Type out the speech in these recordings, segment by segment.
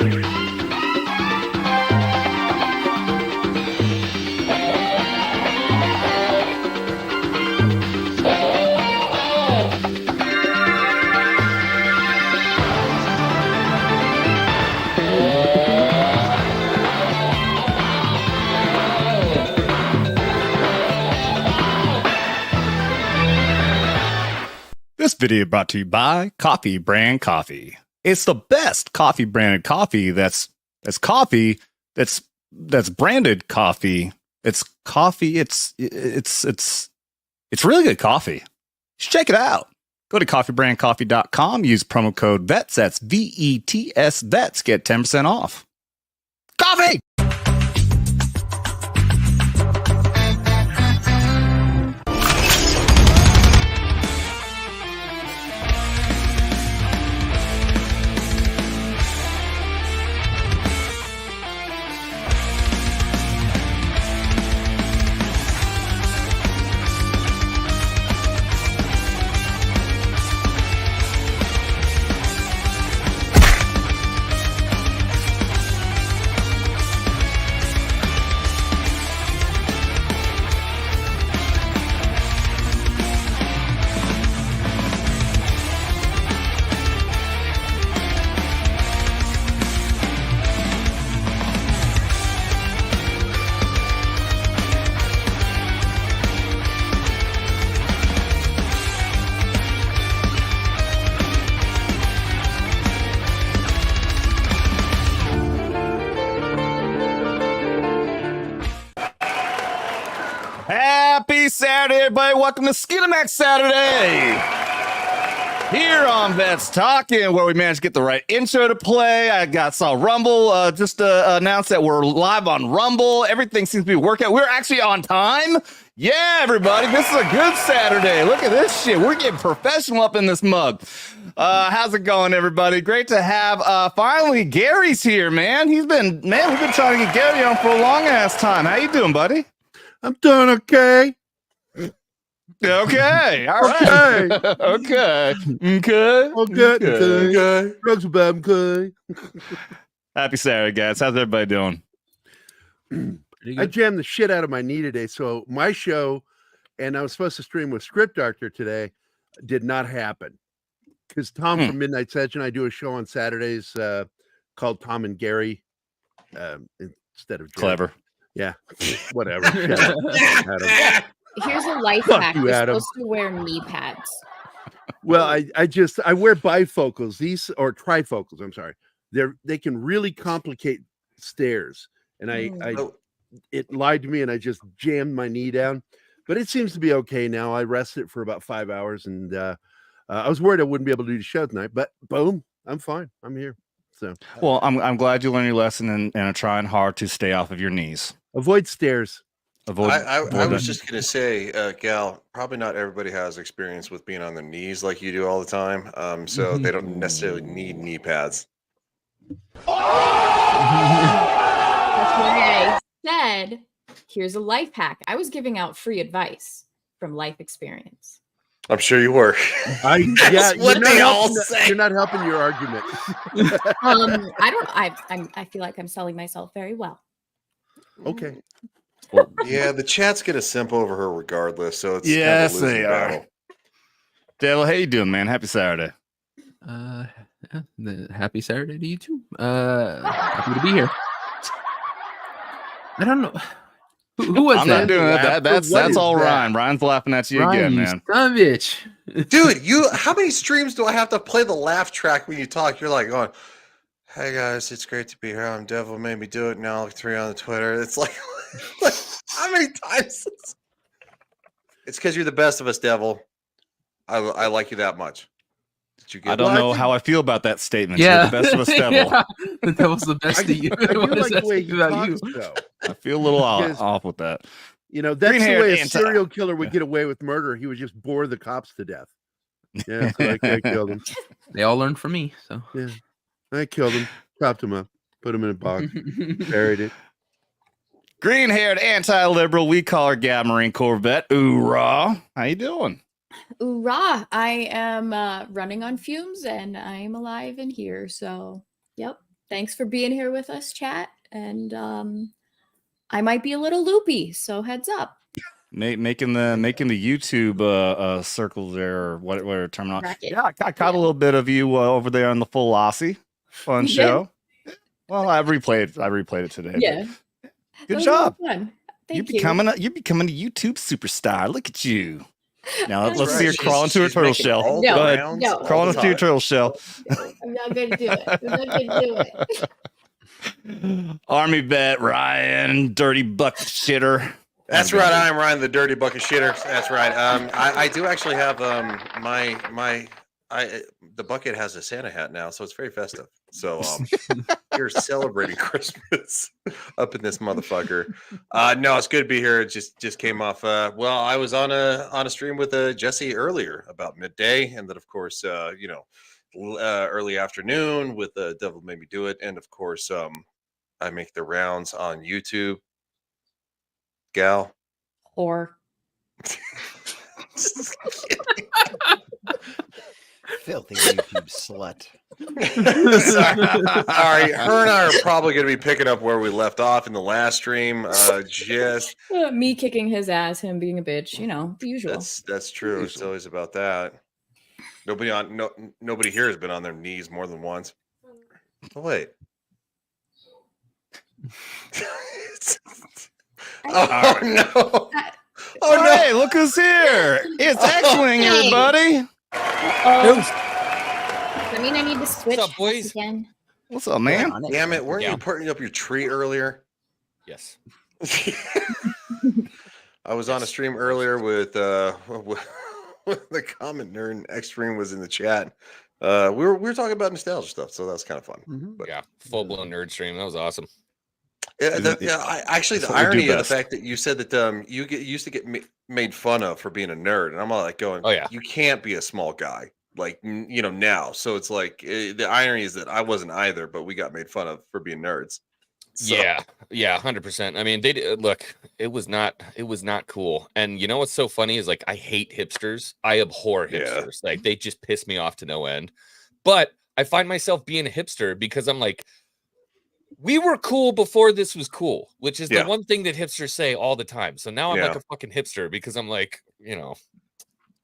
This video brought to you by Coffee Brand Coffee. It's the best coffee branded coffee that's coffee that's branded coffee. It's coffee. It's really good coffee. You should check it out. Go to coffeebrandcoffee.com. Use promo code VETS. That's VETS VETS. Get 10% off. Coffee! Happy Saturday, everybody. Welcome to Skinemax Saturday. Here on Vets Talking, where we managed to get the right intro to play. I saw Rumble just announced that we're live on Rumble. Everything seems to be working out. We're actually on time. Yeah, everybody. This is a good Saturday. Look at this shit. We're getting professional up in this mug. How's it going, everybody? Great to have finally Gerry's here, man. We've been trying to get Gerry on for a long ass time. How you doing, buddy? I'm doing okay. Okay. All right. Okay. Okay. Drugs are bad. Okay. Happy Saturday, guys. How's everybody doing? I jammed the shit out of my knee today. So my show, and I was supposed to stream with Script Doctor today, did not happen. Because Tom from Midnight Sedge and I do a show on Saturdays called Tom and Gerry instead of Gerry. Clever. Yeah, whatever. Here's a life hack. You're supposed to wear knee pads. Well, I wear bifocals, or trifocals. I'm sorry. They can really complicate stairs, and it lied to me, and I just jammed my knee down. But it seems to be okay now. I rested for about 5 hours, and I was worried I wouldn't be able to do the show tonight. But boom, I'm fine. I'm here. So well, I'm glad you learned your lesson and are trying hard to stay off of your knees. Avoid stairs. I was just going to say, Gal, probably not everybody has experience with being on their knees like you do all the time. So they don't necessarily need knee pads. That's why I said, here's a life hack. I was giving out free advice from life experience. I'm sure you were. Yeah, what they all say. You're not helping your argument. I feel like I'm selling myself very well. Okay. Yeah, the chat's gonna simp over her regardless. So it's yes, they are. Devil, how you doing, man? Happy Saturday. Happy Saturday to you too. Happy to be here. I don't know. Who was I'm that? not doing that. That's all that? Ryan. Ryan's laughing at you again, man. Son of a bitch. Dude, how many streams do I have to play the laugh track when you talk? You're like going, hey guys, it's great to be here. I'm Devil made me do it now. 3 on the Twitter. It's like how many times? It's because you're the best of us, Devil. I like you that much. Did you get I don't know how I feel about that statement. Yeah. You're the best of us, Devil. Yeah. The Devil's the best of you. I do What does like that the way say he about talks, you? though. I feel a little off with that. You know, that's the Green-haired way a serial killer would get away with murder. He would just bore the cops to death. Yeah, so I killed him. They all learned from me. So yeah, I killed him, chopped him up, put him in a box, buried it. Green-haired anti-liberal, we call her Gab Marine Corps vet. Oorah. How you doing? Oorah. I am running on fumes and I'm alive and here. So, yep. thanks for being here with us, chat. And I might be a little loopy, so heads up. Making the YouTube circle there, or whatever terminology. Racket. Yeah, I caught a little bit of you over there on the full Aussie. Fun You did? show. Well, I replayed it today. Yeah. Good That was a lot job. of fun. Thank You're you. becoming a YouTube superstar. Look at you. Now That's let's right. see her crawl into her She's turtle making shell. all No, the Go ahead. rounds no. all Crawl the into your time. turtle shell. I'm not going to do it. I'm not going to do it. Army vet Ryan, dirty bucket shitter. That's right. I'm Ryan, the dirty bucket shitter. That's right. I do actually have the bucket has a Santa hat now, so it's very festive. So you're celebrating Christmas up in this motherfucker. No, it's good to be here. It just came off. Well, I was on a stream with Jesse earlier about midday, and then of course early afternoon with Devil Made Me Do It, and of course I make the rounds on YouTube. Gal. Or Filthy YouTube slut. Sorry, her and I are probably going to be picking up where we left off in the last stream. Just me kicking his ass, him being a bitch, the usual. that's true. It's always about that. Nobody here has been on their knees more than once. Oh wait. Oh no! Oh no! Hey, look who's here! It's Xwing, everybody. Does that mean I need to switch What's up, boys? again? What's up, man? Damn it! Weren't Yeah. you putting up your tree earlier? Yes. I was on a stream earlier with the common nerd. Extreme was in the chat. We were talking about nostalgia stuff, so that was kind of fun. But Yeah, full blown nerd stream. That was awesome. Actually, That's the what we do irony of the best. fact that you said that you used to get made fun of for being a nerd, and I'm all like going, Oh, yeah. you can't be a small guy like now. So it's like the irony is that I wasn't either, but we got made fun of for being nerds. So, Yeah, 100%. I mean, they look. It was not cool. And you know what's so funny is like I hate hipsters. I abhor Yeah. hipsters. Like they just piss me off to no end. But I find myself being a hipster because I'm like, we were cool before this was cool, which is Yeah. the one thing that hipsters say all the time. So now I'm Yeah. like a fucking hipster because I'm like, You're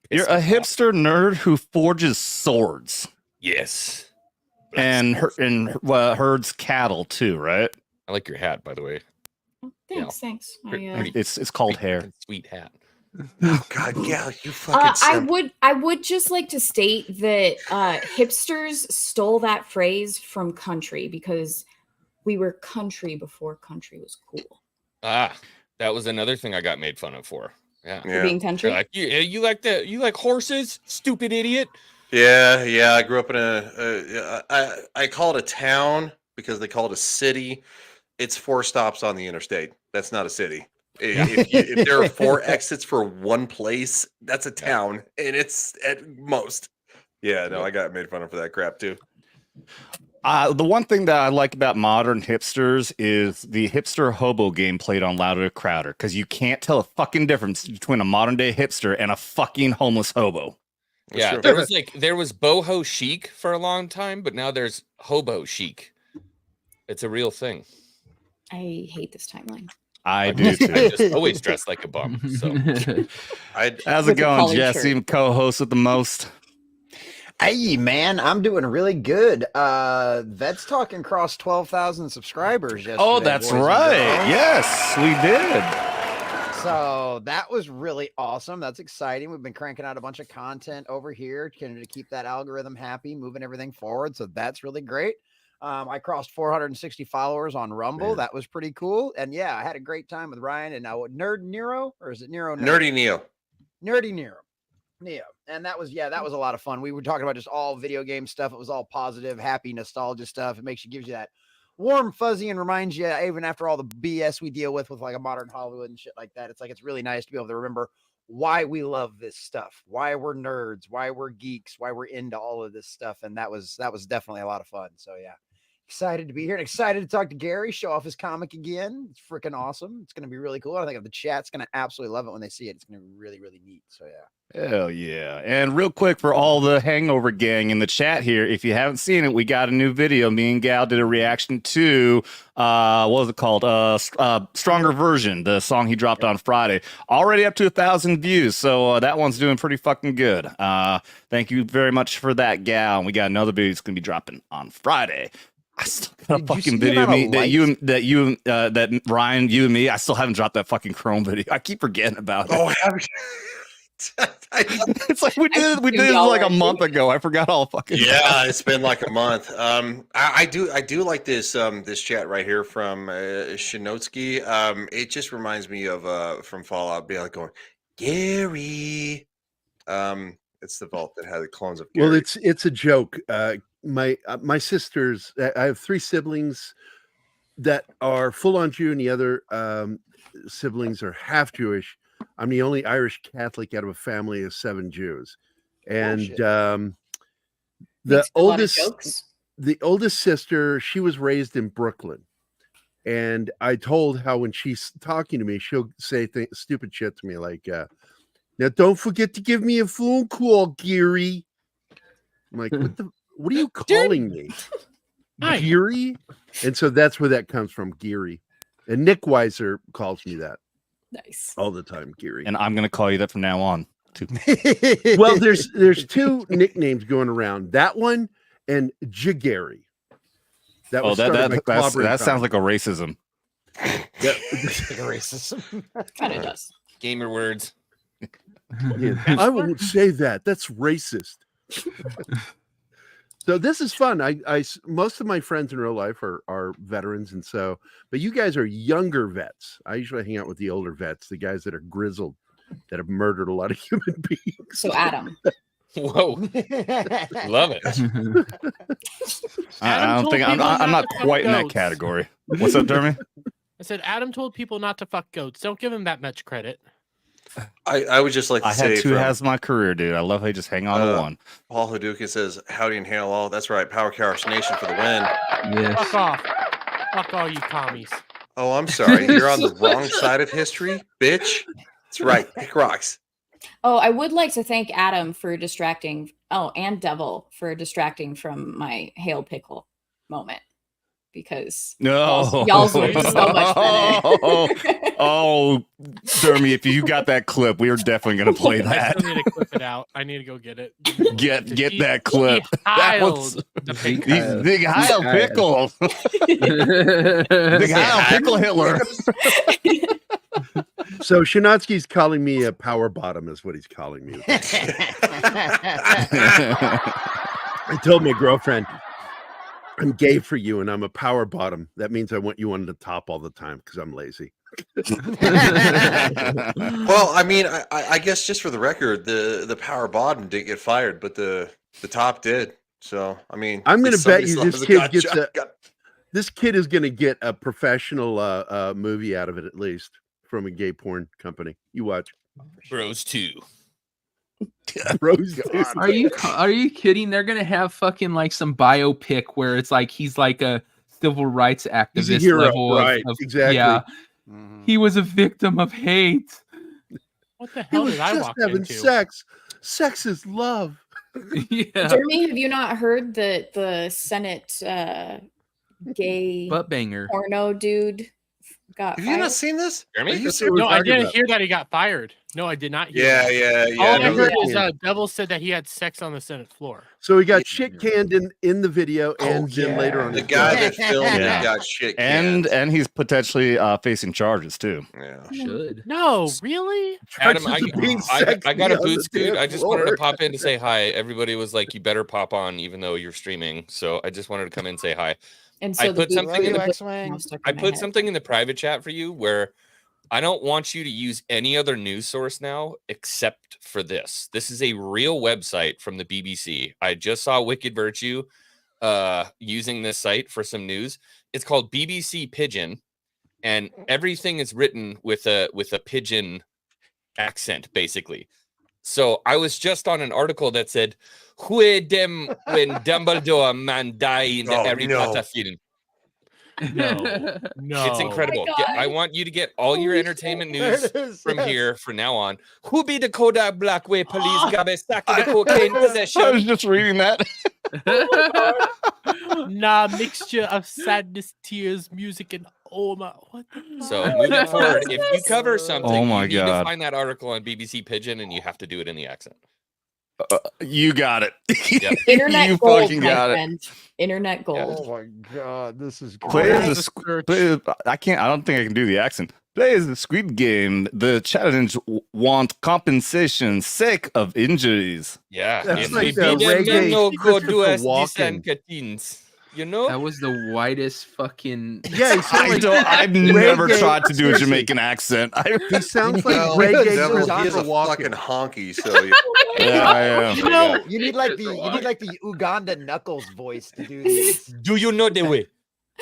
piss a me off. hipster nerd who forges swords Yes. and herds cattle too, right? I like your hat, by the way. Oh, thanks. Pretty- It's called hair. Sweet hat. Oh God, yeah, you fucking. I would just like to state that hipsters stole that phrase from country because we were country before country was cool. Ah, that was another thing I got made fun of for. Yeah. For being country. They're like you like that? You like horses? Stupid idiot. Yeah. I grew up in I call it a town because they call it a city. It's 4 stops on the interstate. That's not a city. If there are 4 exits for one place, that's a town, and it's at most. Yeah, no, I got made fun of for that crap too. The one thing that I like about modern hipsters is the hipster hobo game played on Louder Crowder, because you can't tell a fucking difference between a modern day hipster and a fucking homeless hobo. That's Yeah, true. there was boho chic for a long time, but now there's hobo chic. It's a real thing. I hate this timeline. I do too. I just always dress like a bum. So How's With it a going, collared Jesse? shirt. Co-host with the most. Hey, man, I'm doing really good. Vets Talking crossed 12,000 subscribers yesterday. Oh, that's boys and right. girls. Yes, we did. So that was really awesome. That's exciting. We've been cranking out a bunch of content over here to keep that algorithm happy, moving everything forward. So that's really great. I crossed 460 followers on Rumble. Yeah. That was pretty cool. And yeah, I had a great time with Ryan and now Nerd Nero, or is it Nero? Nerdy Neo. Nerdy Nero. And that was a lot of fun. We were talking about just all video game stuff. It was all positive, happy, nostalgia stuff. It gives you that warm fuzzy and reminds you, even after all the BS we deal with like a modern Hollywood and shit like that, it's really nice to be able to remember why we love this stuff, why we're nerds, why we're geeks, why we're into all of this stuff. And that was definitely a lot of fun. So yeah, Excited to be here and excited to talk to Gerry, show off his comic again. It's freaking awesome. It's going to be really cool. I think the chat's going to absolutely love it when they see it. It's going to be really, really neat. So, yeah. Hell yeah. And real quick for all the Hangover gang in the chat here, if you haven't seen it, we got a new video. Me and Gal did a reaction to, what was it called? Stronger Version, the song he dropped on Friday. Already up to 1,000 views, so that one's doing pretty fucking good. Thank you very much for that, Gal. And we got another video that's going to be dropping on Friday. I still got a fucking video of me that Ryan, you and me, I still haven't dropped that fucking Chrome video. I keep forgetting about it. Oh, have you? It's like we did it like a month ago. I forgot all fucking. Yeah, it's been like a month. I do like this this chat right here from Shinotsky. It just reminds me of from Fallout, being like going, Gerry. It's the vault that had the clones of Gerry. Well, it's a joke. My sisters, I have 3 siblings that are full on Jew, and the other siblings are half Jewish. I'm the only Irish Catholic out of a family of 7 Jews, and the oldest sister, she was raised in Brooklyn, and I told how when she's talking to me, she'll say stupid shit to me like, "Now don't forget to give me a phone call, Gerry." I'm like, what are you calling me, Gerry? And so that's where that comes from, Gerry. And Nick Weiser calls me that. Nice. All the time, Gerry. And I'm gonna call you that from now on. Well, there's 2 nicknames going around. That one and Jagary. That sounds like a racism. Racism. Kind of does. Gamer words. Yeah, I won't say that. That's racist. So this is fun. I most of my friends in real life are veterans, and so, but you guys are younger vets. I usually hang out with the older vets, the guys that are grizzled, that have murdered a lot of human beings. So Adam. Whoa, love it. I don't think I'm not quite in that category. What's up, Dermy? I said Adam told people not to fuck goats. Don't give him that much credit. I would just like to I say had 2 halves of my career, dude. I love how you just hang on to one. Paul Hadouken says, "Howdy and hail all." That's right, Power Couch Nation for the win. Yes. Fuck off. Fuck all you commies. Oh, I'm sorry. You're on the wrong side of history, bitch. That's right. Pick rocks. Oh, I would like to thank Adam for distracting. Oh, and Devil for distracting from my hail pickle moment. Because y'all's were so much better. Oh, Dermy, if you got that clip, we are definitely going to play that. I still need to clip it out. I need to go get it. Get that clip. That was the Big Heil pickle. Big Heil pickle Hitler. So Shinotsky's calling me a power bottom, is what he's calling me. I told my girlfriend, I'm gay for you, and I'm a power bottom. That means I want you on the top all the time because I'm lazy. Well, I mean, I guess just for the record, the power bottom didn't get fired, but the top did. So, I mean, I'm going to bet you this kid is going to get a professional movie out of it, at least from a gay porn company. You watch. Bros 2. Are you kidding? They're gonna have fucking like some biopic where it's like he's like a civil rights activist level right? Exactly. Yeah, he was a victim of hate. What the hell did I walk into? Sex is love. Yeah. Jeremy, have you not heard that the Senate gay butt banger porno dude got Have fired? you not seen this? No, I didn't hear that he got fired. No, I did not hear that. Yeah. All I heard is Devil said that he had sex on the Senate floor. So he got shit canned in the video, and then later on the guy that filmed it got shit canned. And he's potentially facing charges too. Yeah, should. No, really? Adam, I got a boot scoot. I just wanted to pop in to say hi. Everybody was like, "You better pop on," even though you're streaming. So I just wanted to come in and say hi. And so I put something in the something in the private chat for you where I don't want you to use any other news source now except for this. This is a real website from the BBC. I just saw Wicked Virtue using this site for some news. It's called BBC Pigeon, and everything is written with a pigeon accent, basically. So I was just on an article that said, "Who dem when Dumbledore man die in the Harry Potter film?" No. It's incredible. Oh my God. I want you to get all your Holy entertainment There it news is, from yes. here from now on. Who be the Kodak Blackway police Oh. got a sack of the cocaine I was possession? just reading that. Nah, mixture of sadness, tears, music, and oh my. What the So fuck? moving forward, Yes. if you cover something, Oh my you need God. to find that article on BBC Pigeon, and you have to do it in the accent. You got it. Yep. Internet You gold, fucking my got it. friend. Internet gold. Oh my God, this is Play great. as I can't. I don't think I can do the accent. Play as the Squid Game. The challenge want compensation sake of injuries. Yeah, That's if like we the beat them, then reggae no go do us Christopher and catins. You know? That was the whitest fucking. Yeah, he sounds like I've never reggae- tried to do a seriously. Jamaican accent. He sounds like Well, reggae Devil, he is Christopher a fucking Walken. honky, so you, Yeah, You know, You need like the Uganda Knuckles voice to do these. Do you know the way?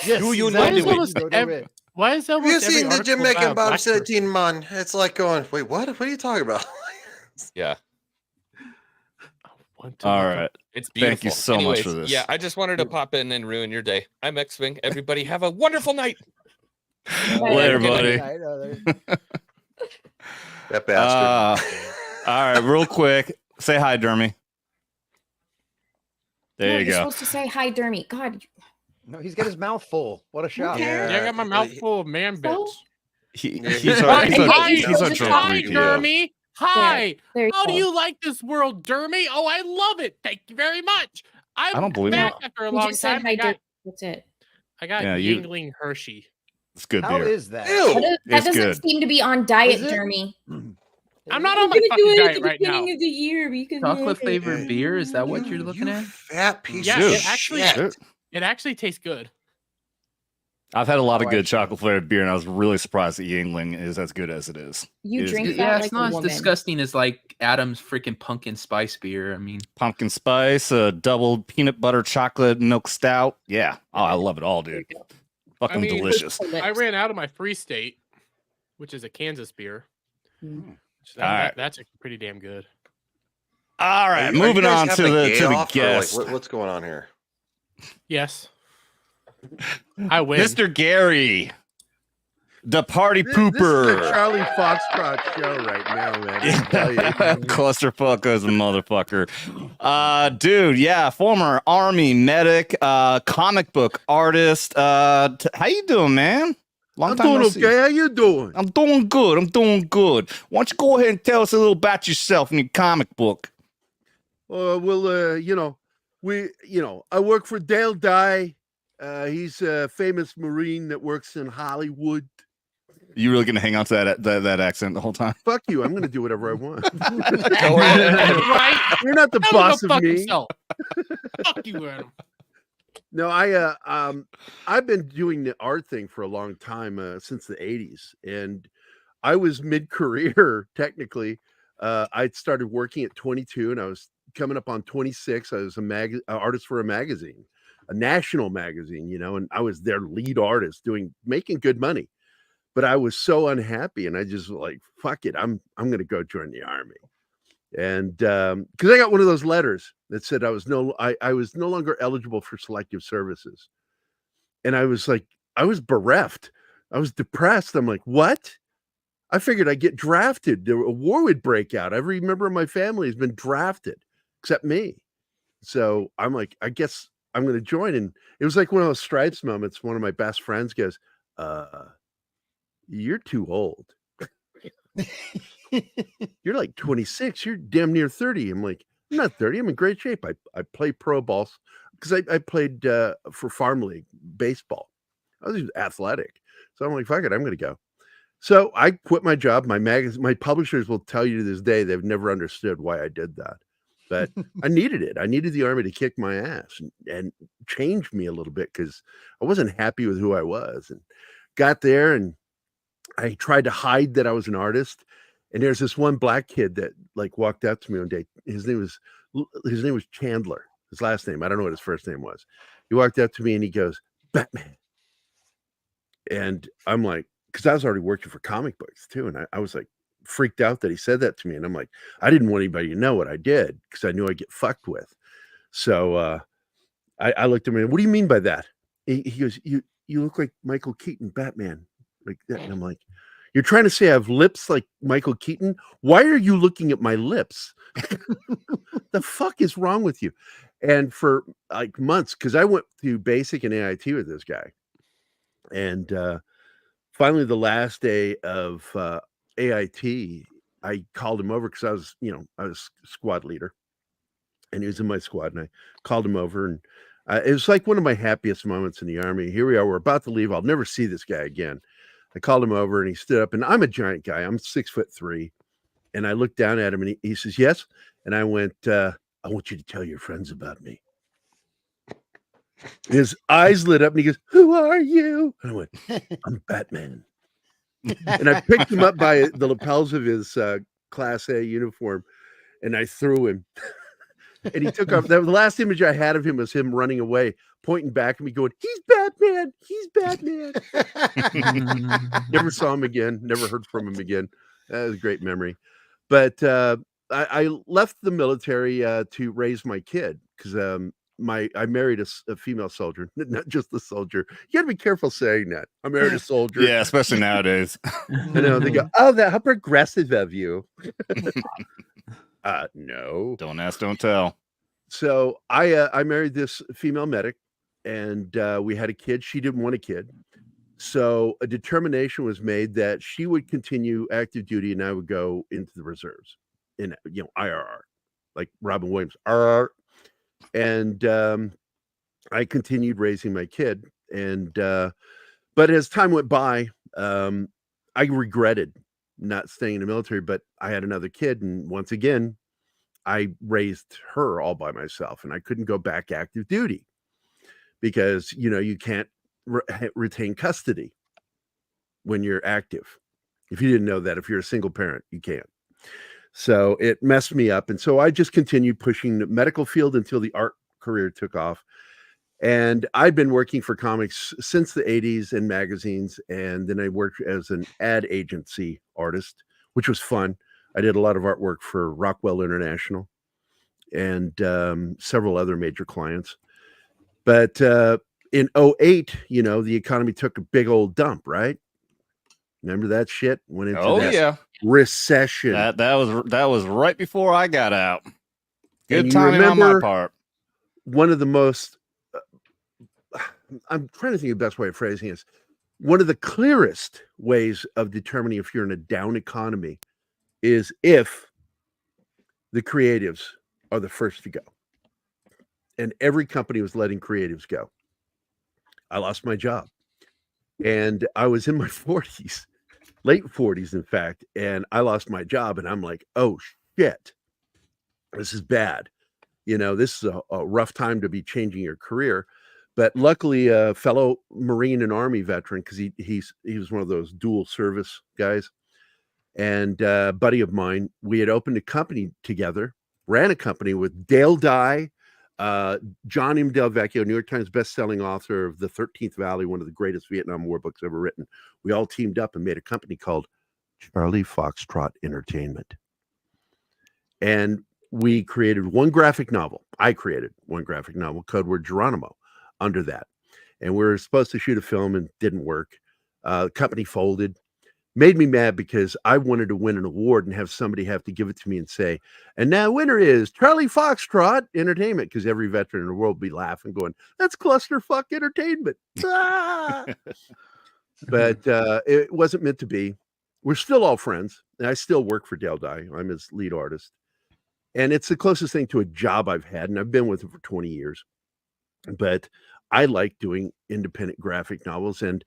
Yes, Do you know why the is way? almost every why is have you almost every seen the article Jamaican about Bob black person? 17 man? It's like going, wait, what? What are you talking about? Yeah, Want to All look up- right. it's beautiful. Thank you so much Anyways, for this. Yeah, I just wanted to pop in and ruin your day. I'm Xwing. Everybody have a wonderful night. Later, Good buddy. I know, there- That bastard. All right, real quick. Say hi, Dermy. There No, you you're go. supposed to say hi, Dermy. God, No, he's got his mouth full. What a shot. cares? Yeah, I got my mouth like, full of man bits. Yeah, He's hi, our, he's our, hi, he's our just drunk hi, Hi, 3PO. Dermy. Hi. there you How do go. you like this world, Dermy? Oh, I love it. Thank you very much. I'm I don't believe back it. after a You long just said time. hi, Dermy. That's it. I got Yeah, you- Yingling Hershey. It's good How beer. is that? Ew. That It's doesn't good. seem to be on diet, Is it? Dermy. I'm not on my fucking diet right now. of the year because Chocolate flavored beer? Is that what you're looking you at? Fat piece Yeah, of Dude. it actually shit. it actually tastes good. I've had a lot of Oh, good I- chocolate flavored beer, and I was really surprised that Yingling is as good as it is. You It is drink good. that Yeah, like it's not a as woman. disgusting as like Adam's freaking pumpkin spice beer. I mean, Pumpkin spice, double peanut butter chocolate milk stout. Yeah. Oh, I love it all, dude. Fucking I mean, delicious. I ran out of my Free State, which is a Kansas beer. Mm. So All right. that's pretty damn good. All Are right, you moving guys on to having a the gay to the off, or, like, guest, what's going on here? Yes. I win. Mr. Gerry, the party This is a pooper. Charlie Foxtrot show right now, man. I tell you. Clusterfuck as a motherfucker. Dude, yeah, former army medic, comic book artist. How you doing, man? Long I'm time doing no okay. see. How you doing? I'm doing good. I'm doing good. Why don't you go ahead and tell us a little about yourself and your comic book? Well, I work for Dale Dye. He's a famous Marine that works in Hollywood. You really gonna hang on to that accent the whole time? Fuck you. I'm going to do whatever I want. Right? You're not the Tell him boss to of fuck me. himself. Fuck you, Adam. No, I've been doing the art thing for a long time, since the 80s, and I was mid-career technically. I started working at 22, and I was coming up on 26. I was an artist for a magazine, a national magazine, and I was their lead artist, making good money. But I was so unhappy, and I just like, fuck it, I'm gonna go join the army. And because I got one of those letters that said I was no longer eligible for selective services. And I was like, I was bereft. I was depressed. I'm like, what? I figured I'd get drafted. A war would break out. Every member of my family has been drafted except me. So I'm like, I guess I'm going to join. And it was like one of those Stripes moments. One of my best friends goes, you're too old. You're like 26. You're damn near 30. I'm like, I'm not 30. I'm in great shape. I play pro balls because I played for farm league baseball. I was athletic. So I'm like, fuck it, I'm going to go. So I quit my job. My publishers will tell you to this day, they've never understood why I did that. But I needed it. I needed the army to kick my ass and change me a little bit because I wasn't happy with who I was. And got there and I tried to hide that I was an artist. And there's this one black kid that like walked up to me one day. His name was Chandler. His last name, I don't know what his first name was. He walked up to me and he goes, Batman. And I'm like, because I was already working for comic books too. And I was like, freaked out that he said that to me. And I'm like, I didn't want anybody to know what I did because I knew I'd get fucked with. So I looked at him and, what do you mean by that? He goes, you look like Michael Keaton, Batman, like that. And I'm like, you're trying to say I have lips like Michael Keaton? Why are you looking at my lips? The fuck is wrong with you? And for like months, because I went through basic and AIT with this guy. And finally, the last day of AIT, I called him over because I was squad leader. And he was in my squad. And I called him over. And it was like one of my happiest moments in the Army. Here we are. We're about to leave. I'll never see this guy again. I called him over and he stood up. And I'm a giant guy. I'm 6'3". And I looked down at him and he says, yes. And I went, I want you to tell your friends about me. His eyes lit up and he goes, who are you? And I went, I'm Batman. And I picked him up by the lapels of his Class A uniform and I threw him. And he took off. The last image I had of him was him running away, pointing back at me, going, he's Batman. He's Batman. Never saw him again. Never heard from him again. That was a great memory. But I left the military to raise my kid because I married a female soldier, not just a soldier. You got to be careful saying that. I married a soldier. Yeah, especially nowadays. You know, they go, oh, how progressive of you. No. Don't ask, don't tell. So I married this female medic and we had a kid. She didn't want a kid. So a determination was made that she would continue active duty and I would go into the reserves in, IRR, like Robin Williams, RR. And I continued raising my kid. And, but as time went by, I regretted not staying in the military, but I had another kid. And once again, I raised her all by myself and I couldn't go back active duty because, you can't retain custody when you're active. If you didn't know that, if you're a single parent, you can't. So it messed me up. And so I just continued pushing the medical field until the art career took off. And I'd been working for comics since the 80s and magazines. And then I worked as an ad agency artist, which was fun. I did a lot of artwork for Rockwell International and several other major clients. But in 2008, the economy took a big old dump, right? Remember that shit? Went into recession. That was right before I got out. Good timing on my part. One of the most, I'm trying to think of the best way of phrasing this. One of the clearest ways of determining if you're in a down economy is if the creatives are the first to go. And every company was letting creatives go. I lost my job. And I was in my 40s, late 40s, in fact, and I lost my job. And I'm like, oh, shit, this is bad. This is a rough time to be changing your career. But luckily, a fellow Marine and Army veteran, because he was one of those dual service guys, and a buddy of mine, we had opened a company together, ran a company with Dale Dye, John M. Del Vecchio, New York Times bestselling author of The 13th Valley, one of the greatest Vietnam War books ever written. We all teamed up and made a company called Charlie Foxtrot Entertainment. And we created one graphic novel. I created one graphic novel, code word Geronimo, under that. And we were supposed to shoot a film and didn't work. The company folded. Made me mad because I wanted to win an award and have somebody have to give it to me and say, and now winner is Charlie Foxtrot Entertainment, because every veteran in the world would be laughing, going, that's clusterfuck entertainment. Ah! But it wasn't meant to be. We're still all friends. And I still work for Dale Dye. I'm his lead artist. And it's the closest thing to a job I've had. And I've been with him for 20 years. But I like doing independent graphic novels. And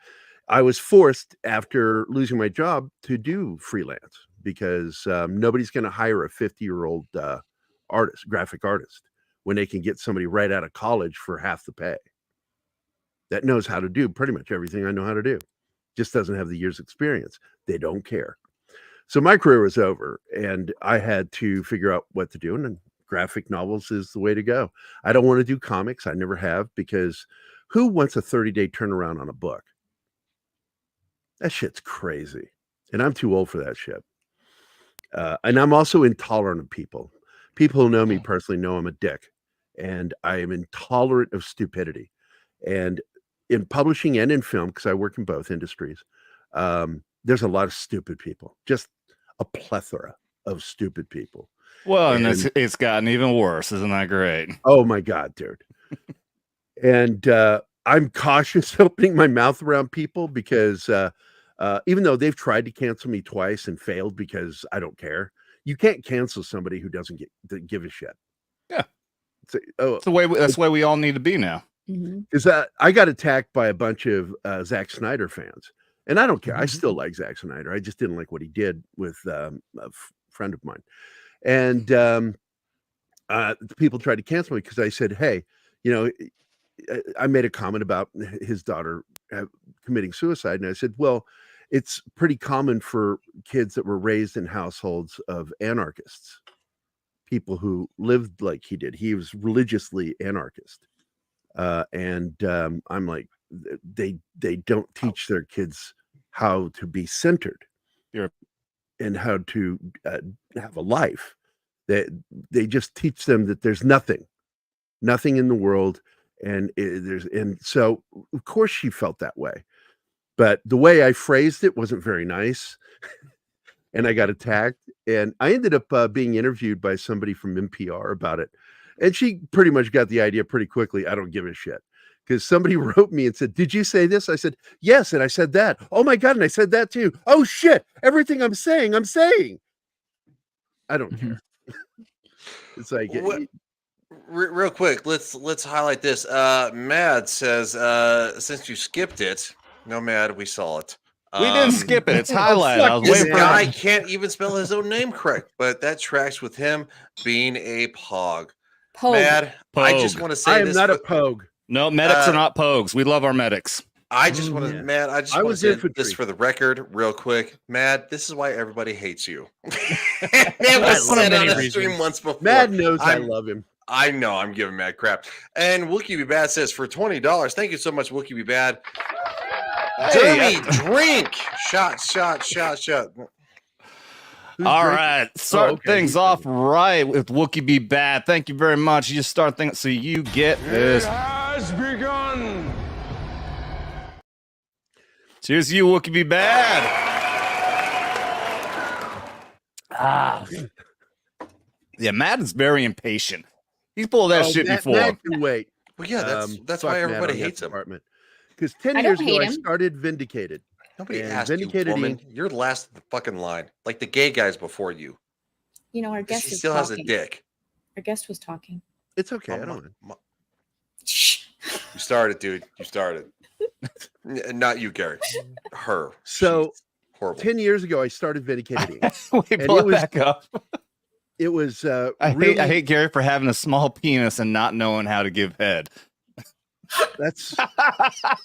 I was forced, after losing my job, to do freelance because nobody's going to hire a 50-year-old graphic artist, when they can get somebody right out of college for half the pay that knows how to do pretty much everything I know how to do, just doesn't have the years experience. They don't care. So my career was over and I had to figure out what to do. And graphic novels is the way to go. I don't want to do comics. I never have, because who wants a 30-day turnaround on a book? That shit's crazy. And I'm too old for that shit. And I'm also intolerant of people. People who know me personally know I'm a dick, and I am intolerant of stupidity. And in publishing and in film, because I work in both industries, there's a lot of stupid people, just a plethora of stupid people. Well, and it's gotten even worse. Isn't that great? Oh my God, dude. And I'm cautious opening my mouth around people because even though they've tried to cancel me twice and failed because I don't care, you can't cancel somebody who doesn't give a shit. Yeah. That's the way we all need to be now. Is that I got attacked by a bunch of Zack Snyder fans, and I don't care. I still like Zack Snyder. I just didn't like what he did with a friend of mine, and people tried to cancel me because I said, "Hey, you know," I made a comment about his daughter committing suicide, and I said, "Well, it's pretty common for kids that were raised in households of anarchists, people who lived like he did. He was religiously anarchist." And I'm like, they don't teach their kids how to be centered and how to have a life. They just teach them that there's nothing in the world, and so of course she felt that way, but the way I phrased it wasn't very nice, and I got attacked, and I ended up being interviewed by somebody from NPR about it. And she pretty much got the idea pretty quickly. I don't give a shit. Because somebody wrote me and said, "Did you say this?" I said, "Yes." And I said that. "Oh my God." And I said that too. "Oh shit. Everything I'm saying. I don't care. It's like real quick, let's highlight this. Mad says, since you skipped it, no Mad, we saw it. We didn't skip it. It's highlighted. I was This waiting for guy can't even spell his own name correct, but that tracks with him being a pog. Pogue. Mad, I just Pogue. want to say I am this. not a pogue. No, medics are not pogues. We love our medics. I just want to, Mad, I just want to say this for the record, real quick. Mad, this is why everybody hates you. It was said on the stream once before. Mad knows I love him. I know I'm giving Mad crap. And Wookie Be Bad says for $20. Thank you so much, Wookie Be Bad. Dermy, drink. Shot. All right. Start things off right with Wookie Be Bad. Thank you very much. You just start things so you get this. It has begun. Cheers to you, Wookie Be Bad. Yeah, Matt is very impatient. He's pulled that shit before. Matt can wait. Well, yeah, that's why everybody hates him. Because 10 years ago, I started Vindicated. Nobody asked you, woman. You're last of the fucking line. Like the gay guys before you. You know, our guest she still has a dick. Our guest was talking. It's okay. I don't know. You started, dude. You started. Not you, Gary. Her. So, horrible. 10 years ago, I started Vindicated. Wait, pull it back up. It was. I hate Gary for having a small penis and not knowing how to give head. That's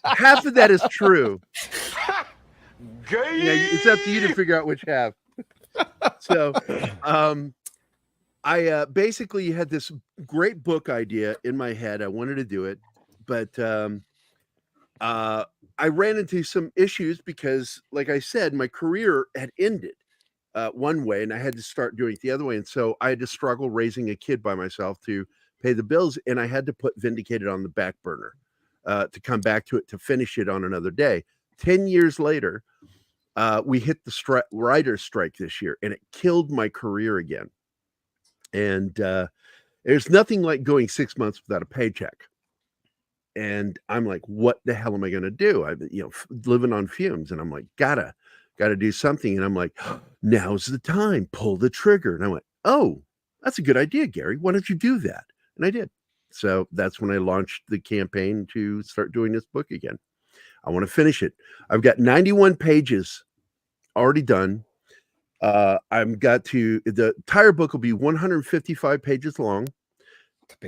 half of that is true. Yeah, it's up to you to figure out which half. So, I basically had this great book idea in my head. I wanted to do it, but I ran into some issues because, like I said, my career had ended one way, and I had to start doing it the other way. And so I had to struggle raising a kid by myself to pay the bills, and I had to put Vindicated on the back burner to come back to it to finish it on another day. 10 years later, we hit the writer's strike this year, and it killed my career again. And there's nothing like going 6 months without a paycheck. And I'm like, what the hell am I going to do? I'm, living on fumes, and I'm like, gotta do something. And I'm like, now's the time, pull the trigger. And I went, oh, that's a good idea, Gary. Why don't you do that? And I did. So that's when I launched the campaign to start doing this book again. I want to finish it. I've got 91 pages already done. The entire book will be 155 pages long.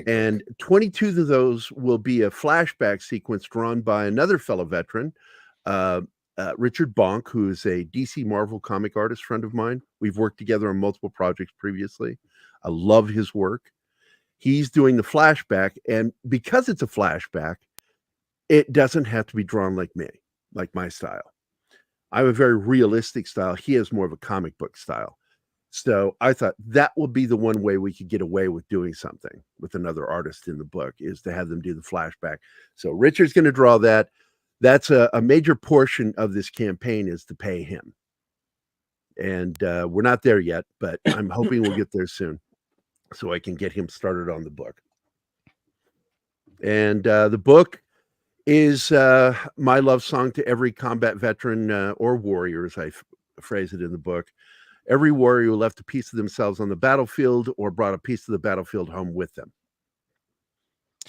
And 22 of those will be a flashback sequence drawn by another fellow veteran, Richard Bonk, who is a DC Marvel comic artist friend of mine. We've worked together on multiple projects previously. I love his work. He's doing the flashback, and because it's a flashback, it doesn't have to be drawn like me, like my style. I have a very realistic style. He has more of a comic book style. So I thought that would be the one way we could get away with doing something with another artist in the book, is to have them do the flashback. So Richard's going to draw that. That's a major portion of this campaign, is to pay him. And we're not there yet, but I'm hoping we'll get there soon so I can get him started on the book. And the book is my love song to every combat veteran or warrior, as I phrase it in the book. Every warrior who left a piece of themselves on the battlefield or brought a piece of the battlefield home with them.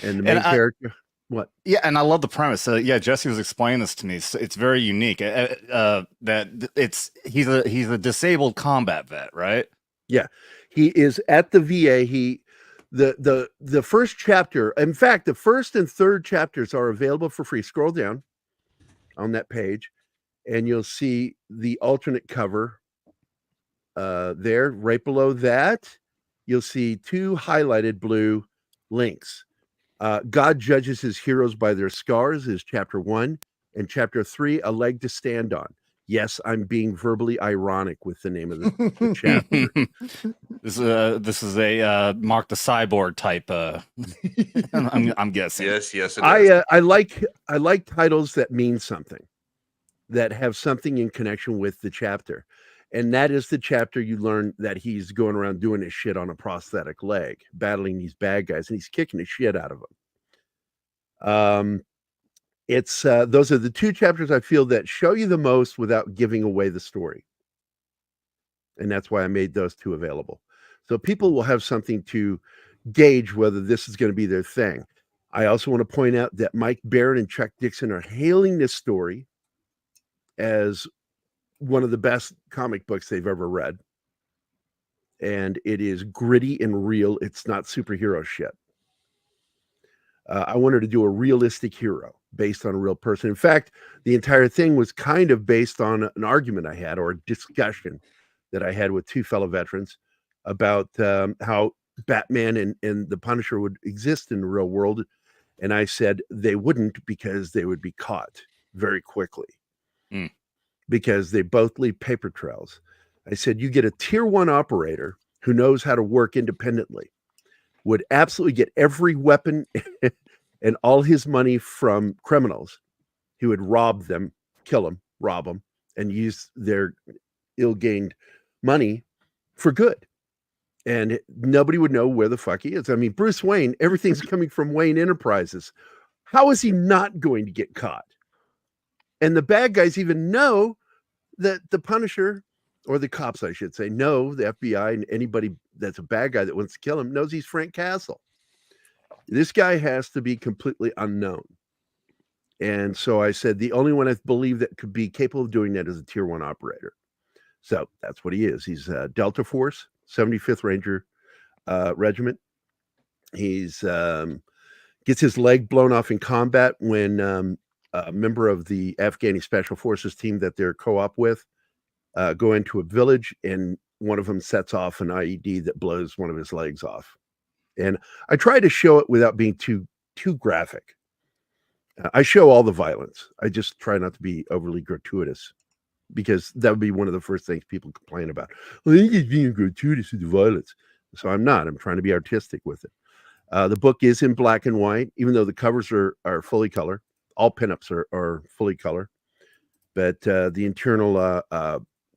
And the main character, what? Yeah, and I love the premise. Yeah, Jesse was explaining this to me. It's very unique. That he's a disabled combat vet, right? Yeah, he is at the VA. The first chapter, in fact, the first and third chapters are available for free. Scroll down on that page, and you'll see the alternate cover. There, right below that, you'll see 2 highlighted blue links. God judges his heroes by their scars is chapter 1, and chapter 3, a leg to stand on. Yes, I'm being verbally ironic with the name of the chapter. This is a Marc the Cyborg type. I'm guessing. Yes, it is. I like titles that mean something, that have something in connection with the chapter. And that is the chapter you learn that he's going around doing his shit on a prosthetic leg, battling these bad guys, and he's kicking the shit out of them. It's those are the 2 chapters I feel that show you the most without giving away the story. And that's why I made those 2 available. So people will have something to gauge whether this is going to be their thing. I also want to point out that Mike Barron and Chuck Dixon are hailing this story as one of the best comic books they've ever read. And it is gritty and real. It's not superhero shit. I wanted to do a realistic hero based on a real person. In fact, the entire thing was kind of based on an argument I had, or a discussion that I had with 2 fellow veterans about how Batman and the Punisher would exist in the real world. And I said they wouldn't, because they would be caught very quickly. Because they both leave paper trails. I said, you get a tier 1 operator who knows how to work independently, would absolutely get every weapon and all his money from criminals. He would rob them, kill them, rob them, and use their ill-gained money for good. And nobody would know where the fuck he is. I mean, Bruce Wayne, everything's coming from Wayne Enterprises. How is he not going to get caught? And the bad guys even know that the Punisher, or the cops, I should say, know, the FBI and anybody that's a bad guy that wants to kill him knows he's Frank Castle. This guy has to be completely unknown. And so I said, the only one I believe that could be capable of doing that is a tier 1 operator. So that's what he is. He's Delta Force, 75th Ranger Regiment. He's gets his leg blown off in combat when a member of the Afghani Special Forces team that they're co-op with go into a village, and one of them sets off an IED that blows one of his legs off. And I try to show it without being too graphic. I show all the violence. I just try not to be overly gratuitous, because that would be one of the first things people complain about. Well, I think it's being gratuitous with the violence. So I'm not. I'm trying to be artistic with it. The book is in black and white, even though the covers are fully color. All pinups are fully color. But the internal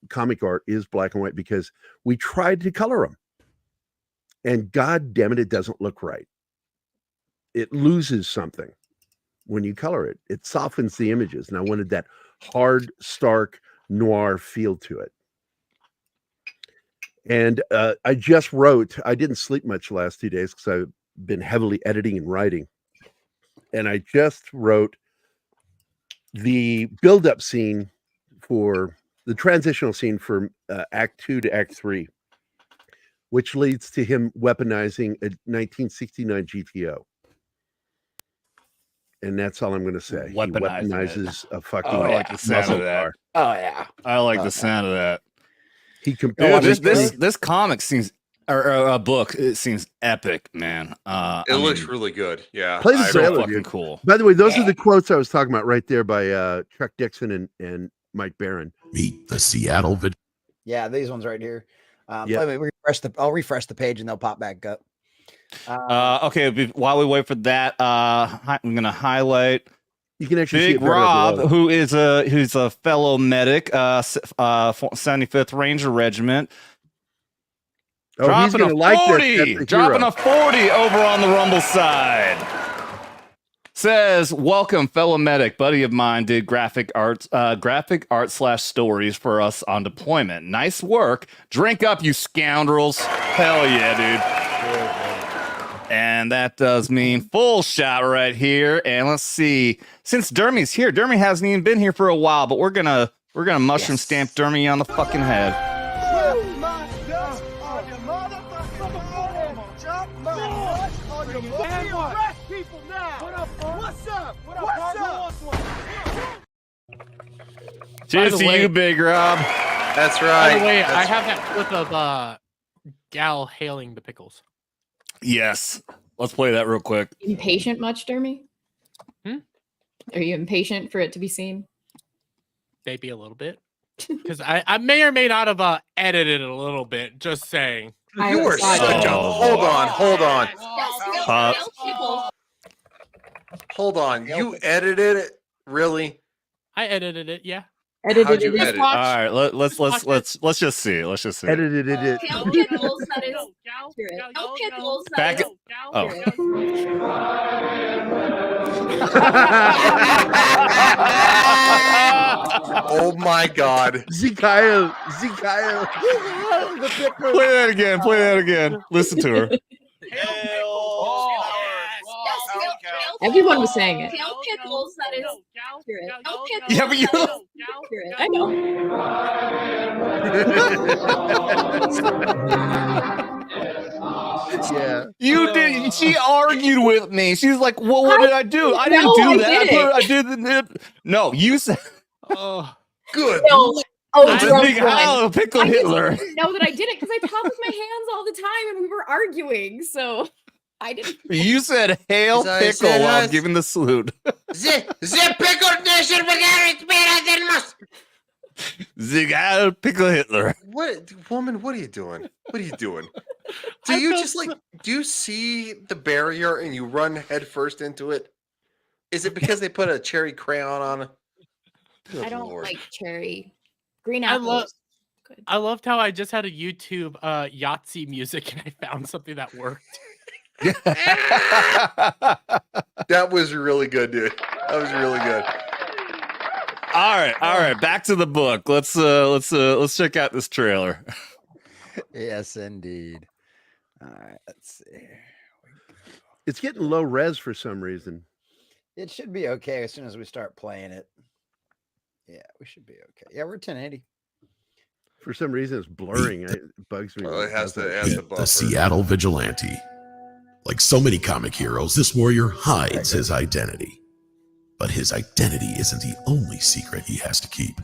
comic art is black and white, because we tried to color them. And God damn it, it doesn't look right. It loses something when you color it. It softens the images. And I wanted that hard, stark, noir feel to it. And I just wrote, I didn't sleep much the last 2 days because I've been heavily editing and writing. And I just wrote the build-up scene for the transitional scene from Act 2 to Act 3, which leads to him weaponizing a 1969 GTO. And that's all I'm going to say. Weaponizes a fucking muscle car. Oh yeah, I like the sound of that. He compared this comic seems, or a book. It seems epic, man. It looks really good. Yeah, play the trailer, fucking cool. By the way, those are the quotes I was talking about right there by Chuck Dixon and Mike Barron. Meet the Seattle. Yeah, these ones right here. Yeah. Let me I'll refresh the page and they'll pop back up. Okay, while we wait for that, I'm gonna highlight You can actually see Big it better Rob, below. who's a fellow medic, 75th Ranger Regiment. Oh, he's gonna like this. That's a Dropping hero. a 40 over on the Rumble side. Says, welcome, fellow medic. Buddy of mine did graphic art / stories for us on deployment. Nice work. Drink up, you scoundrels. Hell yeah, dude. And that does mean full shot right here. And let's see. Since Dermy's here, Dermy hasn't even been here for a while, but we're gonna mushroom stamp Dermy on the fucking head. Cheers to you, Big Rob. That's right. By the way, That's I have that clip of Gal hailing the pickles. Yes. Let's play that real quick. Impatient much, Dermy? Are you impatient for it to be seen? Maybe a little bit. Because I may or may not have edited it a little bit, just saying. You are such a hold on. Hold on. You edited it? Really? I edited it, yeah. How'd you edit it? All right, let's just see. Let's just see. Edited it. Pickles, that is accurate. Pickles, that is accurate. Oh my God. Zikael. Play that again. Listen to her. Everyone was saying it. Pickles, that is accurate. Yeah, but you. Accurate. I know. Yeah. You did. She argued with me. She's like, "Well, what did I do? I didn't do that. I did the. No, you said. Oh, good. No. Oh, Big pickle Hitler. didn't know that I did it because I talk with my hands all the time and we were arguing. So I didn't. You said hail pickle while giving the salute. The pickle nation Zig pickle Hitler. What woman? What are you doing? What are you doing? Do you just like? Do you see the barrier and you run headfirst into it? Is it because they put a cherry crayon on it? I don't like cherry. Green apples. I loved how I just had a YouTube Yahtzee music and I found something that worked. That was really good, dude. That was really good. All right. Back to the book. Let's check out this trailer. Yes, indeed. All right, let's see. It's getting low res for some reason. It should be okay as soon as we start playing it. Yeah, we should be okay. Yeah, we're 1080. For some reason, it's blurring. It bugs me. Well, it has the buffer. The Seattle Vigilante. Like so many comic heroes, this warrior hides his identity. But his identity isn't the only secret he has to keep.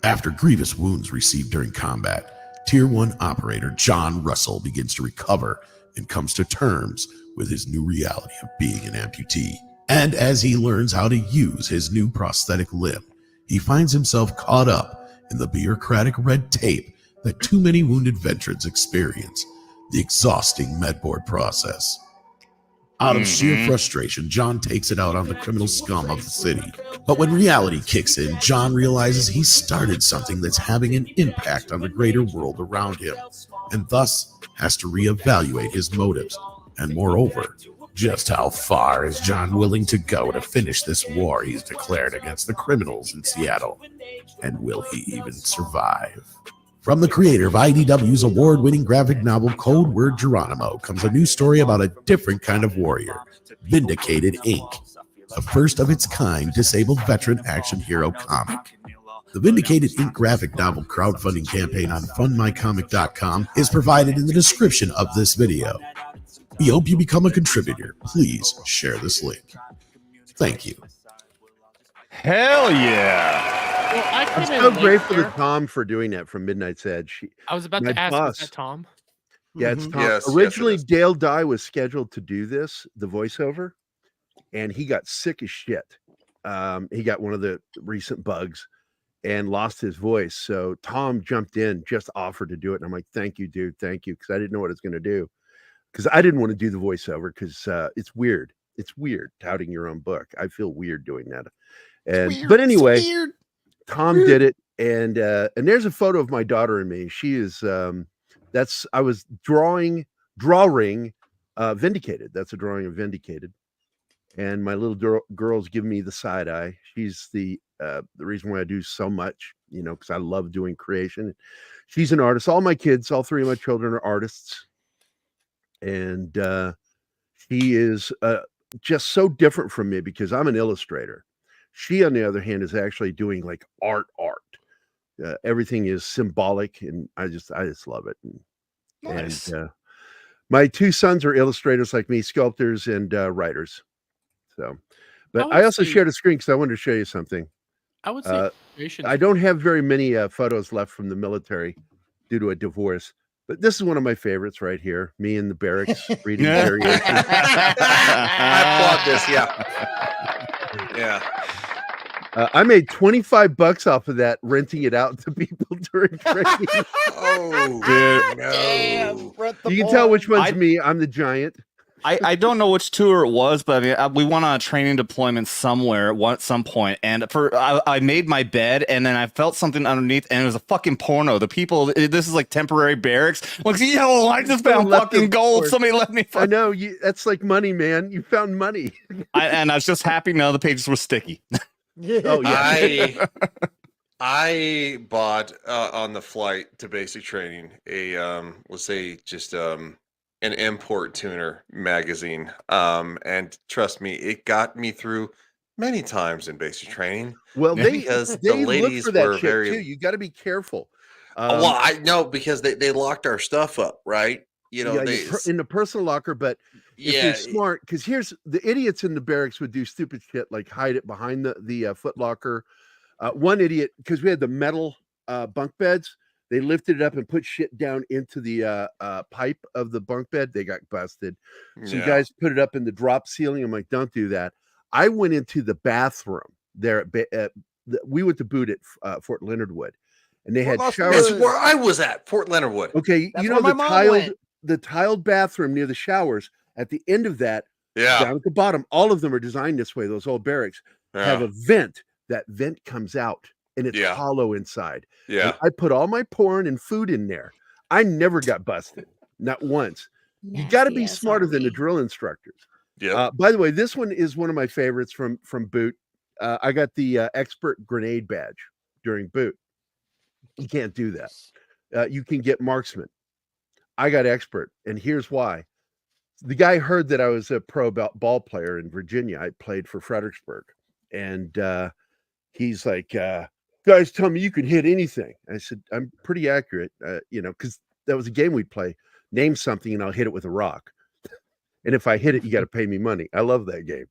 After grievous wounds received during combat, Tier 1 operator John Russell begins to recover and comes to terms with his new reality of being an amputee. And as he learns how to use his new prosthetic limb, he finds himself caught up in the bureaucratic red tape that too many wounded veterans experience, the exhausting medboard process. Out of sheer frustration, John takes it out on the criminal scum of the city. But when reality kicks in, John realizes he started something that's having an impact on the greater world around him, and thus has to reevaluate his motives. And moreover, just how far is John willing to go to finish this war he's declared against the criminals in Seattle? And will he even survive? From the creator of IDW's award-winning graphic novel Code Word Geronimo comes a new story about a different kind of warrior, Vindicated, Inc., the first of its kind disabled veteran action hero comic. The Vindicated, Inc. graphic novel crowdfunding campaign on fundmycomic.com is provided in the description of this video. We hope you become a contributor. Please share this link. Thank you. Hell yeah. Well, I'm so grateful to Tom for doing that from Midnight's Edge. I was about to ask, is that Tom? Yeah, it's Tom. Yes, Originally, yes, it is. Dale Dye was scheduled to do this, the voiceover, and he got sick as shit. He got one of the recent bugs, and lost his voice. So Tom jumped in, just offered to do it. And I'm like, thank you, dude. Thank you. Because I didn't know what it's going to do. Because I didn't want to do the voiceover because it's weird. It's weird touting your own book. I feel weird doing that. But anyway, Tom did it. And there's a photo of my daughter and me. She is I was drawing Vindicated. That's a drawing of Vindicated. And my little girl's giving me the side eye. She's the reason why I do so much, because I love doing creation. She's an artist. All my kids, all three of my children are artists. And she is just so different from me because I'm an illustrator. She, on the other hand, is actually doing like art. Everything is symbolic, and I just love it. Nice. And my two sons are illustrators like me, sculptors and writers. So, but I also shared a screen because I wanted to show you something. I would say I don't have very many photos left from the military due to a divorce, but this is one of my favorites right here. Me in the barracks reading variations. I applaud this. Yeah. I made $25 off of that, renting it out to people during training. Oh, dude. No. You can tell which one's me. I'm the giant. I don't know which tour it was, but I mean, we went on a training deployment somewhere at some point, and I made my bed, and then I felt something underneath, and it was a fucking porno. The people, this is like temporary barracks. Like, yo, I just found fucking gold. Somebody let me. I know that's like money, man. You found money. And I was just happy none of the pages were sticky. Oh yeah. I bought on the flight to basic training an import tuner magazine. And trust me, it got me through many times in basic training. Well, because the ladies look for that were shit very too. You got to be careful. well, I know because they locked our stuff up, right? In the personal locker, but if you're smart, because here's the idiots in the barracks would do stupid shit like hide it behind the foot locker. One idiot, because we had the metal bunk beds, they lifted it up and put shit down into the pipe of the bunk bed. They got busted. Some guys put it up in the drop ceiling. I'm like, don't do that. I went into the bathroom there. We went to boot at Fort Leonard Wood, and they had showers. That's where I was at, Fort Leonard Wood. Okay, That's you know where the tiled bathroom near the showers. At the end of that, down at the bottom, all of them are designed this way. Those old barracks have a vent. That vent comes out, and it's hollow inside. Yeah, and I put all my porn and food in there. I never got busted, not once. You got to be smarter than the drill instructors. Yeah. By the way, this one is one of my favorites from boot. I got the expert grenade badge during boot. You can't do that. You can get marksman. I got expert, and here's why. The guy heard that I was a pro ball player in Virginia. I played for Fredericksburg, and he's like, guys tell me you can hit anything. I said, I'm pretty accurate, because that was a game we'd play. Name something and I'll hit it with a rock. And if I hit it, you got to pay me money. I love that game.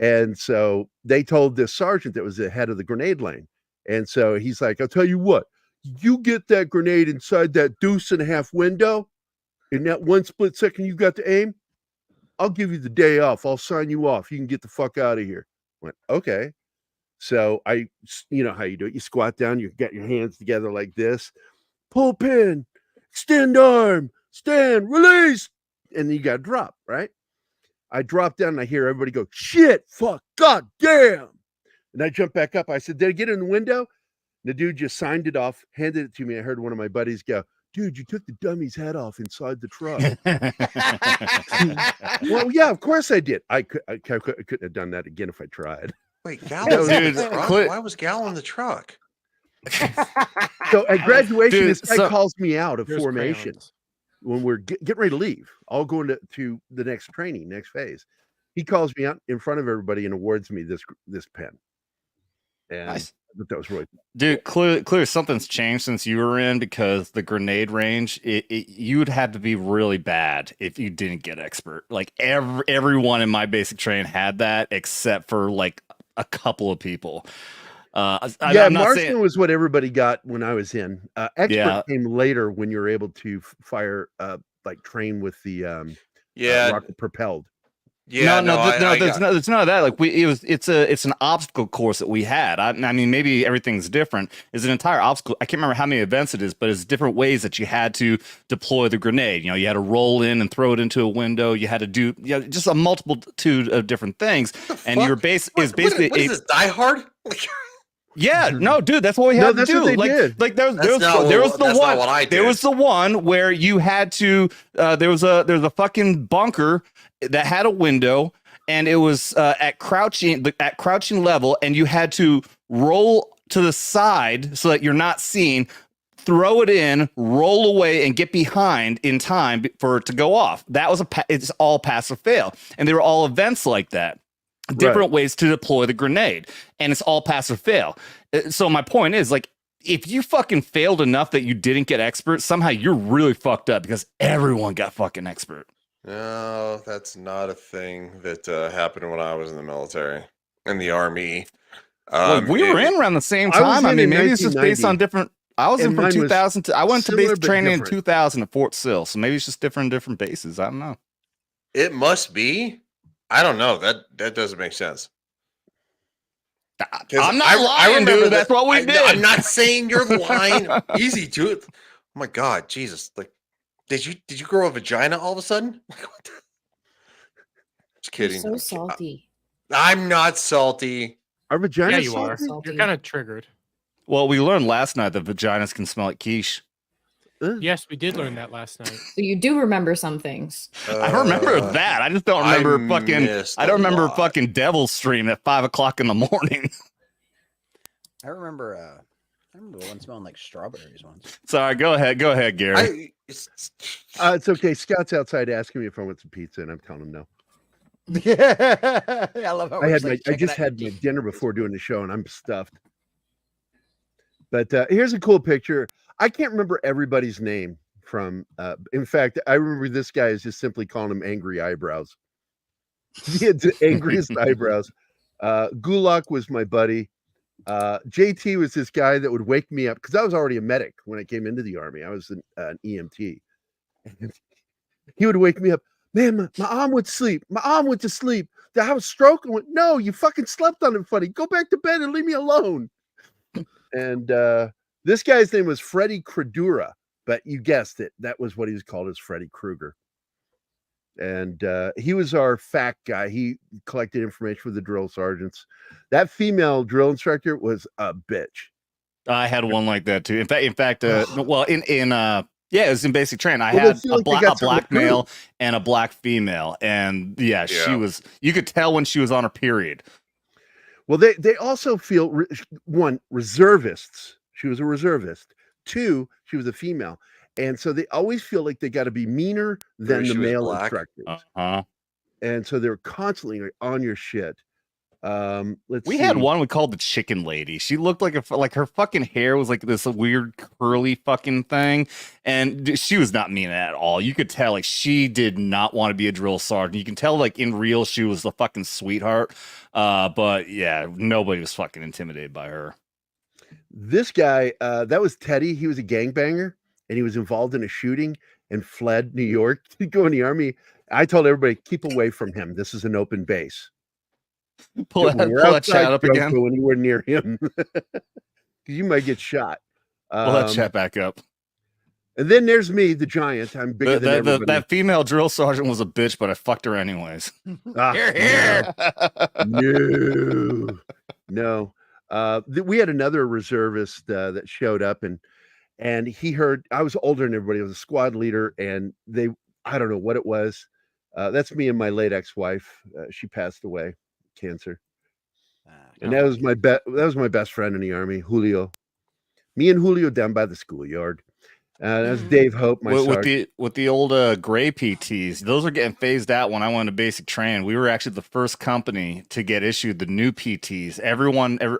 And so they told this sergeant that was the head of the grenade lane. And so he's like, I'll tell you what, you get that grenade inside that 2.5 window in that 1 split second you got to aim, I'll give you the day off. I'll sign you off. You can get the fuck out of here. I went, okay. So you know how you do it. You squat down, you get your hands together like this, pull pin, extend arm, stand, release, and then you got to drop, right? I drop down and I hear everybody go, shit, fuck, god damn. And I jump back up. I said, did I get in the window? And the dude just signed it off, handed it to me. I heard one of my buddies go, dude, you took the dummy's head off inside the truck. Well, yeah, of course I did. I couldn't have done that again if I tried. Wait, Gal in the truck? Why was Gal in the truck? So at graduation, this guy calls me out of formation when we're getting ready to leave. I'll go into the next training, next phase. He calls me out in front of everybody and awards me this pen. And nice. That was really, dude. Clearly, something's changed since you were in, because the grenade range, you'd have to be really bad if you didn't get expert. Like everyone in my basic train had that, except for like a couple of people. marksman was what everybody got when I was in. Expert came later when you're able to fire, like train with the rocket propelled. Yeah, there's none of that. Like it's an obstacle course that we had. I mean, maybe everything's different. It's an entire obstacle. I can't remember how many events it is, but it's different ways that you had to deploy the grenade. You know, you had to roll in and throw it into a window. You had to do just a multitude of different things. And your base is basically what is this, Die Hard? Yeah, no, dude, that's what we had to do. Like there was the one where you had to there's a fucking bunker that had a window, and it was at crouching level, and you had to roll to the side so that you're not seen, throw it in, roll away, and get behind in time for it to go off. That was it's all pass or fail, and they were all events like that. Different ways to deploy the grenade, and it's all pass or fail. So my point is, like, if you fucking failed enough that you didn't get expert, somehow you're really fucked up because everyone got fucking expert. No, that's not a thing that happened when I was in the military, in the army. We were in around the same time. I mean, maybe it's just based on different. I was in from 2000 I went to basic training in 2000 at Fort Sill, so maybe it's just different bases. I don't know. It must be. I don't know. That doesn't make sense. I'm not lying, dude. That's what we did. I'm not saying you're lying. Easy, dude. Oh my God, Jesus! Like, did you grow a vagina all of a sudden? Just kidding. You're so salty. I'm not salty. Our vaginas. Yeah, you are. You're kind of triggered. Well, we learned last night that vaginas can smell like quiche. Yes, we did learn that last night. So you do remember some things. I remember that. I just don't remember I don't remember fucking Devil Stream at 5 o'clock in the morning. I remember the one smelling like strawberries once. Sorry, go ahead, Gary. It's okay. Scott's outside asking me if I want some pizza, and I'm telling him no. Yeah, I love how I just had my dinner before doing the show, and I'm stuffed. But here's a cool picture. I can't remember everybody's name from. In fact, I remember this guy is just simply calling him Angry Eyebrows. He had the angriest eyebrows. Gulak was my buddy. JT was this guy that would wake me up because I was already a medic when I came into the army. I was an EMT. And he would wake me up. Man, my arm went to sleep. My arm went to sleep. Did I have a stroke? I went, no, you fucking slept on it funny. Go back to bed and leave me alone. And this guy's name was Freddy Credura, but you guessed it. That was what he was called, as Freddy Krueger. And he was our fact guy. He collected information for the drill sergeants. That female drill instructor was a bitch. I had one like that too. In fact, well, it was in basic training. I had a black male and a black female, and she was. You could tell when she was on her period. Well, they also feel one, reservists. She was a reservist. Two, she was a female. And so they always feel like they got to be meaner than the male instructors. And so they're constantly on your shit. We had one we called the Chicken Lady. She looked like her fucking hair was like this weird curly fucking thing, and she was not mean at all. You could tell like she did not want to be a drill sergeant. You can tell like in real she was the fucking sweetheart. But yeah, nobody was fucking intimidated by her. This guy, that was Teddy. He was a gangbanger, and he was involved in a shooting and fled New York to go in the army. I told everybody, keep away from him. This is an open base. Pull that chat up again. Go anywhere near him. You might get shot. Pull that chat back up. And then there's me, the giant. I'm bigger than everybody. That female drill sergeant was a bitch, but I fucked her anyways. Here. No. We had another reservist that showed up, and he heard I was older than everybody. I was a squad leader, and I don't know what it was. That's me and my late ex-wife. She passed away, cancer. And that was my best friend in the army, Julio. Me and Julio down by the schoolyard. That's Dave Hope, my sergeant. With the old gray PTs. Those are getting phased out when I went to basic training. We were actually the first company to get issued the new PTs.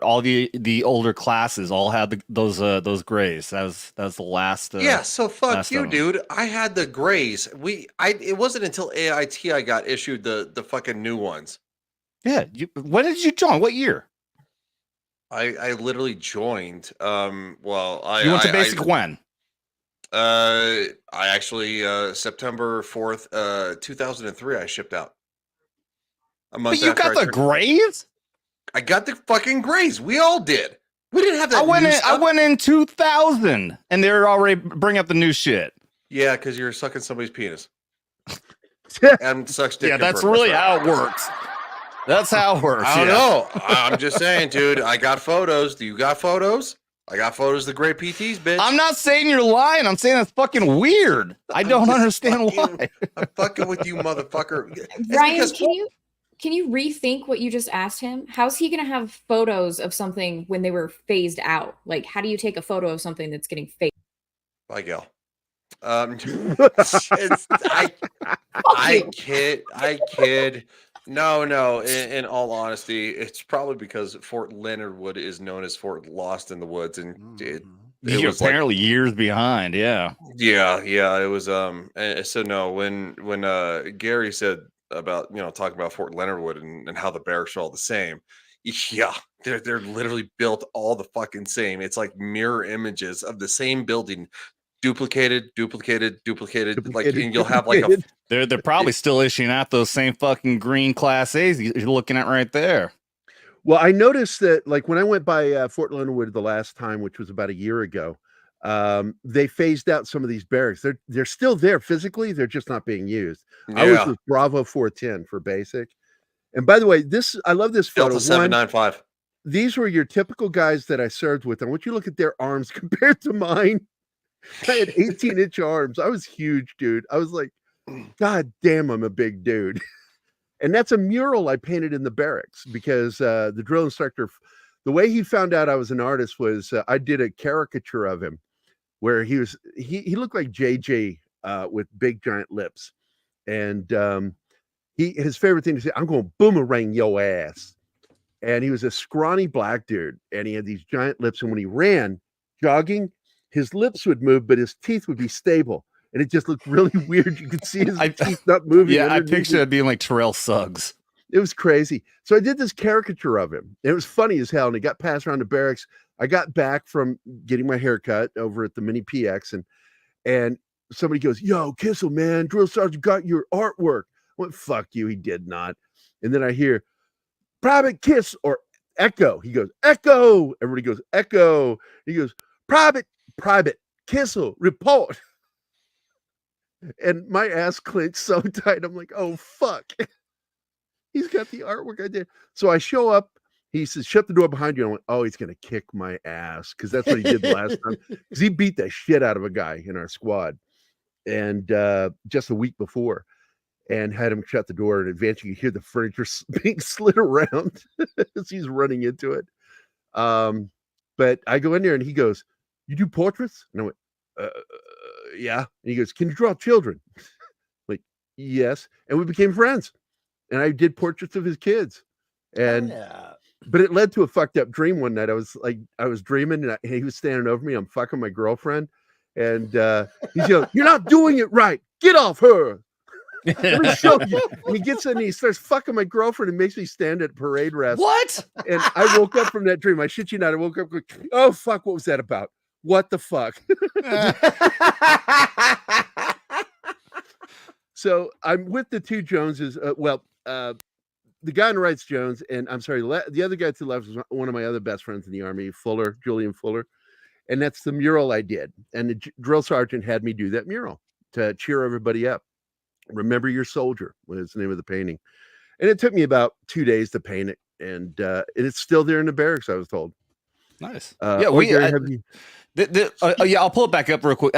All the older classes all had those grays. That was the last. So fuck you, dude. I had the grays. It wasn't until AIT I got issued the fucking new ones. Yeah. When did you join? What year? I literally joined. You went to basic when? I actually September 4th, 2003. I shipped out. A month But you after got the grays? I got the fucking grays. We all did. We didn't have that. I went in 2000, and they're already bringing up the new shit. Yeah, because you're sucking somebody's penis. And sucks dick. Yeah, that's really how it works. That's how it works. I don't know. I'm just saying, dude. I got photos. Do you got photos? I got photos of the gray PTs, bitch. I'm not saying you're lying. I'm saying that's fucking weird. I don't understand why. I'm fucking with you, motherfucker. Ryan, can you rethink what you just asked him? How's he gonna have photos of something when they were phased out? Like, how do you take a photo of something that's getting phased? Bye, Gail. I kid. No. In all honesty, it's probably because Fort Leonard Wood is known as Fort Lost in the Woods, and You're apparently years behind. Yeah. It was so no, when Gerry said about talking about Fort Leonard Wood and how the barracks are all the same. Yeah, they're literally built all the fucking same. It's like mirror images of the same building. Duplicated. Like, and you'll have like they're probably still issuing out those same fucking green Class A's you're looking at right there. Well, I noticed that, like, when I went by Fort Leonard Wood the last time, which was about a year ago, they phased out some of these barracks. They're still there physically. They're just not being used. Yeah. I was with Bravo 410 for basic. And by the way, I love this photo. Delta 795. These were your typical guys that I served with. And I want you to look at their arms compared to mine. I had 18-inch arms. I was huge, dude. I was like, God damn, I'm a big dude. And that's a mural I painted in the barracks because the drill instructor, the way he found out I was an artist was I did a caricature of him where he looked like JJ with big giant lips. And his favorite thing to say, I'm going to boomerang your ass. And he was a scrawny black dude and he had these giant lips. And when he ran jogging, his lips would move, but his teeth would be stable. And it just looked really weird. You could see his teeth not moving. Yeah, I picture it being like Terrell Suggs. It was crazy. So I did this caricature of him. It was funny as hell. And it got passed around the barracks. I got back from getting my hair cut over at the Mini PX. And somebody goes, yo, Kissell, man, Drill Sergeant got your artwork. I went, fuck you. He did not. And then I hear, Private Kiss or Echo. He goes, Echo. Everybody goes, Echo. He goes, Private Kissell, report. And my ass clenched so tight. I'm like, oh, fuck. He's got the artwork I did. So I show up. He says, shut the door behind you. And I went, oh, he's going to kick my ass. Because that's what he did the last time. Because he beat the shit out of a guy in our squad. And just a week before. And had him shut the door. And eventually you hear the furniture being slid around as he's running into it. But I go in there and he goes, you do portraits? And I went, yeah. And he goes, can you draw children? Like, yes. And we became friends. And I did portraits of his kids. And but it led to a fucked up dream one night. I was dreaming and he was standing over me. I'm fucking my girlfriend. And he's yelling, you're not doing it right. Get off her. Let me show you. And he gets in and he starts fucking my girlfriend and makes me stand at parade rest. What? And I woke up from that dream. I shit you not. I woke up going, oh, fuck. What was that about? What the fuck? So I'm with the two Joneses. The guy on the right's Jones. And I'm sorry, the other guy to the left is one of my other best friends in the Army, Julian Fuller. And that's the mural I did. And the drill sergeant had me do that mural to cheer everybody up. Remember Your Soldier was the name of the painting. And it took me about 2 days to paint it. And it's still there in the barracks, I was told. Nice. Yeah, I'll pull it back up real quick.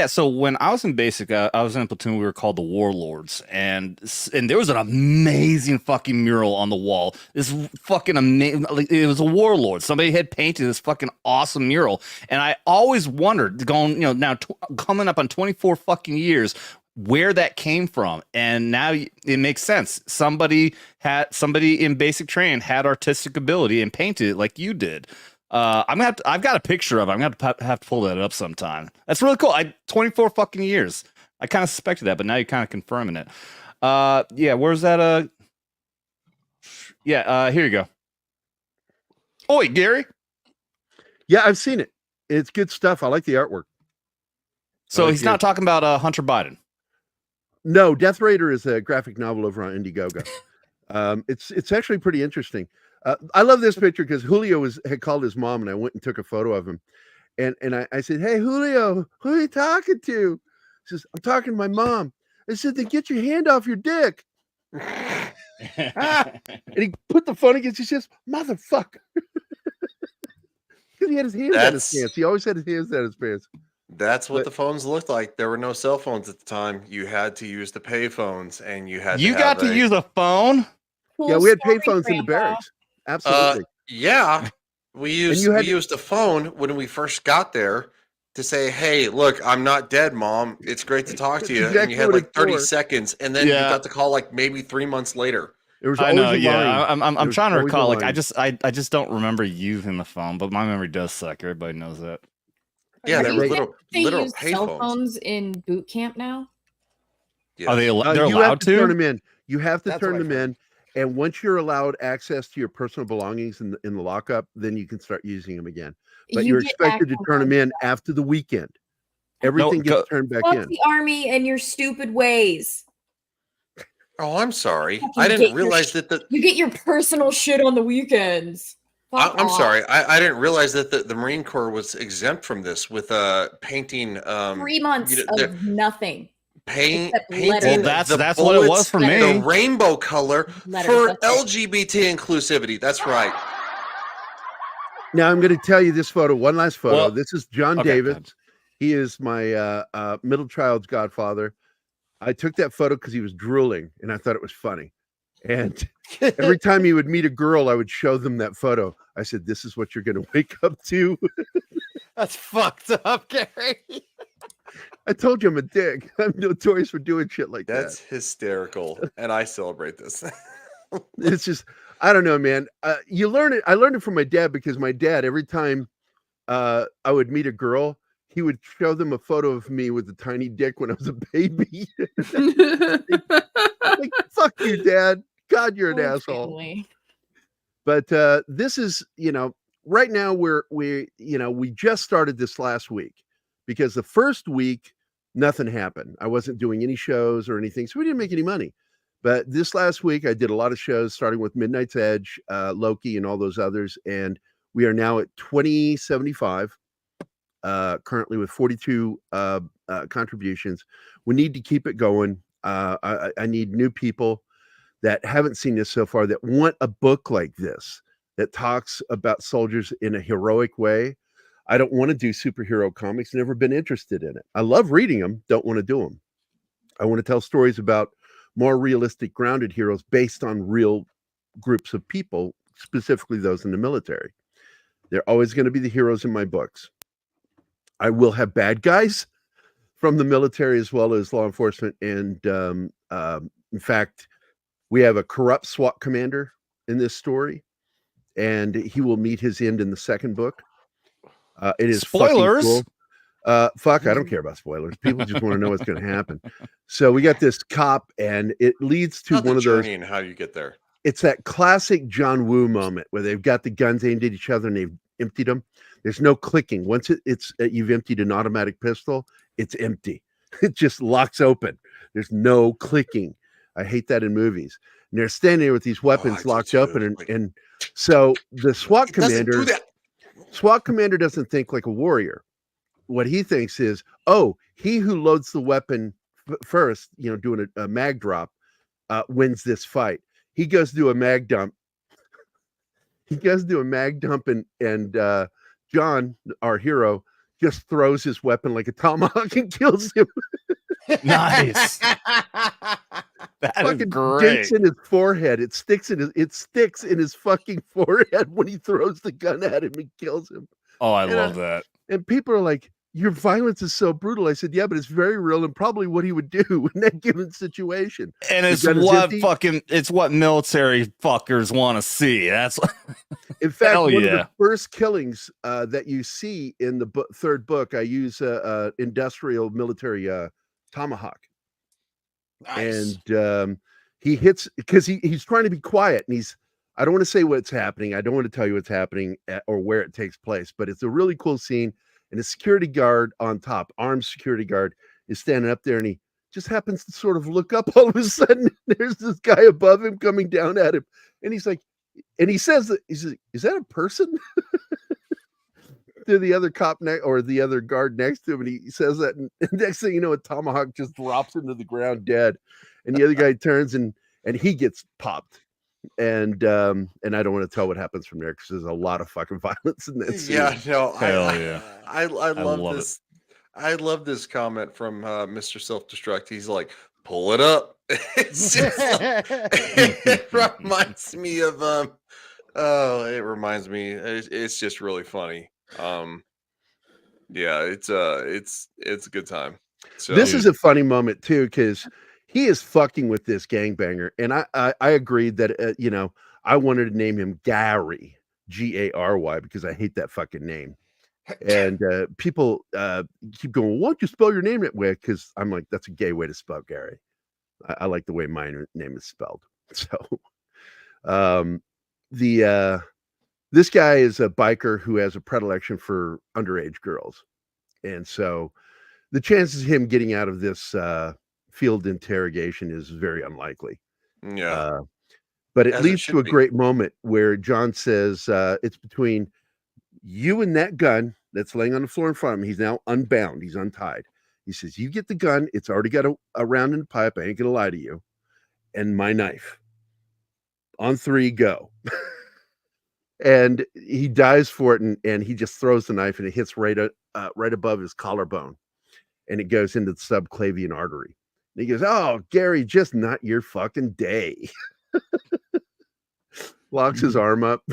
So when I was in basic, I was in a platoon. We were called the Warlords, and there was an amazing fucking mural on the wall. This fucking amazing. Like, it was a Warlord. Somebody had painted this fucking awesome mural, and I always wondered, now coming up on 24 fucking years, where that came from. And now it makes sense. Somebody in basic training had artistic ability and painted it like you did. I've got a picture of it. I'm gonna have to pull that up sometime. That's really cool. 24 fucking years. I kind of suspected that, but now you're kind of confirming it. Where's that? Here you go. Oi, Gerry. Yeah, I've seen it. It's good stuff. I like the artwork. So he's not talking about Hunter Biden. No, Death Raider is a graphic novel over on Indiegogo. It's actually pretty interesting. I love this picture because Julio had called his mom, and I went and took a photo of him. And I said, "Hey, Julio, who are you talking to?" He says, "I'm talking to my mom." I said, "Then get your hand off your dick." And he put the phone against his chest, motherfucker. Because he had his hands out his pants. He always had his hands out his pants. That's what the phones looked like. There were no cell phones at the time. You had to use the pay phones, and you had. You got to use a phone. Cool Yeah, we had story, payphones in the Grandpa. barracks. Absolutely. Yeah, we used the phone when we first got there to say, "Hey, look, I'm not dead, Mom. It's great to talk to you." Exactly and you had what like it's 30 for. seconds, and then you got the call like maybe 3 months later. There was I always know, a yeah. line. I'm trying to always a recall. Like, line. I just don't remember using the phone, but my memory does suck. Everybody knows that. Yeah, there were They literal use pay cell phones. phones in boot camp now. Are they? They're you allowed have to turn to. them in. You have to That's turn what I them in, and once you're allowed access to your personal belongings in the lockup, then you can start using them again. But You you're get expected to access turn them on in after the weekend. Everything gets turned back Fuck in. the army and your stupid ways. Oh, I'm sorry. Fucking I get didn't your realize that You get your personal shit on the weekends. Fuck I'm off. sorry. I didn't realize that the Marine Corps was exempt from this with painting 3 months of nothing. painting letters. Well, the that's what it was bullets, for me. the rainbow color Letters, for that's it. LGBT inclusivity. That's right. Now I'm going to tell you this photo. One last photo. Well, This is John okay, go Davis. ahead. He is my middle child's godfather. I took that photo because he was drooling, and I thought it was funny. And every time he would meet a girl, I would show them that photo. I said, "This is what you're going to wake up to." That's fucked up, Gary. I told you I'm a dick. I'm notorious for doing shit like That's hysterical, and I celebrate this. that. It's just, I don't know, man. You learn it. I learned it from my dad because my dad, every time I would meet a girl, he would show them a photo of me with a tiny dick when I was a baby. Like, fuck you, Dad. God, you're an Poor asshole. family. But this is, right now we just started this last week because the first week nothing happened. I wasn't doing any shows or anything, so we didn't make any money. But this last week I did a lot of shows, starting with Midnight's Edge, Loki, and all those others, and we are now at 2075. Currently with 42 contributions. We need to keep it going. I need new people that haven't seen this so far, that want a book like this that talks about soldiers in a heroic way. I don't want to do superhero comics, never been interested in it. I love reading them, don't want to do them. I want to tell stories about more realistic, grounded heroes based on real groups of people, specifically those in the military. They're always going to be the heroes in my books. I will have bad guys from the military as well as law enforcement. And in fact, we have a corrupt SWAT commander in this story, and he will meet his end in the second book. It is Spoilers. Fucking cool. Fuck, I don't care about spoilers. People just want to know what's going to happen. So we got this cop, and it leads to one of those. And how you get there. It's that classic John Woo moment where they've got the guns aimed at each other and they've emptied them. There's no clicking. Once it's you've emptied an automatic pistol, it's empty. It just locks open. There's no clicking. I hate that in movies. And they're standing there with these weapons locked open, and so the SWAT commander doesn't think like a warrior. What he thinks is, oh, he who loads the weapon first, doing a mag drop, wins this fight. He goes to do a mag dump. And John, our hero, just throws his weapon like a tomahawk and kills him. Nice. That is great. Dinks in his forehead. It sticks in his fucking forehead when he throws the gun at him and kills him. Oh, I love that. And people are like, your violence is so brutal. I said, yeah, but it's very real and probably what he would do in that given situation. And it's what military fuckers want to see. That's in fact, one of yeah. the first killings that you see in the third book, I use industrial military tomahawk. Nice. And he hits because he's trying to be quiet, and I don't want to say what's happening. I don't want to tell you what's happening or where it takes place, but it's a really cool scene. And a security guard on top, armed security guard, is standing up there, and he just happens to sort of look up all of a sudden. There's this guy above him coming down at him. And he's like, and he says, is that a person? To the other cop or the other guard next to him. And he says that. And next thing you know, a tomahawk just drops into the ground dead. And the other guy turns and he gets popped. And I don't want to tell what happens from there because there's a lot of fucking violence in that scene. Yeah, no, I love this. I love this comment from Mr. Self-Destruct. He's like, pull it up. It's just it reminds me of it reminds me. It's just really funny. Yeah, it's a good time. So this is a funny moment too, because he is fucking with this gangbanger, and I agreed that I wanted to name him Gary, Gary, because I hate that fucking name. And people keep going, why don't you spell your name that way? Because I'm like, that's a gay way to spell Gary. I like the way my name is spelled. So this guy is a biker who has a predilection for underage girls. And so the chances of him getting out of this field interrogation is very unlikely. Yeah. But it leads to a great moment where John says, it's between you and that gun that's laying on the floor in front of him. He's now unbound. He's untied. He says, you get the gun. It's already got a round in the pipe. I ain't going to lie to you. And my knife. On 3, go. And he dives for it, and he just throws the knife, and it hits right above his collarbone. And it goes into the subclavian artery. And he goes, oh, Gary, just not your fucking day. Locks his arm up.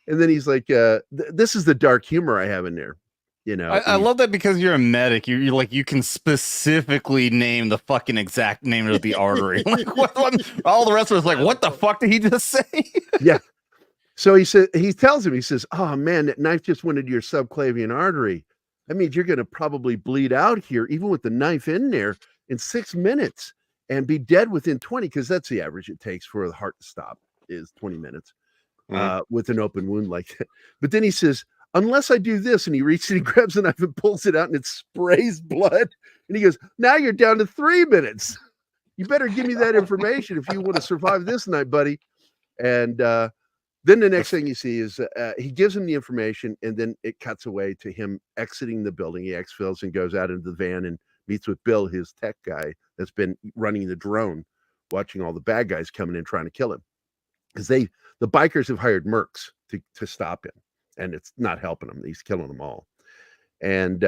And then he's like, this is the dark humor I have in there. I love that because you're a medic. You're like, you can specifically name the fucking exact name of the artery. Like, what, all the rest of us like, what the fuck did he just say? Yeah. So he tells him, he says, oh man, that knife just went into your subclavian artery. That means you're going to probably bleed out here, even with the knife in there, in 6 minutes and be dead within 20, because that's the average it takes for the heart to stop, is 20 minutes with an open wound like that. But then he says, unless I do this, and he reaches and he grabs the knife and pulls it out and it sprays blood. And he goes, now you're down to 3 minutes. You better give me that information if you want to survive this night, buddy. And then the next thing you see is he gives him the information, and then it cuts away to him exiting the building. He exfils and goes out into the van and meets with Bill, his tech guy that's been running the drone, watching all the bad guys coming in trying to kill him. Because the bikers have hired mercs to stop him. And it's not helping him. He's killing them all. And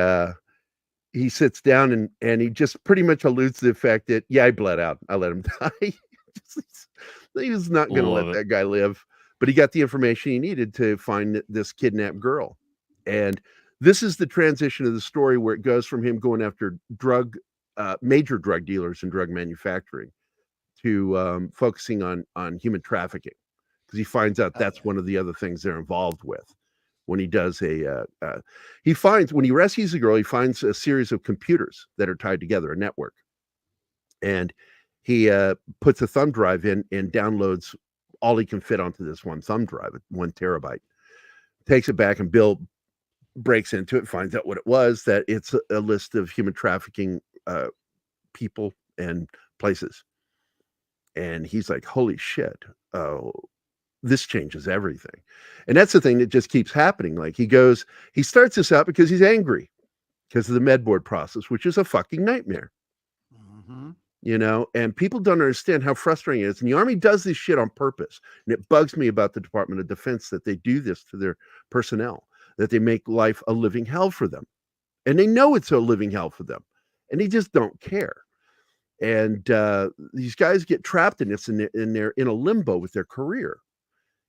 he sits down and he just pretty much alludes to the fact that, yeah, I bled out. I let him die. He was not going to let that guy live. But he got the information he needed to find this kidnapped girl. And this is the transition of the story where it goes from him going after major drug dealers and drug manufacturing to focusing on human trafficking. Because he finds out that's one of the other things they're involved with. When he does when he rescues a girl, he finds a series of computers that are tied together, a network. And he puts a thumb drive in and downloads all he can fit onto this one thumb drive, 1 terabyte. Takes it back, and Bill breaks into it, finds out what it was, that it's a list of human trafficking people and places. And he's like, holy shit. This changes everything. And that's the thing that just keeps happening. Like he starts this out because he's angry because of the med board process, which is a fucking nightmare. And people don't understand how frustrating it is. And the Army does this shit on purpose. And it bugs me about the Department of Defense that they do this to their personnel, that they make life a living hell for them. And they know it's a living hell for them. And they just don't care. And these guys get trapped in this, and they're in a limbo with their career.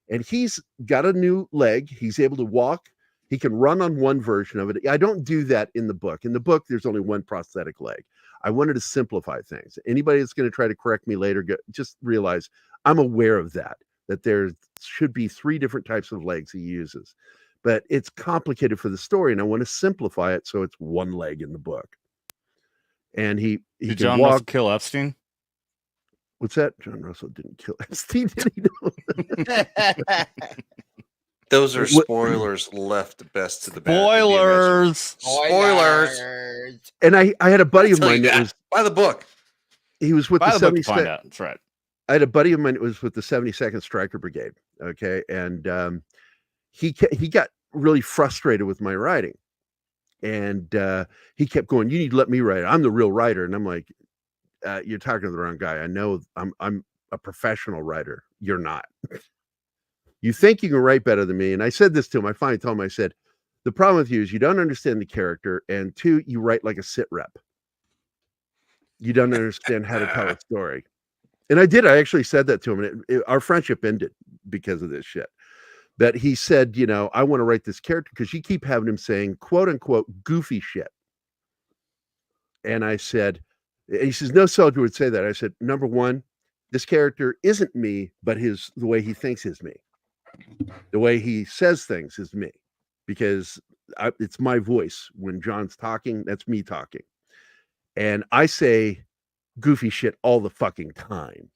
And he's got a new leg. He's able to walk. He can run on one version of it. I don't do that in the book. In the book, there's only one prosthetic leg. I wanted to simplify things. Anybody that's going to try to correct me later, just realize I'm aware of that there should be 3 different types of legs he uses. But it's complicated for the story, and I want to simplify it so it's one leg in the book. And he Did can John walk. Russell kill Epstein? What's that? John Russell didn't kill Epstein, did he? Those are spoilers left best to the bad. Spoilers. Spoilers. And I had a buddy of mine that was by the book. he was with Buy the the book to 72nd. find out. That's right. I had a buddy of mine that was with the 72nd Stryker Brigade. Okay, and he got really frustrated with my writing, and he kept going, "You need to let me write. I'm the real writer." And I'm like, "You're talking to the wrong guy. I know I'm a professional writer. You're not. You think you can write better than me." And I said this to him. I finally told him, I said, "The problem with you is you don't understand the character, and two, you write like a sit rep. You don't understand how to tell a story." And I did. I actually said that to him, and our friendship ended because of this shit. But he said, "I want to write this character because you keep having him saying, quote unquote, goofy shit." And I said, and he says, "No soldier would say that." I said, "Number one, this character isn't me, but the way he thinks is me. The way he says things is me, because it's my voice. When John's talking, that's me talking. And I say goofy shit all the fucking time.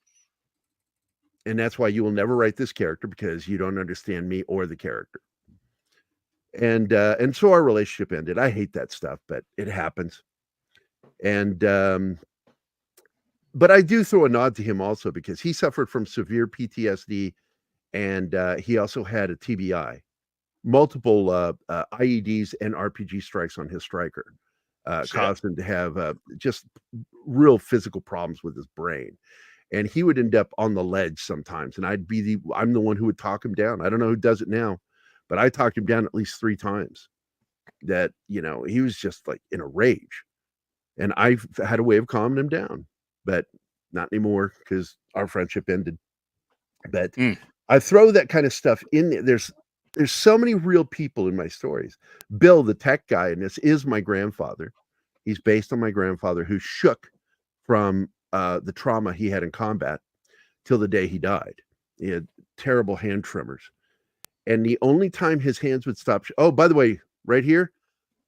And that's why you will never write this character, because you don't understand me or the character." And so our relationship ended. I hate that stuff, but it happens. And but I do throw a nod to him also, because he suffered from severe PTSD, and he also had a TBI, multiple IEDs and RPG strikes on his Stryker, caused him to have just real physical problems with his brain. And he would end up on the ledge sometimes, and I'm the one who would talk him down. I don't know who does it now, but I talked him down at least 3 times. That he was just like in a rage, and I've had a way of calming him down, but not anymore because our friendship ended. But I throw that kind of stuff in there. There's so many real people in my stories. Bill, the tech guy, and this is my grandfather. He's based on my grandfather, who shook from the trauma he had in combat till the day he died. He had terrible hand tremors, and the only time his hands would stop. Oh, by the way, right here,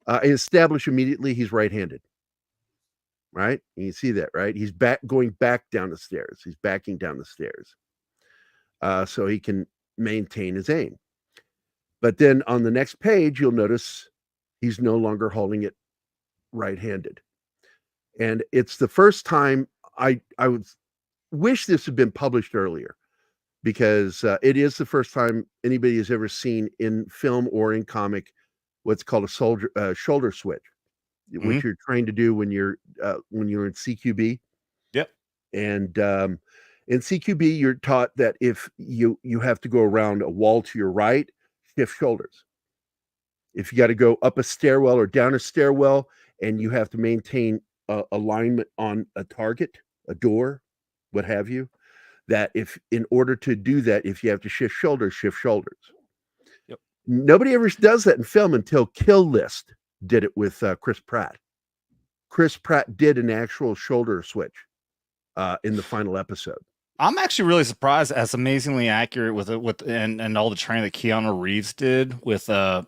I establish immediately he's right-handed. Right, you can see that, right? He's going back down the stairs. He's backing down the stairs, so he can maintain his aim. But then on the next page, you'll notice he's no longer holding it right-handed, and it's the first time. I would wish this had been published earlier, because it is the first time anybody has ever seen in film or in comic what's called a shoulder switch, which you're trained to do when you're in CQB. Yep. And in CQB, you're taught that if you have to go around a wall to your right, shift shoulders. If you got to go up a stairwell or down a stairwell, and you have to maintain alignment on a target, a door, what have you, that if in order to do that, if you have to shift shoulders, shift shoulders. Yep. Nobody ever does that in film until Kill List did it with Chris Pratt. Chris Pratt did an actual shoulder switch in the final episode. I'm actually really surprised as amazingly accurate with and all the training that Keanu Reeves did with what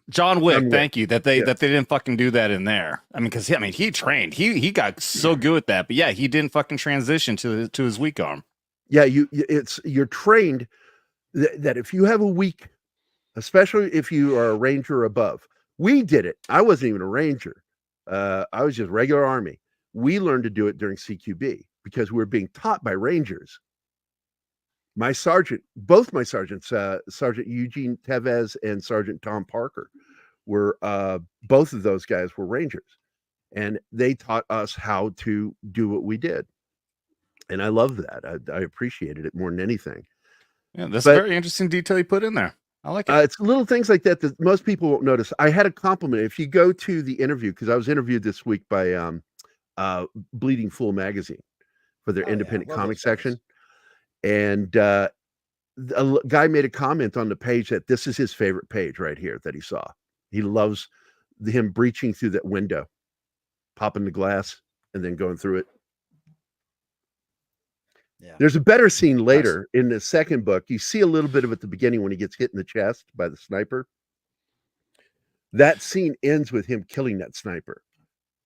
John Wick. Thank you that they didn't fucking do that in there. I mean, because he trained, he got so good at that, but yeah, he didn't fucking transition to his weak arm. Yeah, you're trained that if you have a weak, especially if you are a ranger above. We did it. I wasn't even a ranger. I was just regular Army. We learned to do it during CQB because we were being taught by rangers. My sergeant, both my sergeants, Sergeant Eugene Tevez and Sergeant Tom Parker, were both of those guys were rangers, and they taught us how to do what we did. And I love that. I appreciated it more than anything. Yeah, that's a very interesting detail you put in there. I like it. It's little things like that that most people won't notice. I had a compliment. If you go to the interview, because I was interviewed this week by Bleeding Fool magazine for their independent comic section. And a guy made a comment on the page that this is his favorite page right here that he saw. He loves him breaching through that window, popping the glass, and then going through it. Yeah. There's a better scene later in the second book. You see a little bit of it at the beginning when he gets hit in the chest by the sniper. That scene ends with him killing that sniper.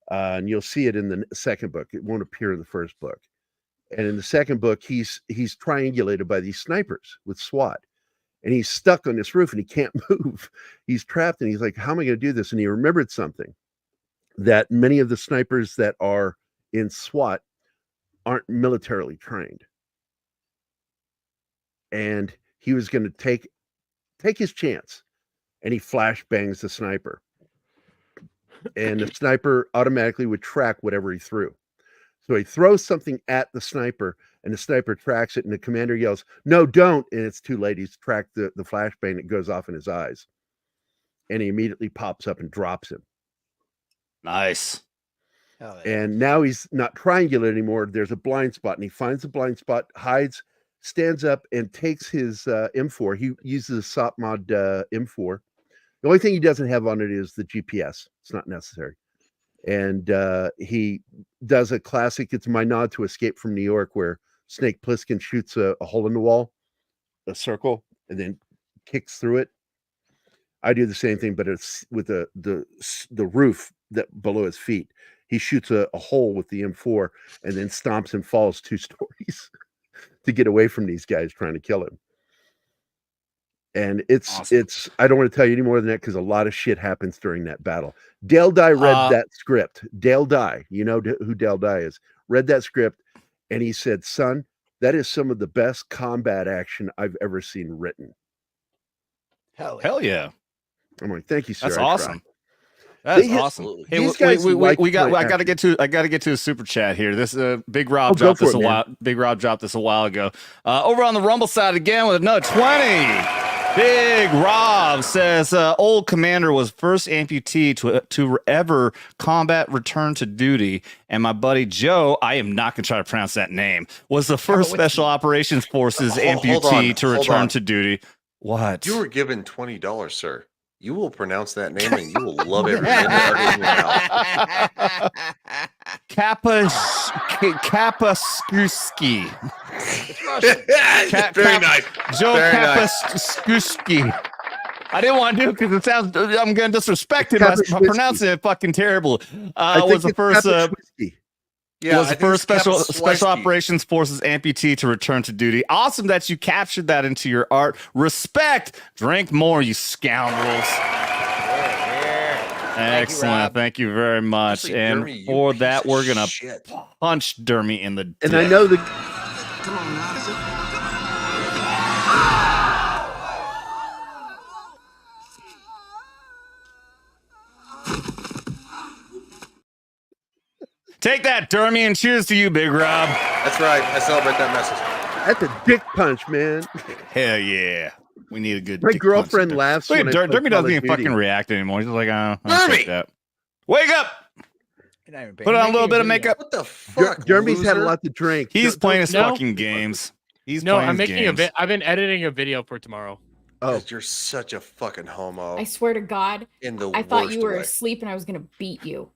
And you'll see it in the second book. It won't appear in the first book. And in the second book, he's triangulated by these snipers with SWAT. And he's stuck on this roof and he can't move. He's trapped and he's like, how am I going to do this? And he remembered something. that many of the snipers that are in SWAT aren't militarily trained. And he was going to take his chance, and he flashbangs the sniper. And the sniper automatically would track whatever he threw. So he throws something at the sniper, and the sniper tracks it, and the commander yells, "No, don't!" And it's too late. He's tracked the flashbang that goes off in his eyes. And he immediately pops up and drops him. Nice. And now he's not triangular anymore. There's a blind spot, and he finds the blind spot, hides, stands up, and takes his M4. He uses a SOP mod M4. The only thing he doesn't have on it is the GPS. It's not necessary. And he does a classic, it's my nod to Escape from New York, where Snake Plissken shoots a hole in the wall, a circle, and then kicks through it. I do the same thing, but it's with the roof that below his feet. He shoots a hole with the M4 and then stomps and falls 2 stories to get away from these guys trying to kill him. And it's I don't want to tell you any more than that, because a lot of shit happens during that battle. Dale Dye read that script. Dale Dye, you know who Dale Dye is, read that script, and he said, "Son, that is some of the best combat action I've ever seen written." Hell yeah. I'm like, thank you, sir. That's awesome. That's awesome. Hey, we got. I got to get to a super chat here. This Big Rob dropped this a while. Big Rob dropped this a while ago. Over on the Rumble side again with another 20. Big Rob says, old commander was first amputee to ever combat return to duty. And my buddy Joe, I am not going to try to pronounce that name, was the first Special Operations Forces amputee to return to duty. What? You were given $20, sir. You will pronounce that name and you will love every minute of it in your mouth. Kapaskuski. Very nice. Joe Kapaskuski. I didn't want to do it because it sounds. I'm going to disrespect him. I'm pronouncing it fucking terrible. Was the first. Was the first special operations forces amputee to return to duty. Awesome that you captured that into your art. Respect. Drink more, you scoundrels. Excellent. Thank you very much. Actually, and Dermy, for that, we're gonna shit. punch Dermy in the dick. And I know the. Come on now. Take that, Dermy, and cheers to you, Big Rob. That's right. I celebrate that message. That's a dick punch, man. Hell yeah. We need a good. My girlfriend laughs. Look, when Dermy doesn't even fucking react anymore. He's just like, Dermy, wake up. Put on a little bit of makeup. What the fuck? Dermy's had a lot to drink. He's playing his fucking games. I'm making I've been editing a video for tomorrow. Oh, you're such a fucking homo. I swear to God, I thought you were asleep and I was gonna beat you.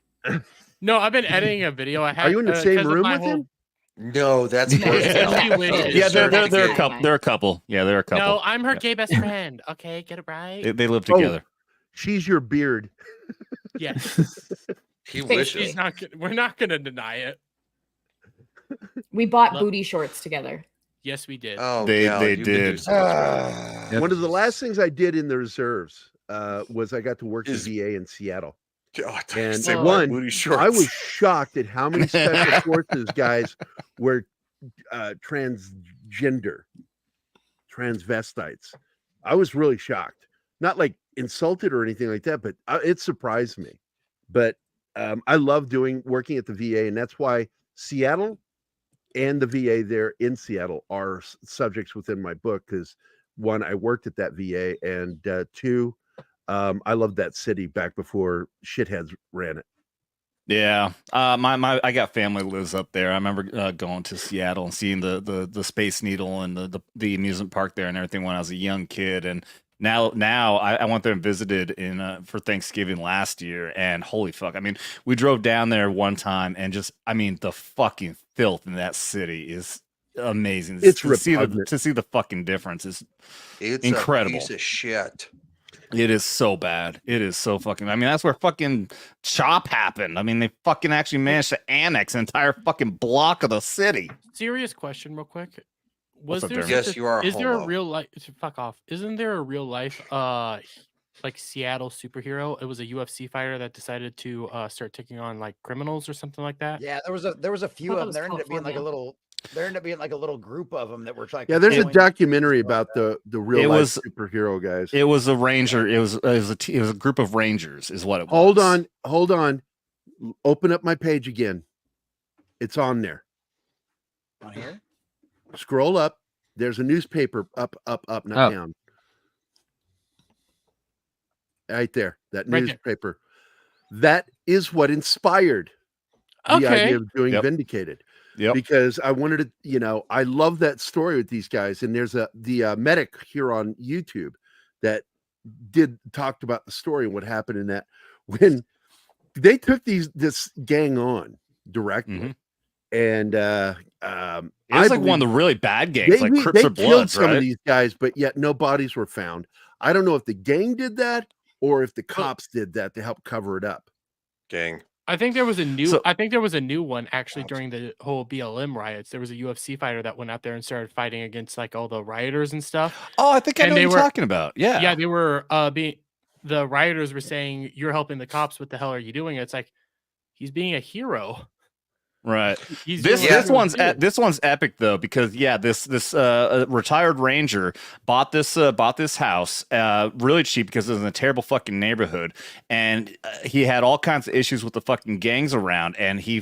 No, I've been editing a video. Are you in the same room with him? No, that's yeah, they're a couple. They're a couple. Yeah, they're a couple. No, I'm her gay best friend. Okay, get it right. They live together. She's your beard. Yes. He wishes. We're not gonna deny it. We bought booty shorts together. Yes, we did. Oh, they did. One of the last things I did in the reserves was I got to work the VA in Seattle. And one, I was shocked at how many special forces guys were transgender, transvestites. I was really shocked. Not like insulted or anything like that, but it surprised me. But I love working at the VA, and that's why Seattle and the VA there in Seattle are subjects within my book, because one, I worked at that VA, and two, I loved that city back before shitheads ran it. Yeah, I got family lives up there. I remember going to Seattle and seeing the Space Needle and the amusement park there and everything when I was a young kid. And now I went there and visited for Thanksgiving last year, and holy fuck! I mean, we drove down there one time, and the fucking filth in that city is amazing. It's to see the fucking difference is incredible. A piece of shit. It is so bad. It is so fucking. I mean, that's where fucking CHOP happened. I mean, they fucking actually managed to annex an entire fucking block of the city. Serious question, real quick. Yes, you are. Is there a real life? Fuck off. Isn't there a real life like Seattle superhero. It was a UFC fighter that decided to start taking on like criminals or something like that. Yeah, there was a few Thought of that them. was There ended up being like a little group of them that were like. Yeah, there's a patrolling documentary stuff like about that. the real life superhero guys. It was a ranger. It was a group of rangers, is what it was. Hold on. Open up my page again. It's on there. On here? Scroll up. There's a newspaper up, not down. Right there. That Right newspaper. That is what inspired the idea of doing Vindicated. Yep. Because I wanted to, I love that story with these guys. And there's the medic here on YouTube that talked about the story and what happened in that when they took this gang on directly. And it was like one of the really bad gangs, like Crips or killed Bloods, some right? of these guys, but yet no bodies were found. I don't know if the gang did that or if the cops did that to help cover it up. Gang. I think there was a new one actually during the whole BLM riots. There was a UFC fighter that went out there and started fighting against like all the rioters and stuff. Oh, I think I know what you're talking about. Yeah. Yeah, they were the rioters were saying, "You're helping the cops. What the hell are you doing?" It's like he's being a hero. Right. This one's epic though, because this retired ranger bought this house really cheap because it was in a terrible fucking neighborhood, and he had all kinds of issues with the fucking gangs around, and he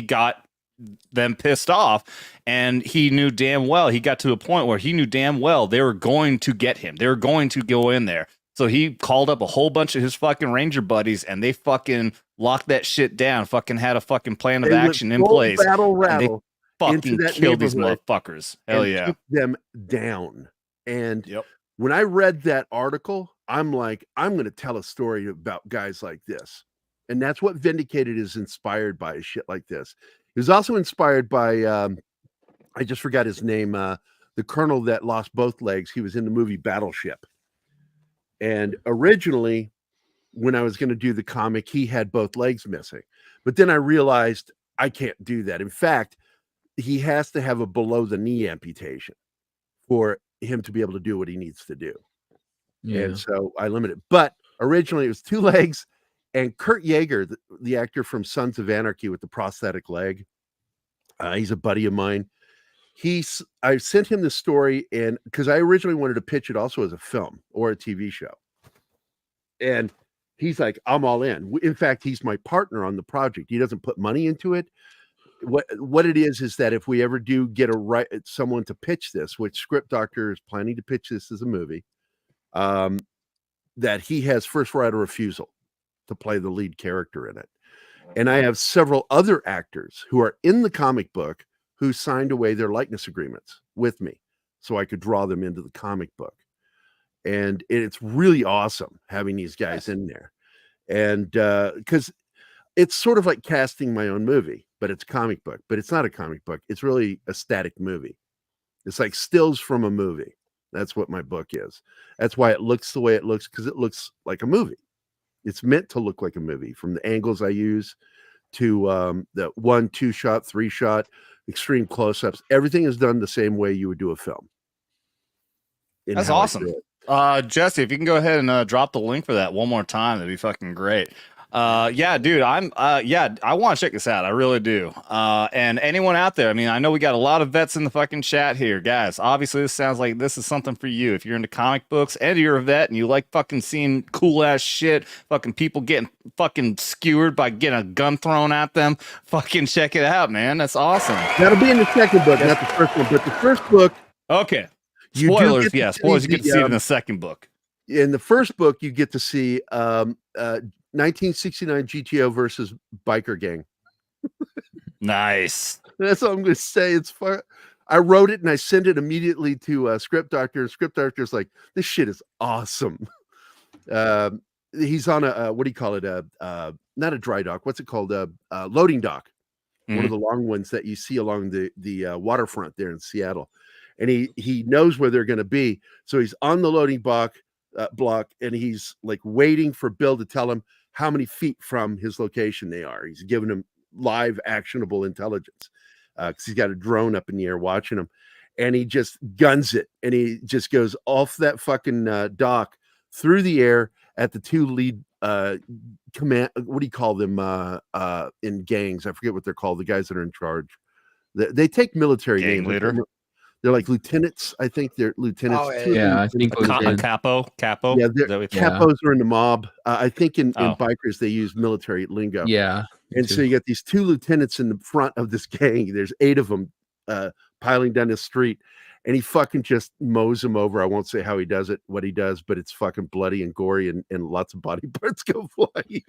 got them pissed off, and he knew damn well, he got to a point where he knew damn well they were going to get him. They were going to go in there. So he called up a whole bunch of his fucking ranger buddies, and they fucking locked that shit down. Fucking had a fucking plan of action in place. Battle rattle and they fucking killed these motherfuckers. Hell yeah! Took them down. And when I read that article, I'm like, I'm going to tell a story about guys like this, and that's what Vindicated is inspired by. Is shit like this. He was also inspired by I just forgot his name. The colonel that lost both legs. He was in the movie Battleship. And originally, when I was going to do the comic, he had both legs missing. But then I realized I can't do that. In fact, he has to have a below the knee amputation for him to be able to do what he needs to do. Yeah. And so I limited. But originally, it was 2 legs. And Kurt Yeager, the actor from Sons of Anarchy with the prosthetic leg, he's a buddy of mine. I sent him the story, and because I originally wanted to pitch it also as a film or a TV show, and he's like, "I'm all in." In fact, he's my partner on the project. He doesn't put money into it. What it is that if we ever do get someone to pitch this, which Script Doctor is planning to pitch this as a movie, that he has first right of refusal to play the lead character in it. And I have several other actors who are in the comic book who signed away their likeness agreements with me so I could draw them into the comic book. And it's really awesome having these guys in there. And because it's sort of like casting my own movie, but it's a comic book, but it's not a comic book. It's really a static movie. It's like stills from a movie. That's what my book is. That's why it looks the way it looks, because it looks like a movie. It's meant to look like a movie, from the angles I use to the 1, 2 shot, 3 shot, extreme close-ups. Everything is done the same way you would do a film. That's awesome. Jesse, if you can go ahead and drop the link for that one more time, that'd be fucking great. Yeah, dude, I want to check this out. I really do. And anyone out there, I mean, I know we got a lot of vets in the fucking chat here, guys. Obviously, this sounds like this is something for you. If you're into comic books and you're a vet and you like fucking seeing cool ass shit, fucking people getting fucking skewered by getting a gun thrown at them, fucking check it out, man. That's awesome. That'll be in the second book, not the first one, but the first book. Okay. Spoilers, yeah. Spoilers, you get to see it in the second book. In the first book, you get to see 1969 GTO versus biker gang. Nice. That's all I'm going to say. It's fun. I wrote it and I sent it immediately to Script Doctor. Script Doctor's like, this shit is awesome. He's on a what do you call it? Not a dry dock. What's it called? Loading dock. Mm-hmm. One of the long ones that you see along the waterfront there in Seattle. And he knows where they're going to be. So he's on the loading block, and he's like waiting for Bill to tell him how many feet from his location they are. He's giving him live actionable intelligence because he's got a drone up in the air watching him, and he just guns it, and he just goes off that fucking dock through the air at the two lead command. What do you call them in gangs? I forget what they're called. The guys that are in charge. They take military Gang names. leader. They're like lieutenants. I think they're lieutenants. Oh, Yeah, I think A capo. Yeah, Yeah. capos are in the mob. I think in Oh. bikers they use military lingo. Yeah. And so you got these two lieutenants in the front of this gang. There's 8 of them piling down the street, and he fucking just mows them over. I won't say how he does it, what he does, but it's fucking bloody and gory, and lots of body parts go flying.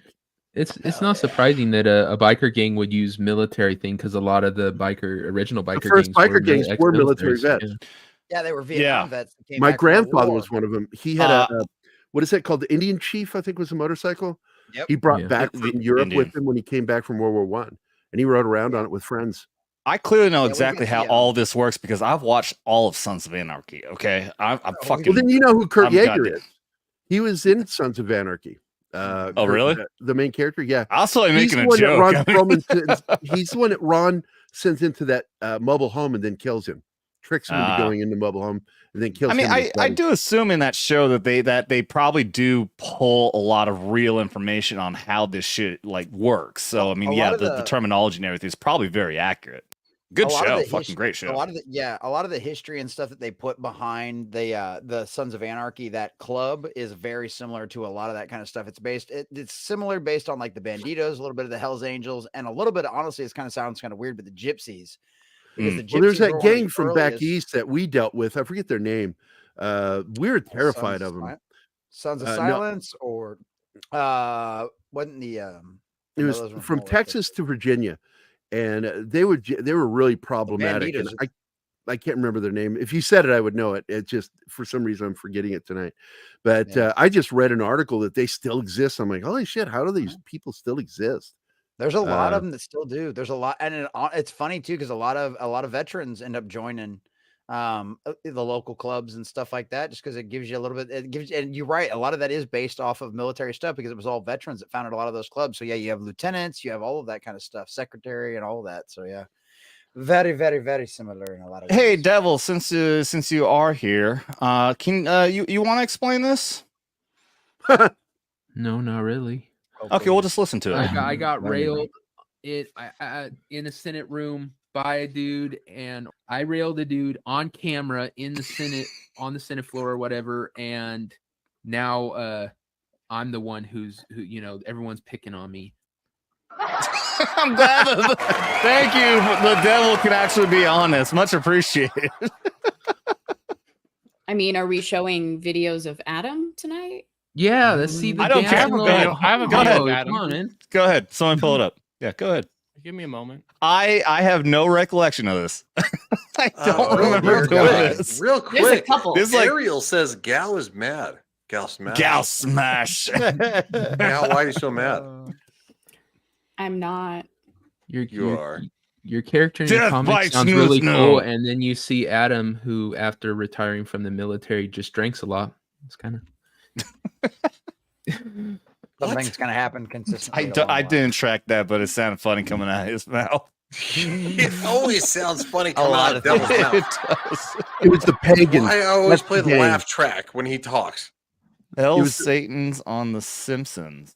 It's not surprising that a biker gang would use military thing because a lot of the original biker first gangs biker gangs were military vets. Yeah, they were Vietnam vets. that came My back from the grandfather war. was one of them. He had a what is that called? The Indian Chief, I think, was a motorcycle. Yep. He brought Yeah. back The from Europe Indian. with him when he came back from World War One, and he rode around on it with friends. I clearly know Yeah, we exactly got how the, all this works because I've watched all of Sons of Anarchy. Okay, I'm fucking. Well, then you know who Kurt I'm Yeager goddamn- is. He was in Sons of Anarchy. Oh, Kurt, really? The main character, yeah. I was only He's making the a one that joke. he's the one that Ron sends into that mobile home and then kills him, tricks him into going into mobile home and then kills I mean, him. and his I buddy. do assume in that show that they probably do pull a lot of real information on how this shit like works. So I mean, A yeah, lot of the terminology and everything is probably very accurate. Good A lot of show, the fucking great show. A lot of the history and stuff that they put behind the Sons of Anarchy, that club, is very similar to a lot of that kind of stuff. It's similar based on like the Banditos, a little bit of the Hells Angels, and a little bit, honestly, it kind of sounds kind of weird, but the Gypsies. Because the Well, there's Gypsies were that one of the gang from back earliest- east that we dealt with. I forget their name. We were terrified Sons of them. Sons of No. Silence, or wasn't the It was those were from more like Texas to Virginia, and they were really problematic. And Banditos. I can't remember their name. If you said it, I would know it. It just for some reason I'm forgetting it tonight. But Yeah. I just read an article that they still exist. I'm like, holy shit, how do these people still exist? There's a lot of them that still do. There's a lot, and it's funny too because a lot of veterans end up joining the local clubs and stuff like that, just because it gives you a little bit. It gives, and you're right, a lot of that is based off of military stuff because it was all veterans that founded a lot of those clubs. So yeah, you have lieutenants, you have all of that kind of stuff, secretary, and all of that. So yeah, very, very, very similar in a lot of. Hey, ways. Devil, since you are here, can you want to explain this? No, not really. Okay, we'll just listen to it. I got railed in a Senate room by a dude, and I railed a dude on camera in the Senate on the Senate floor or whatever, and now I'm the one who everyone's picking on me. I'm glad. Thank you. The Devil can actually be honest. Much appreciated. I mean, are we showing videos of Adam tonight? Yeah, let's see the I don't care. damn Go little- ahead. I have a Go video ahead. of Adam. Come on, man. Go ahead. Someone pull it up. Yeah, go ahead. Give me a moment. I have no recollection of this. I don't remember doing this. Real There's a quick, couple. This like Ariel says Gal is mad. Gal smash. gal smash. Gal, why are you so mad? I'm not. You are. Your character in your Death comic bites sounds smooth really now. cool, and then you see Adam, who after retiring from the military just drinks a lot. It's kind of Something's gonna happen consistently. I didn't track that, but it sounded funny coming out of his mouth. It always sounds funny A coming lot out of of Devil's It mouth. does. It was the pagan. I always That's play the the game. laugh track when he talks. Hell, He was- Satan's on The Simpsons.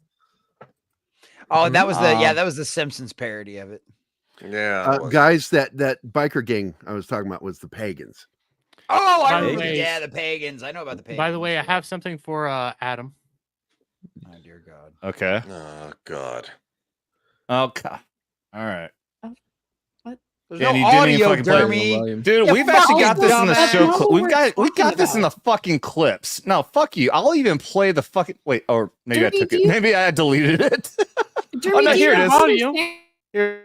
Oh, that was Uh, that was the Simpsons parody of it. Yeah. it was. Guys, that biker gang I was talking about was the pagans. Oh, By I the remember. way- Yeah, the pagans. I know about the pagans. By the way, I have something for Adam. Oh dear God. Okay. Oh God. Okay. All right. There's Yeah, and no he didn't even audio, fucking play it. Dermy. Dude, Yeah, we've fuck actually you, got this in the dumbass. show. That's We've what got we're this in the fucking clips. No, fuck you. I'll even play the fucking wait, or maybe I Dermy, took do it. you- Maybe I deleted it. Dermy, no, do here you it is. understand? Here.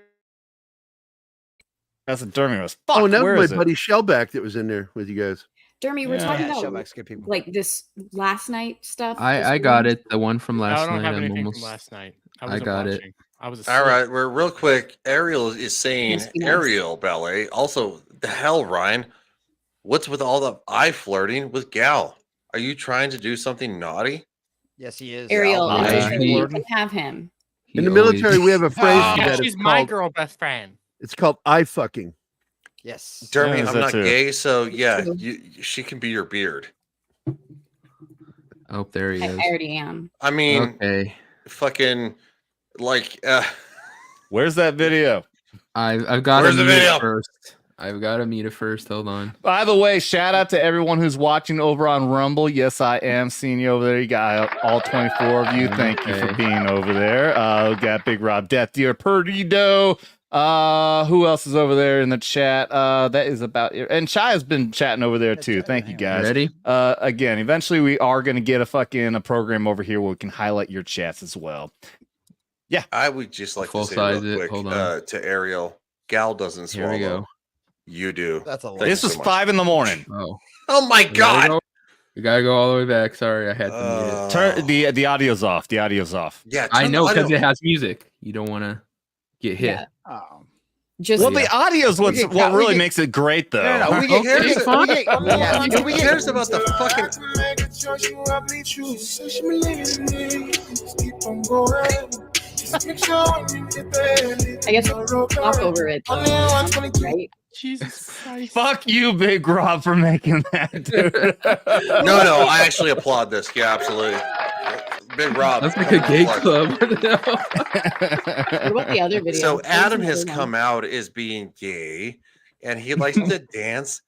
That's a Dermy was. Fuck, Oh, and that where was is my it? buddy Shellback that was in there with you guys. Dermy, we're Yeah. talking Yeah, about Shellback's good people. like this last night stuff. I got it. The one from I last don't night. have I'm anything almost. from last night. I wasn't got it. watching. I was asleep. All right, we're real quick. Ariel is saying Yes, yes. Ariel ballet. Also, the hell, Ryan. What's with all the eye flirting with Gal? Are you trying to do something naughty? Yes, he is. Ariel. I'll- in the Yeah, military, he- you can have him. He In the always- military, we have a phrase Yeah, for that. she's It's my called, girl best friend. it's called eye fucking. Yes. Dermy, is I'm that not too. gay, so yeah, she can be your beard. Oh, there he I is. already am. I mean, Okay. fucking like. Where's that video? I've got Where's to the mute video? it first. I've got to mute it first. Hold on. By the way, shout out to everyone who's watching over on Rumble. Yes, I am seeing you over there. You got all 24 of you. Thank you for being over there. We got Big Rob, Death Deer, Perdido. Who else is over there in the chat? That is about it. And Shai has been chatting over there too. Thank you guys. Ready? Again, eventually we are going to get a program over here where we can highlight your chats as well. Yeah, I would just like Full to say size real it. quick Hold on. to Ariel, Gal doesn't Here we swallow. go. You do. That's a lot. this was 5 in the morning. Oh. Oh my God. We gotta go all the way back. Sorry, I had to mute it. Turn the audio's off. The audio's off. Yeah, I turn know the because audio- it has music. You don't want to get hit. Yeah. Oh. Just Well, the audio's what really makes it great, though. No, we get cares? we Who cares about the fucking? I guess talk over it, right? Jesus Christ. Fuck you, Big Rob, for making that, dude. No, I actually applaud this. Yeah, absolutely. Big Rob. That's like a gay club. What about the other video? So Adam has come out as being gay, and he likes to dance.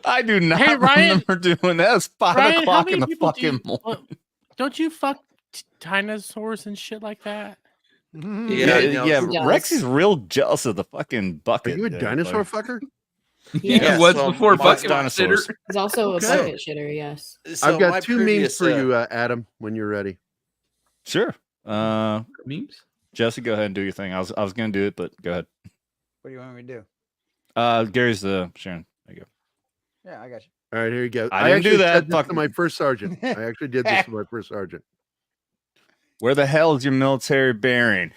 I do not Hey, Ryan. remember doing that. It's 5 Ryan, how o'clock many in the people fucking morning. Don't you fuck dinosaurs and shit like that? Yeah, Yeah, He does. Rex is real jealous of the fucking Are bucket. you a dude. dinosaur Like, fucker? Yeah. It was so before my bucket dinosaurs. dinosaurs. He's also Okay. a bucket shitter, yes. So I've got my 2 memes previous, for you, Adam, when you're ready. Sure. Memes? Jesse, go ahead and do your thing. I was going to do it, but go ahead. What do you want me to do? Gary's Sharon. There you go. Yeah, I got you. All right, here you go. I didn't do actually that. said this Fuck. to my first sergeant. I actually did this to my first sergeant. Where the hell is your military bearing?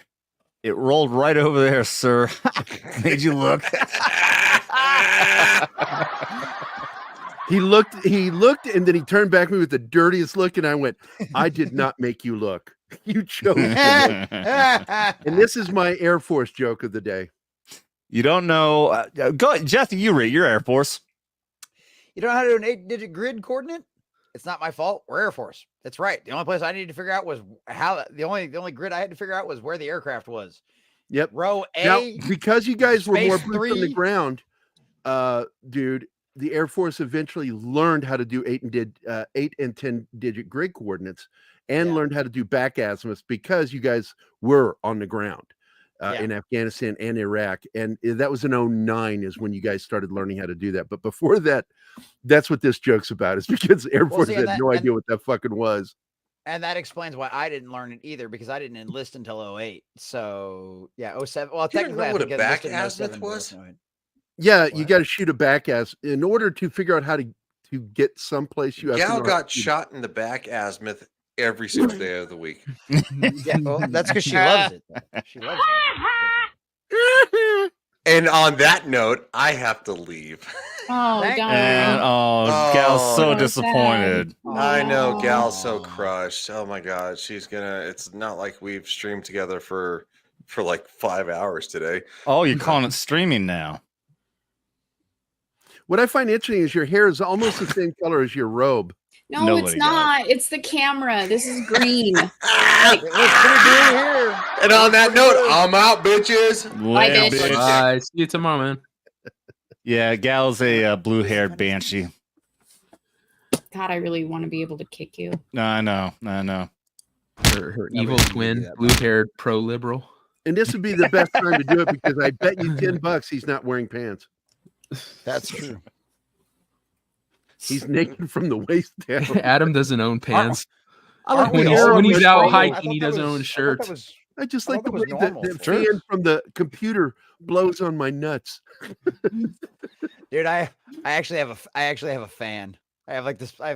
It rolled right over there, sir. Made you look. He looked, and then he turned back at me with the dirtiest look, and I went, I did not make you look. You chose to look. And this is my Air Force joke of the day. You don't know. Go ahead, Jesse, you read your Air Force. You don't know how to do an 8-digit grid coordinate? It's not my fault. We're Air Force. That's right. The only place I needed to figure out was how the only grid I had to figure out was where the aircraft was. Yep. Row A. Now, because you guys were more space boots on the 3. ground, dude, the Air Force eventually learned how to do 8 and 10 digit grid coordinates and learned how to do back azimuths because you guys were on the ground in Afghanistan and Iraq. And that was in 2009 is when you guys started learning how to do that. But before that, that's what this joke's about, is because Air Force see, had and no that- idea what that fucking was. And that explains why I didn't learn it either, because I didn't enlist until 2008. So yeah, 07. Well, You didn't technically, know I what think a I back enlisted in azimuth 07, but was? 08. Yeah, you What? got to shoot a back ass in order to figure out how to get someplace. You have to Gal know how got to shoot. shot in the back azimuth every single day of the week. Yeah, well, that's because she loves it. though. She loves it. And on that note, I have to leave. Oh, Thank- darn. And Gal's so So disappointed. I know Aw. Gal's so crushed. Oh my god, it's not like we've streamed together for like 5 hours today. Oh, you're calling it streaming now. What I find interesting is your hair is almost the same color as your robe. No, Nobody it's got not. It's the camera. This is green. It looks pretty blue here. And on that note, I'm out, bitches. Bye, Later, bitch. bitch. Bye. See you tomorrow, man. Yeah, Gal's a blue-haired banshee. God, I really want to be able to kick you. I know. Her evil twin, blue-haired pro-liberal. And this would be the best time to do it because I bet you $10 he's not wearing pants. That's true. He's naked from the waist down. Adam doesn't own pants. Aren't When we he's, all when he's on out the hiking, train? he doesn't own a shirt. I just I like the thought way that was that normal. the Sure. fan from the computer blows on my nuts. Dude, I actually have a fan. I have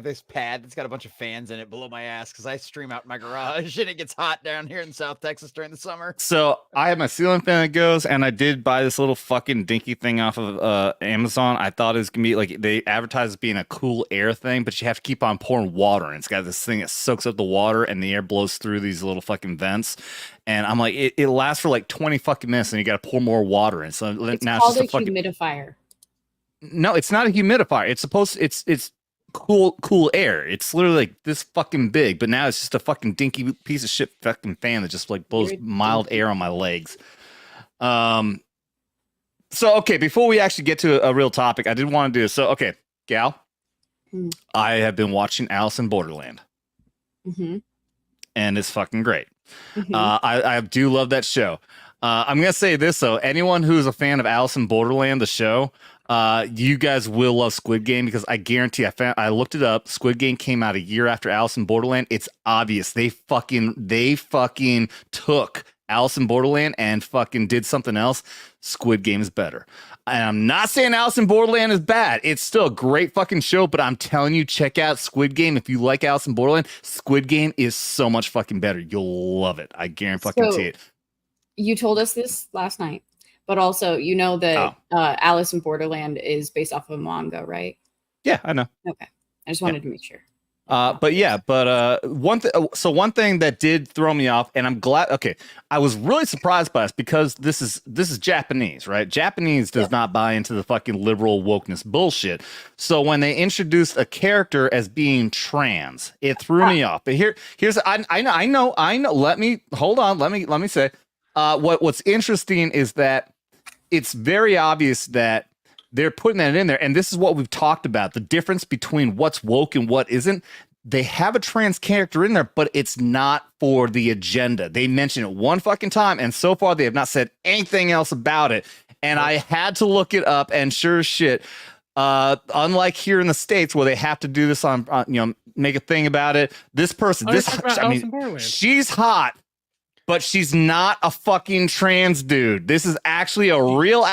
this pad that's got a bunch of fans in it below my ass because I stream out in my garage and it gets hot down here in South Texas during the summer. So I have my ceiling fan that goes, and I did buy this little fucking dinky thing off of Amazon. I thought it was gonna be like they advertise it being a cool air thing, but you have to keep on pouring water, and it's got this thing that soaks up the water, and the air blows through these little fucking vents. And I'm like, it lasts for like 20 fucking minutes, and you got to pour more water in. So It's now called it's a just a fucking. humidifier. No, it's not a humidifier. It's supposed. It's cool air. It's literally like this fucking big, but now it's just a fucking dinky piece of shit fucking fan that just like blows mild air on my legs. So okay, before we actually get to a real topic, I did want to do so. Okay, Gal, I have been watching Alice in Borderland, and it's fucking great. I do love that show. I'm gonna say this though: anyone who's a fan of Alice in Borderland, the show, you guys will love Squid Game, because I guarantee I looked it up. Squid Game came out a year after Alice in Borderland. It's obvious they fucking took Alice in Borderland and fucking did something else. Squid Game is better. And I'm not saying Alice in Borderland is bad. It's still a great fucking show, but I'm telling you, check out Squid Game. If you like Alice in Borderland, Squid Game is so much fucking better. You'll love it. I guarantee it. You told us this last night, but also you know that Alice in Borderland is based off of a manga, right? Yeah, I know. Okay. I just wanted to make sure. One thing that did throw me off, and I'm glad. Okay, I was really surprised by this, because this is Japanese, right? Japanese does not buy into the fucking liberal wokeness bullshit. So when they introduced a character as being trans, it threw me off. But here's I know. Let me hold on. Let me say, what's interesting is that it's very obvious that they're putting that in there, and this is what we've talked about, the difference between what's woke and what isn't. They have a trans character in there, but it's not for the agenda. They mention it one fucking time, and so far they have not said anything else about it. And I had to look it up, and sure as shit, unlike here in the States where they have to do this on make a thing about it, this person, she's hot, but she's not a fucking trans dude. This is actually a real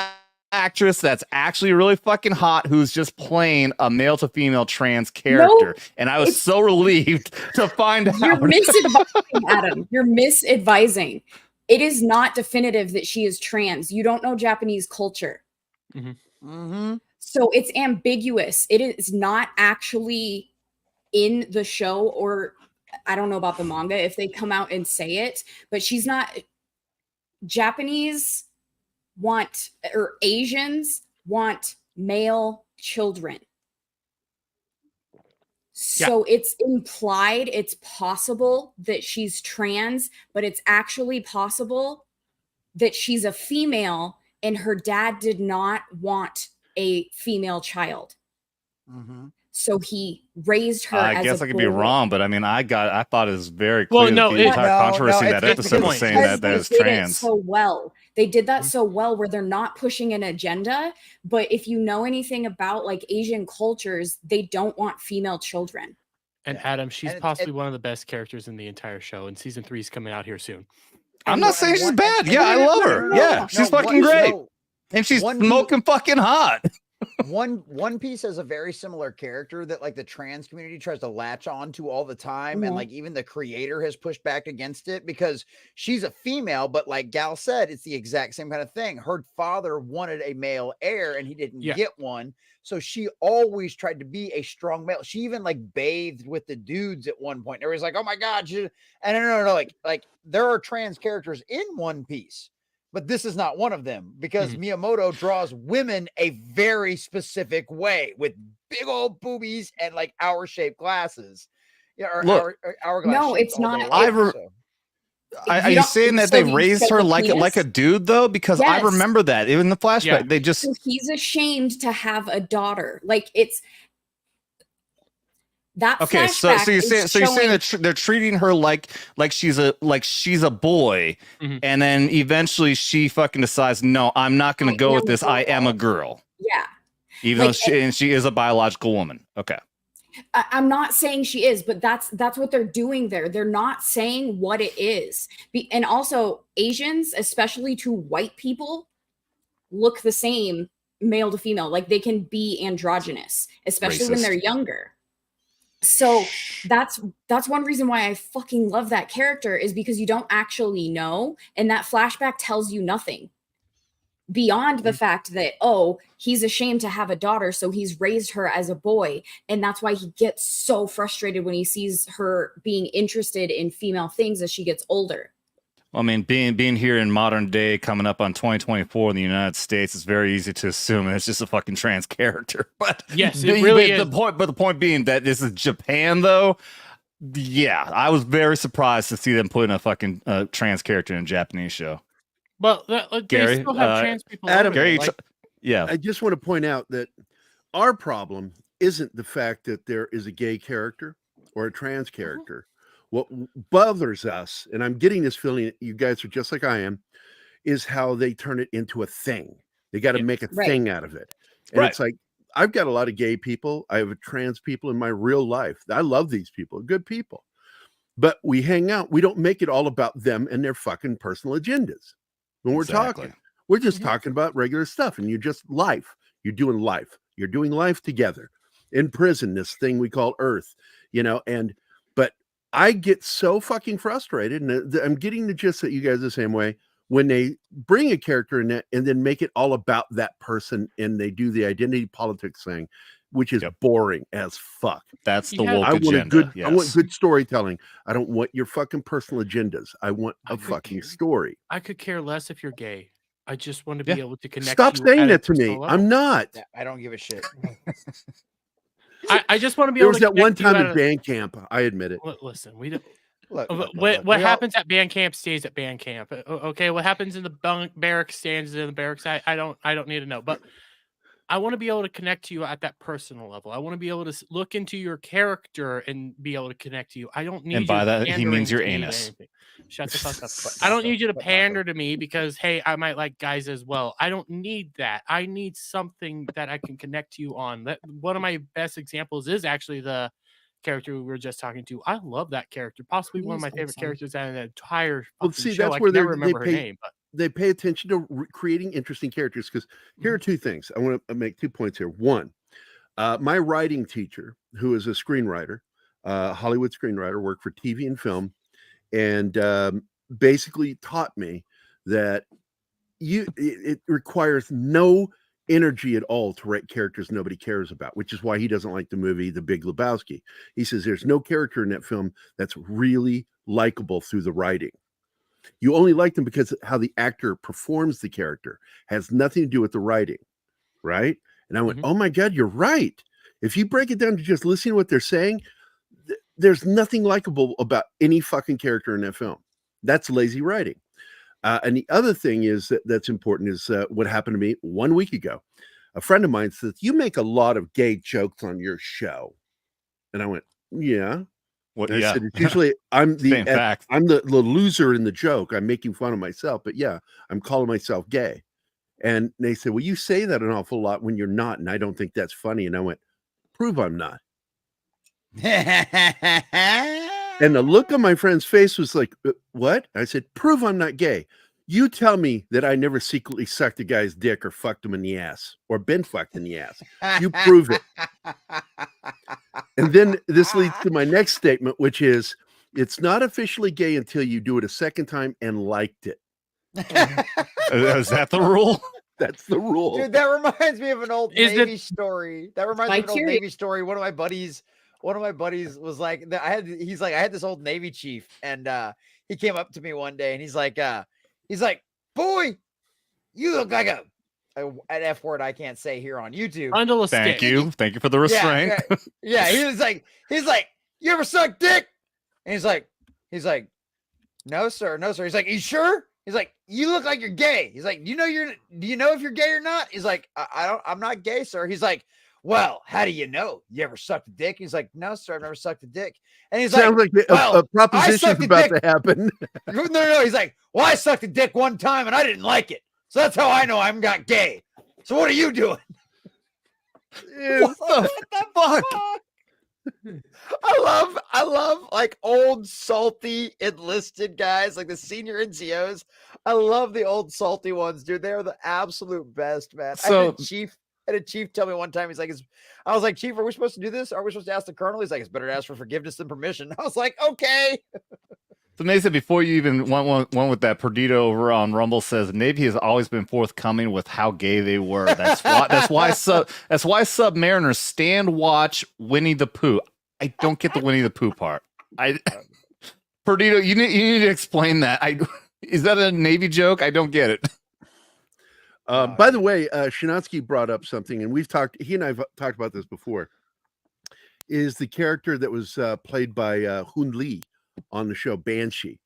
actress that's actually really fucking hot, who's just playing a male to female trans character. And I was so relieved to find out. You're misadvising, Adam. You're misadvising. It is not definitive that she is trans. You don't know Japanese culture. So it's ambiguous. It is not actually in the show, or I don't know about the manga if they come out and say it, but she's not. Japanese Asians want male children. So it's implied, it's possible that she's trans, but it's actually possible that she's a female and her dad did not want a female child. So he raised her. I guess I could be wrong, but I mean, I thought it was very clear. The entire controversy in that episode was saying that is trans. So well, they did that so well, where they're not pushing an agenda. But if you know anything about like Asian cultures, they don't want female children. And Adam, she's possibly one of the best characters in the entire show, and season 3 is coming out here soon. I'm not saying she's bad. Yeah, I love her. Yeah, she's fucking great, and she's smoking fucking hot. One Piece has a very similar character that like the trans community tries to latch on to all the time. And like even the creator has pushed back against it because she's a female, but like Gal said, it's the exact same kind of thing. Her father wanted a male heir and he didn't get one. So she always tried to be a strong male. She even like bathed with the dudes at one point. Everybody's like, oh my God. And no, like there are trans characters in One Piece. But this is not one of them because Miyamoto draws women a very specific way with big old boobies and like hour-shaped glasses. Yeah, hourglass. No, it's not. Are you saying that they raised her like a dude though? Because I remember that even in the flashback, they just he's ashamed to have a daughter. Like it's that. Okay, so you're saying that they're treating her like she's a boy, and then eventually she fucking decides, no, I'm not going to go with this. I am a girl. Yeah, even though she is a biological woman. Okay. I'm not saying she is, but that's what they're doing there. They're not saying what it is. And also Asians, especially to white people, look the same male to female. Like they can be androgynous, especially when they're younger. So that's one reason why I fucking love that character, is because you don't actually know. And that flashback tells you nothing beyond the fact that, oh, he's ashamed to have a daughter, so he's raised her as a boy. And that's why he gets so frustrated when he sees her being interested in female things as she gets older. I mean, being here in modern day, coming up on 2024 in the United States, it's very easy to assume it's just a fucking trans character. But yes, it really is. The point being that this is Japan, though. Yeah, I was very surprised to see them putting a fucking trans character in a Japanese show. Well, Gary, they still have trans people. Adam, Gary, yeah. I just want to point out that our problem isn't the fact that there is a gay character or a trans character. What bothers us, and I'm getting this feeling that you guys are just like I am, is how they turn it into a thing. They got to make a thing out of it. And it's like, I've got a lot of gay people. I have trans people in my real life. I love these people, good people. But we hang out. We don't make it all about them and their fucking personal agendas. When we're talking, we're just talking about regular stuff. And you're just life. You're doing life. You're doing life together in prison, this thing we call Earth, but I get so fucking frustrated, and I'm getting the gist that you guys are the same way when they bring a character in it and then make it all about that person, and they do the identity politics thing, which is boring as fuck. That's the woke agenda. I want good storytelling. I don't want your fucking personal agendas. I want a fucking story. I could care less if you're gay. I just want to be able to connect. Stop saying that to me. I'm not. Yeah, I don't give a shit. I just want to be able to. There was that one time in band camp. I admit it. Listen, we don't. What happens at band camp stays at band camp. Okay, what happens in the barracks stays in the barracks. I don't need to know, but I want to be able to connect to you at that personal level. I want to be able to look into your character and be able to connect to you. I don't need. And by that, he means your anus. Shut the fuck up. I don't need you to pander to me because, hey, I might like guys as well. I don't need that. I need something that I can connect to you on. That one of my best examples is actually the character we were just talking to. I love that character. Possibly one of my favorite characters out of the entire show. That's where never remember her name, but they pay attention to creating interesting characters, because here are two things. I want to make 2 points here. One, my writing teacher, who is a screenwriter, Hollywood screenwriter, worked for TV and film, and basically taught me that it requires no energy at all to write characters nobody cares about, which is why he doesn't like the movie The Big Lebowski. He says there's no character in that film that's really likable through the writing. You only like them because of how the actor performs the character, has nothing to do with the writing, right? And I went, oh my God, you're right. If you break it down to just listening to what they're saying, there's nothing likable about any fucking character in that film. That's lazy writing. And the other thing is that's important is what happened to me 1 week ago. A friend of mine says, you make a lot of gay jokes on your show. And I went, yeah. What? I said, it's usually I'm the loser in the joke. I'm making fun of myself, but yeah, I'm calling myself gay. And they said, well, you say that an awful lot when you're not, and I don't think that's funny. And I went, prove I'm not. And the look on my friend's face was like, what? I said, prove I'm not gay. You tell me that I never secretly sucked a guy's dick or fucked him in the ass or been fucked in the ass. You prove it. And then this leads to my next statement, which is, it's not officially gay until you do it a second time and liked it. Is that the rule? That's the rule. Dude, that reminds me of an old Navy story. That reminds me of an old Navy story. One of my buddies was like, I had this old Navy chief, and he came up to me one day and he's like, boy, you look like an F word I can't say here on YouTube. Thank you for the restraint. Yeah. He's like, you ever suck dick? And he's like, no, sir. He's like, you sure? He's like, you look like you're gay. He's like, do you know if you're gay or not? He's like, I'm not gay, sir. He's like, well, how do you know? You ever sucked a dick? He's like, no, sir, I've never sucked a dick. And he's sounds like well, a proposition's about to happen. No. He's like, well, I sucked a dick one time and I didn't like it. So that's how I know I'm not gay. So what are you doing? What the fuck? I love like old salty enlisted guys, like the senior NCOs. I love the old salty ones, dude. They're the absolute best, man. So I had a chief tell me one time, he's like, I was like, Chief, are we supposed to do this? Are we supposed to ask the colonel? He's like, it's better to ask for forgiveness than permission. I was like, okay. So Nate said before you even went with that, Perdido over on Rumble says Navy has always been forthcoming with how gay they were. That's why Submariners stand watch Winnie the Pooh. I don't get the Winnie the Pooh part. Perdido, you need to explain that. Is that a Navy joke? I don't get it. By the way, Shinatsky brought up something, and he and I have talked about this before. Is the character that was played by Hun Lee on the show Banshee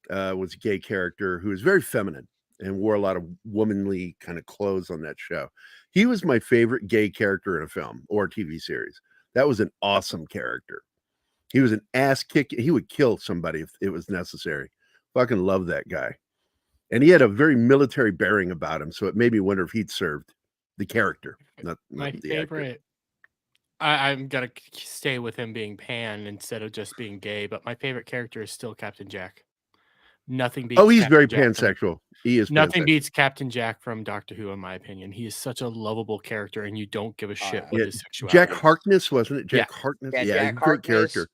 was a gay character who was very feminine and wore a lot of womanly kind of clothes on that show. He was my favorite gay character in a film or a TV series. That was an awesome character. He was an ass kick. He would kill somebody if it was necessary. Fucking love that guy. And he had a very military bearing about him, so it made me wonder if he'd served the character, not My the favorite. actor. I'm gonna stay with him being pan instead of just being gay, but my favorite character is still Captain Jack. Nothing beats. Oh, he's Captain very Jack from- pansexual. He is. Nothing pansexual. beats Captain Jack from Doctor Who, in my opinion. He is such a lovable character, and you don't give a shit what Yeah, his sexuality. Jack is. Harkness, wasn't it? Jack Yeah. Harkness. Yeah, Yeah, Jack he's a great Harkness. character.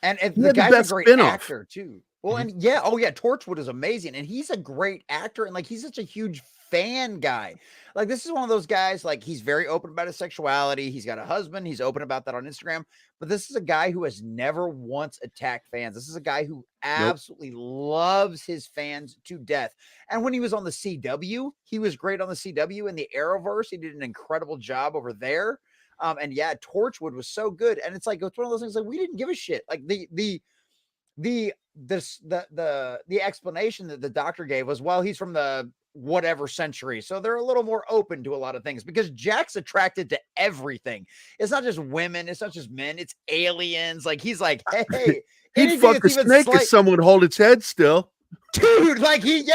And He the had the guy's a best great spin-off. actor too. Well, and yeah, Torchwood is amazing, and he's a great actor, and like he's such a huge fan guy. Like this is one of those guys. Like he's very open about his sexuality. He's got a husband. He's open about that on Instagram. But this is a guy who has never once attacked fans. This is a guy who absolutely loves his fans to death. And when he was on the CW, he was great on the CW in the Arrowverse. He did an incredible job over there. And yeah, Torchwood was so good. And it's like it's one of those things like we didn't give a shit. Like the explanation that the doctor gave was, well, he's from the whatever century, so they're a little more open to a lot of things because Jack's attracted to everything. It's not just women, it's not just men, it's aliens. Like he's like, hey, He'd fuck a snake if someone would hold its head still. Dude, like he's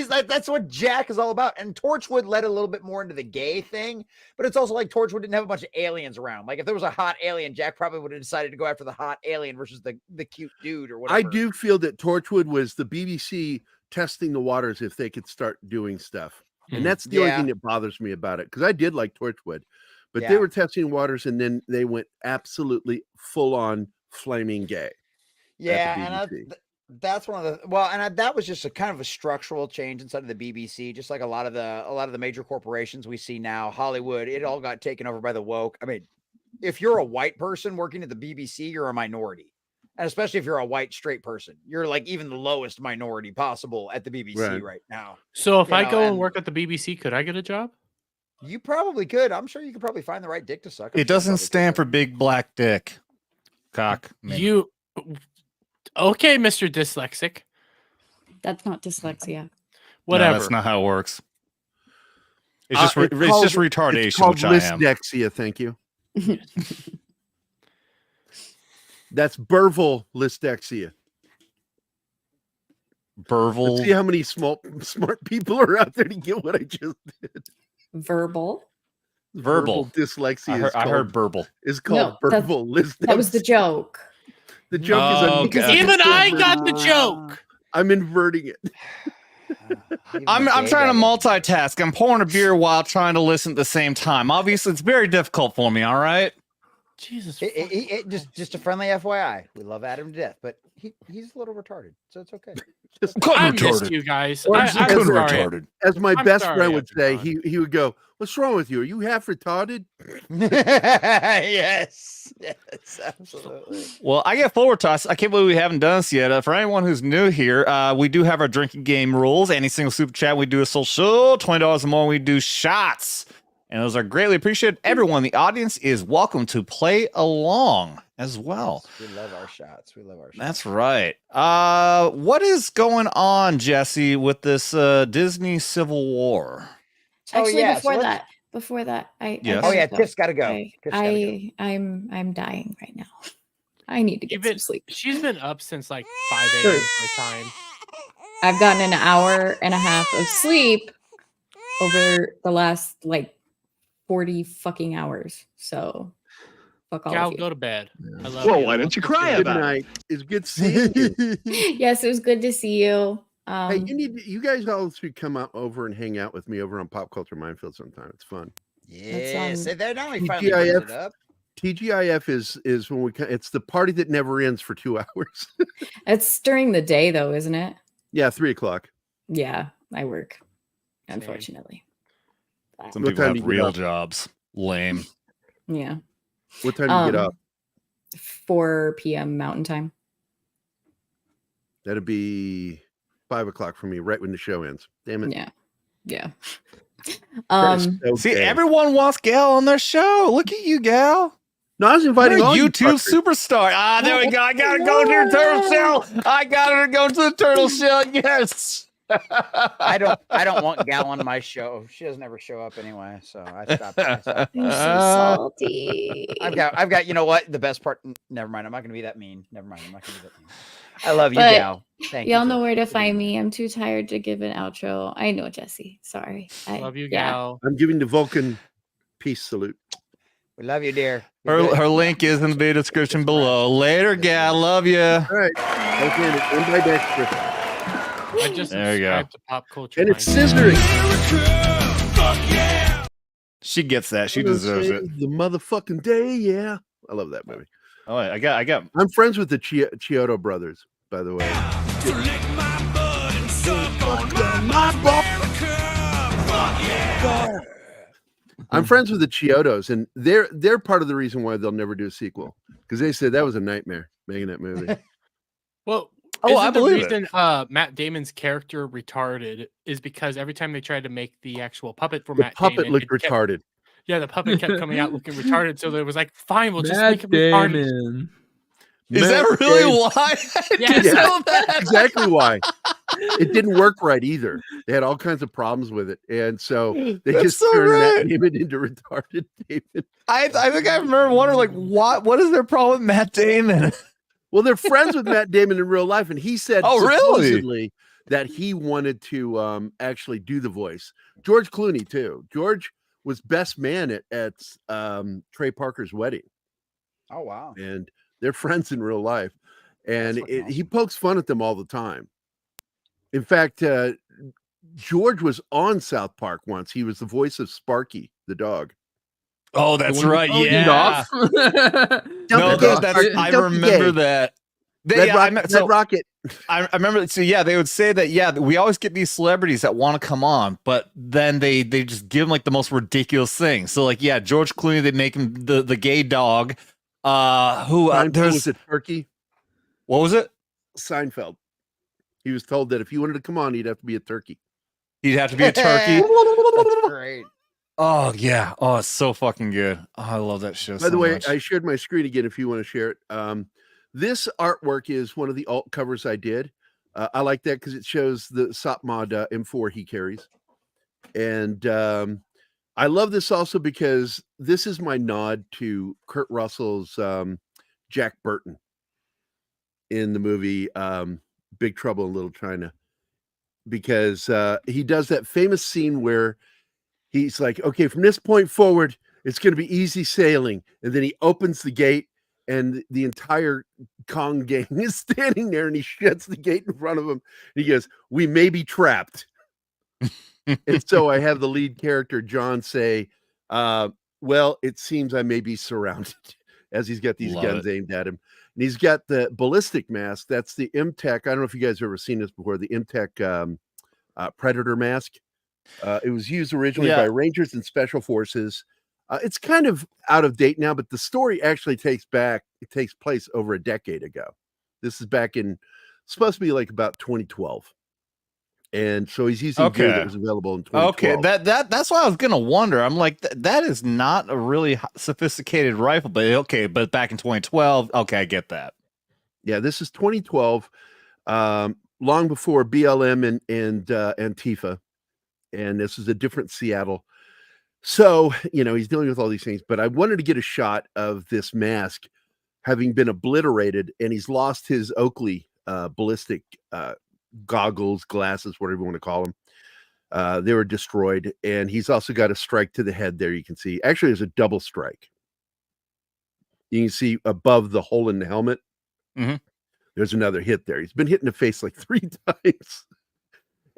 like, that's what Jack is all about. And Torchwood led a little bit more into the gay thing, but it's also like Torchwood didn't have a bunch of aliens around. Like if there was a hot alien, Jack probably would have decided to go after the hot alien versus the cute dude or whatever. I do feel that Torchwood was the BBC testing the waters if they could start doing stuff. And that's the only thing that bothers me about it. Because I did like Torchwood, but they were testing waters and then they went absolutely full on flaming gay. Yeah, and that's one of the that was just a kind of a structural change inside of the BBC, just like a lot of the major corporations we see now, Hollywood, it all got taken over by the woke. I mean, if you're a white person working at the BBC, you're a minority. And especially if you're a white straight person, you're like even the lowest minority possible at the BBC right now. So if I go and work at the BBC, could I get a job? You probably could. I'm sure you could probably find the right dick to suck. It doesn't stand for big black dick. Cock. You okay, Mr. Dyslexic? That's not dyslexia. Whatever. No, that's not how it works. It's just it's just retardation, It's called which I am. dyslexia. Thank you. That's Burville dyslexia. Burville. Let's see how many smart people are out there to get what I just did. Verbal dyslexia. I heard burble. Is called Burville dyslexia. That was the joke. The joke is even I got the joke. I'm inverting it. I'm trying to multitask. I'm pouring a beer while trying to listen at the same time. Obviously, it's very difficult for me. All right. Jesus. Just a friendly FYI. We love Adam to death, but he's a little retarded, so it's okay. I missed you guys. I'm retarded. As my I'm best sorry, friend would say, John. he would go, "What's wrong with you? Are you half retarded?" yes, absolutely. Well, I get forward to us. I can't believe we haven't done this yet. For anyone who's new here, we do have our drinking game rules. Any single super chat, we do a social. $20 or more, we do shots. And those are greatly appreciated. Everyone in the audience is welcome to play along as well. We love our shots. That's right. What is going on, Jesse, with this Disney Civil War? Actually, so before that, Tiff's got to go. I'm dying right now. I need to get some sleep. She's been up since like 5 a.m. for time. I've gotten an hour and a half of sleep over the last 40 fucking hours. So fuck all Gal, of you. go to bed. I love Well, you. why don't you cry Good about it? night. It's good seeing you. Yes, it was good to see you. Hey, you guys all should come up over and hang out with me over on Pop Culture Minefield sometime. It's fun. Yes, they're not only finally bringing it up. TGIF is when it's the party that never ends for 2 hours. It's during the day though, isn't it? Yeah, 3:00. Yeah, I work, unfortunately. Some people have real jobs. Lame. Yeah. What time do you get up? 4 p.m. Mountain Time. That'd be 5 o'clock for me, right when the show ends. Damn it. Yeah. That is so See, gay. everyone wants Gal on their show. Look at you, Gal. No, I was inviting You're a all you YouTube fuckers. superstar. Ah, there we go. I gotta go to the turtle shell. I gotta go to the turtle shell. Yes. I don't want Gal on my show. She doesn't ever show up anyway, so I stopped. I'm so salty. I've got. You know what? The best part. Never mind. I'm not going to be that mean. Never mind. I'm not going to be that mean. I love you, But Gal. Thank you. Y'all know where to find me. I'm too tired to give an outro. I know, Jesse. Sorry. Love you, Gal. I'm giving the Vulcan peace salute. We love you, dear. You're good. Her link is in the video description below. Later, Gal. Love you. All right. Okay, it's ambidextrous. I just There you go. subscribed to Pop Culture. And it's Mindset. scissoring. She gets that. She I'm gonna deserves say it. The motherfucking day, yeah. I love that movie. Oh, I got. I'm friends with the Chiodo brothers, by the way. I'm friends with the Chiodos, and they're part of the reason why they'll never do a sequel, because they said that was a nightmare making that movie. Well, Oh, I isn't the believe it. reason Matt Damon's character retarded is because every time they tried to make the actual puppet for The Matt puppet Damon, looked it kept- retarded. yeah, the puppet kept coming out looking retarded. So there was like, fine, we'll just Matt make him retarded. Damon. Is that Matt really Damon. why? I Yeah. didn't Yeah. know that. That's exactly why. It didn't work right either. They had all kinds of problems with it, and so they That's just so turned right. Matt Damon into retarded Damon. I think I remember wondering, like, what is their problem with Matt Damon? Well, they're friends with Matt Damon in real life, and he said Oh, really? supposedly that he wanted to actually do the voice. George Clooney too. George was best man at Trey Parker's wedding, Oh wow. and they're friends in real life. And That's fucking he awesome. pokes fun at them all the time. In fact, George was on South Park once. He was the voice of Sparky, the dog. Oh, that's The one right. who phoned Yeah. off? No, Dump that's the I gay. remember that. Red, Yeah, Rock- Red Rocket. I remember. So yeah, they would say that. Yeah, we always get these celebrities that want to come on, but then they just give them like the most ridiculous things. So like, yeah, George Clooney, they make him the gay dog. Who Seinfeld there's was a turkey. what was it? Seinfeld. He was told that if he wanted to come on, he'd have to be a turkey. He'd have to be a turkey. That's great. Oh yeah. Oh, it's so fucking good. Oh, I love that show. By the way, I shared my screen again if you want to share it. This artwork is one of the alt covers I did. I like that because it shows the Sopmod M4 he carries. And I love this also because this is my nod to Kurt Russell's Jack Burton in the movie Big Trouble in Little China. Because he does that famous scene where he's like, okay, from this point forward, it's going to be easy sailing. And then he opens the gate and the entire Kong gang is standing there and he shuts the gate in front of him. And he goes, we may be trapped. And so I have the lead character, John, say, well, it seems I may be surrounded as he's got these Love guns aimed at him. And he's got the ballistic mask. That's the MTech. I don't know if you guys have ever seen this before. The MTech Predator mask. It was used originally by Rangers and Special Forces. It's kind of out of date now, but the story actually takes place over a decade ago. This is back in supposed to be like about 2012. And so he's using gear that was available in 2012. Okay, that's why I was gonna wonder. I'm like, that is not a really sophisticated rifle, but okay, but back in 2012, okay, I get that. Yeah, this is 2012, long before BLM and Antifa, and this is a different Seattle. So he's dealing with all these things, but I wanted to get a shot of this mask having been obliterated, and he's lost his Oakley ballistic goggles, glasses, whatever you want to call them. They were destroyed, and he's also got a strike to the head there. You can see actually there's a double strike. You can see above the hole in the helmet. Mm-hmm. There's another hit there. He's been hit in the face like 3 times,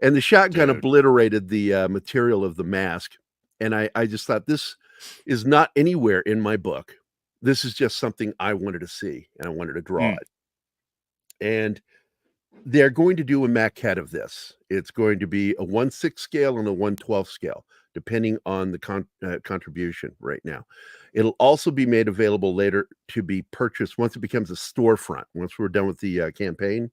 and the shotgun obliterated the material of the mask. And I just thought, this is not anywhere in my book. This is just something I wanted to see, and I wanted to draw it. And they're going to do a maquette of this. It's going to be a 1/6 scale and a 1/12 scale, depending on the contribution right now. It'll also be made available later to be purchased once it becomes a storefront. Once we're done with the campaign,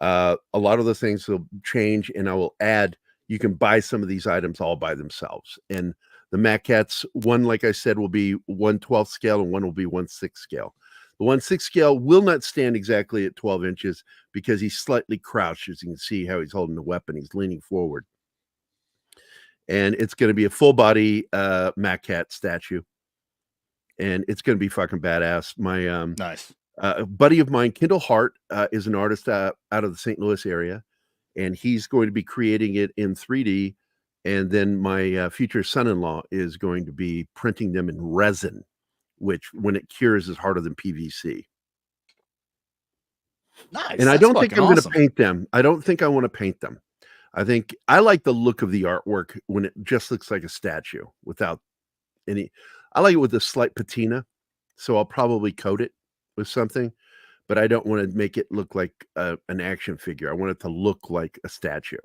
A lot of the things will change, and I will add. You can buy some of these items all by themselves. And the maquettes, one, like I said, will be 1/12 scale, and one will be 1/6 scale. The 1/6 scale will not stand exactly at 12 inches because he's slightly crouched. As you can see how he's holding the weapon, he's leaning forward. And it's going to be a full body maquette statue. And it's going to be fucking badass. My Nice. a buddy of mine, Kendall Hart, is an artist out of the St. Louis area, and he's going to be creating it in 3D. And then my future son-in-law is going to be printing them in resin, which, when it cures, is harder than PVC. Nice. And I don't think I'm going to paint them. I don't think I want to paint them. I think I like the look of the artwork when it just looks like a statue without any. I like it with a slight patina, so I'll probably coat it with something, but I don't want to make it look like an action figure. I want it to look like a statue.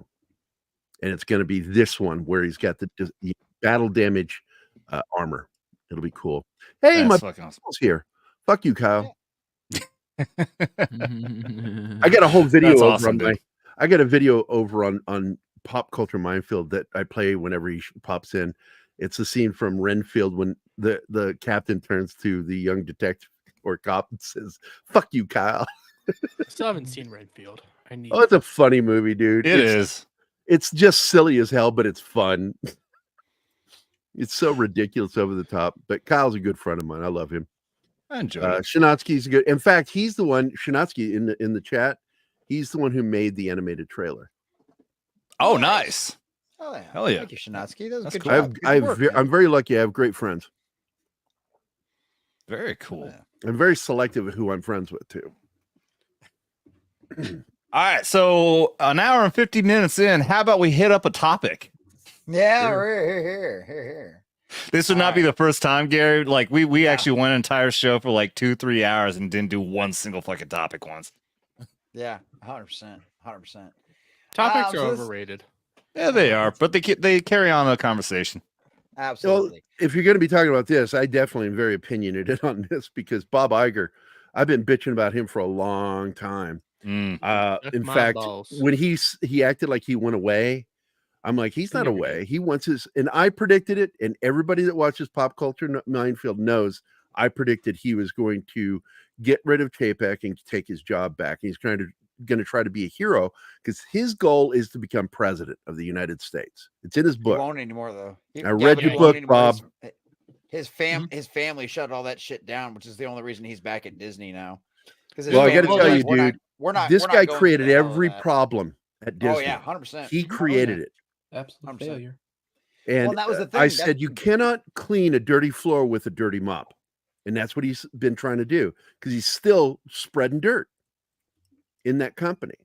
And it's going to be this one where he's got the battle damage armor. It'll be cool. Hey, That's my fucking awesome. here. Fuck you, Kyle. I got a whole video That's over awesome, on my. dude. I got a video over on Pop Culture Minefield that I play whenever he pops in. It's a scene from Renfield when the captain turns to the young detective or cop and says, "Fuck you, Kyle." I still haven't seen Redfield. I need. Oh, it's a funny movie, dude. It is. It's just silly as hell, but it's fun. It's so ridiculous, over the top. But Kyle's a good friend of mine. I love him. I enjoy it. Shinatsky's good. In fact, he's the one. Shinatsky in the chat. He's the one who made the animated trailer. Oh, nice. Oh, yeah. Hell yeah. Thank you, Shinatsky. That was That's good cool. job. Good work, man. I'm very lucky. I have great friends. Very cool. I'm very selective at who I'm friends with too. All right, so an hour and 50 minutes in, how about we hit up a topic? Yeah, we're here. This would All not be right. the first time, Gary. Like we actually went an entire show for like 2-3 hours and didn't do one single fucking topic once. Yeah, 100%. 100%. Topics so are this- overrated. Yeah, they are, but they carry on the conversation. Absolutely. Well, if you're going to be talking about this, I definitely am very opinionated on this because Bob Iger, I've been bitching about him for a long time. Mm. Suck In my fact, balls. when he acted like he went away, I'm like, he's not never away. He wants his, and I predicted it. And everybody that watches Pop Culture Minefield knows I predicted he was going to get rid of Chapek and take his job back. He's going to try to be a hero because his goal is to become president of the United States. It's in his He book. won't anymore though. I read but your he book, won't anymore. Bob. His family shut all that shit down, which is the only reason he's back at Disney now. Well, I got to tell you, dude, this guy going through created the hell of every that. problem at Disney. Oh yeah, 100%. He created it. Absolute 100%. failure. And Well, that was the I thing, said, you cannot clean a dirty floor with a dirty mop. And that's what he's been trying to do because he's still spreading dirt in that company.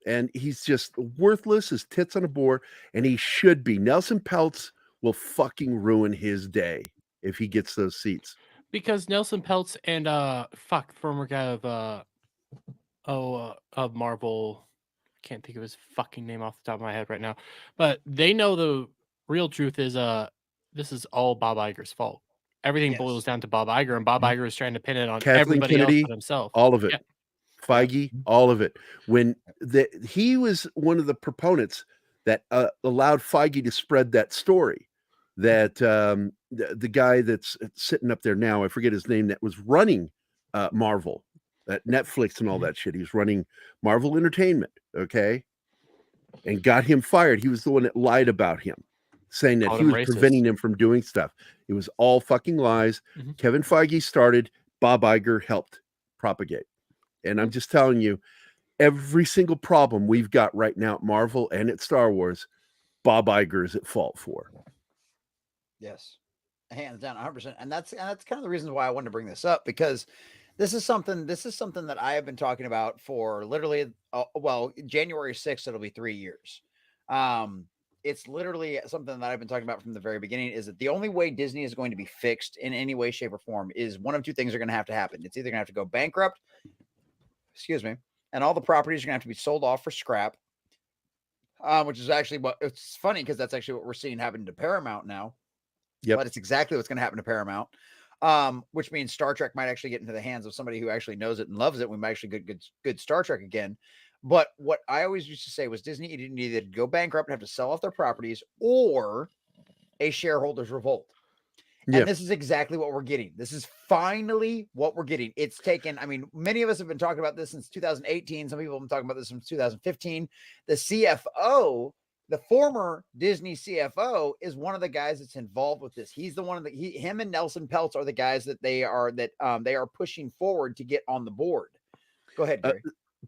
And he's just worthless as tits on a board. And he should be. Nelson Peltz will fucking ruin his day if he gets those seats. Because Nelson Peltz and former guy of Marvel, I can't think of his fucking name off the top of my head right now, but they know the real truth is this is all Bob Iger's fault. Everything boils down to Bob Iger, and Bob Iger is trying to pin it on Kathleen everybody Kennedy, else but himself. All of it. Yeah. Feige, all of it. When he was one of the proponents that allowed Feige to spread that story, that the guy that's sitting up there now, I forget his name, that was running Marvel at Netflix and all that shit. He was running Marvel Entertainment, okay, and got him fired. He was the one that lied about him, saying that Called he him was racist. preventing him from doing stuff. It was all fucking lies. Kevin Feige started, Bob Iger helped propagate. And I'm just telling you, every single problem we've got right now at Marvel and at Star Wars, Bob Iger is at fault for. Yes, hands down, 100%. And that's kind of the reason why I wanted to bring this up, because this is something that I have been talking about for literally, January 6th, it'll be 3 years. It's literally something that I've been talking about from the very beginning, is that the only way Disney is going to be fixed in any way, shape, or form is one of two things are going to have to happen. It's either going to have to go bankrupt, and all the properties are going to have to be sold off for scrap, which is actually it's funny because that's actually what we're seeing happen to Paramount now. Yep. But it's exactly what's going to happen to Paramount, which means Star Trek might actually get into the hands of somebody who actually knows it and loves it. We might actually get good Star Trek again. But what I always used to say was Disney needed either to go bankrupt and have to sell off their properties or a shareholders revolt. And this is exactly what we're getting. This is finally what we're getting. It's taken, I mean, many of us have been talking about this since 2018. Some people have been talking about this since 2015. The CFO, the former Disney CFO, is one of the guys that's involved with this. He's the one that him and Nelson Peltz are the guys that they are pushing forward to get on the board. Go ahead, Gary.